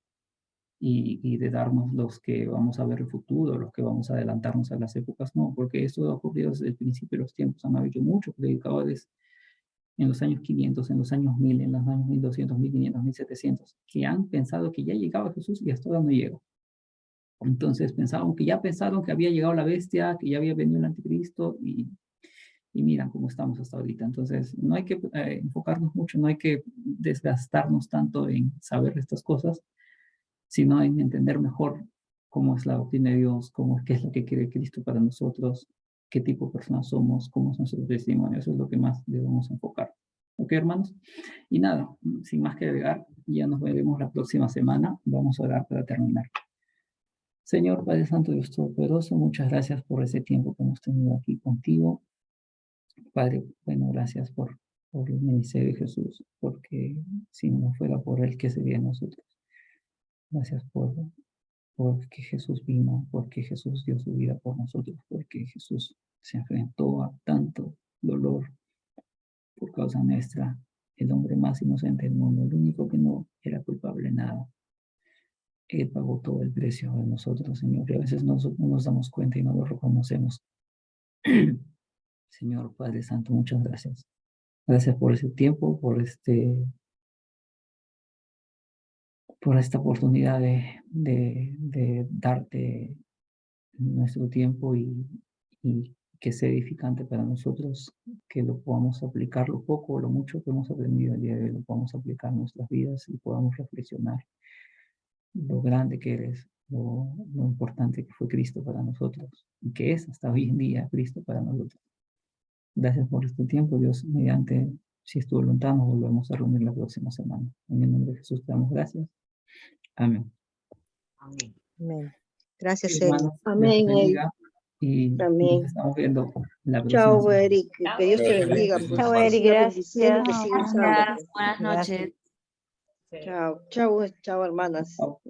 de darnos los que vamos a ver el futuro, los que vamos a adelantarnos a las épocas, no, porque eso ha ocurrido desde el principio de los tiempos. Han habido muchos predicadores en los años 500, en los años 1000, en los años 1200, 1500, 1700, que han pensado que ya llegaba Jesús y hasta ahora no llegó. Entonces pensaron que había llegado la bestia, que ya había venido el anticristo y miran cómo estamos hasta ahorita. Entonces no hay que enfocarnos mucho, no hay que desgastarnos tanto en saber estas cosas, sino en entender mejor cómo es la doctrina de Dios, qué es lo que quiere Cristo para nosotros, qué tipo de personas somos, cómo es nuestro testimonio. Eso es lo que más debemos enfocar. ¿Ok, hermanos? Y nada, sin más que agregar, ya nos veremos la próxima semana. Vamos a orar para terminar. Señor Padre Santo, Dios Todopoderoso, muchas gracias por ese tiempo que hemos tenido aquí contigo. Padre, bueno, gracias por el ministerio de Jesús, porque si no fuera por él, ¿qué sería de nosotros? Gracias porque Jesús vino, porque Jesús dio su vida por nosotros, porque Jesús se enfrentó a tanto dolor por causa nuestra, el hombre más inocente del mundo, el único que no era culpable de nada. Él pagó todo el precio de nosotros, Señor, y a veces no nos damos cuenta y no lo reconocemos. Señor Padre Santo, muchas gracias. Gracias por ese tiempo, por esta oportunidad de darte nuestro tiempo y que sea edificante para nosotros, que lo podamos aplicar, lo poco o lo mucho que hemos aprendido el día de hoy, lo podamos aplicar en nuestras vidas y podamos reflexionar lo grande que eres, lo importante que fue Cristo para nosotros y que es hasta hoy en día Cristo para nosotros. Gracias por este tiempo, Dios, mediante, si es tu voluntad, nos volvemos a reunir la próxima semana. En el nombre de Jesús te damos gracias. Amén.
Amén.
Amén. Gracias,
Sí,
Eric.
hermanos,
Amén,
Dios te bendiga y
Amén.
nos estamos viendo la próxima
Chao,
semana.
Eric. Que Dios te
Chao,
bendiga.
Eric.
Pues.
Chao, Eric,
Siga
gracias.
bendiciendo, que siga usando.
Buenas noches.
Chao, chao, chao, hermanas.
Chao.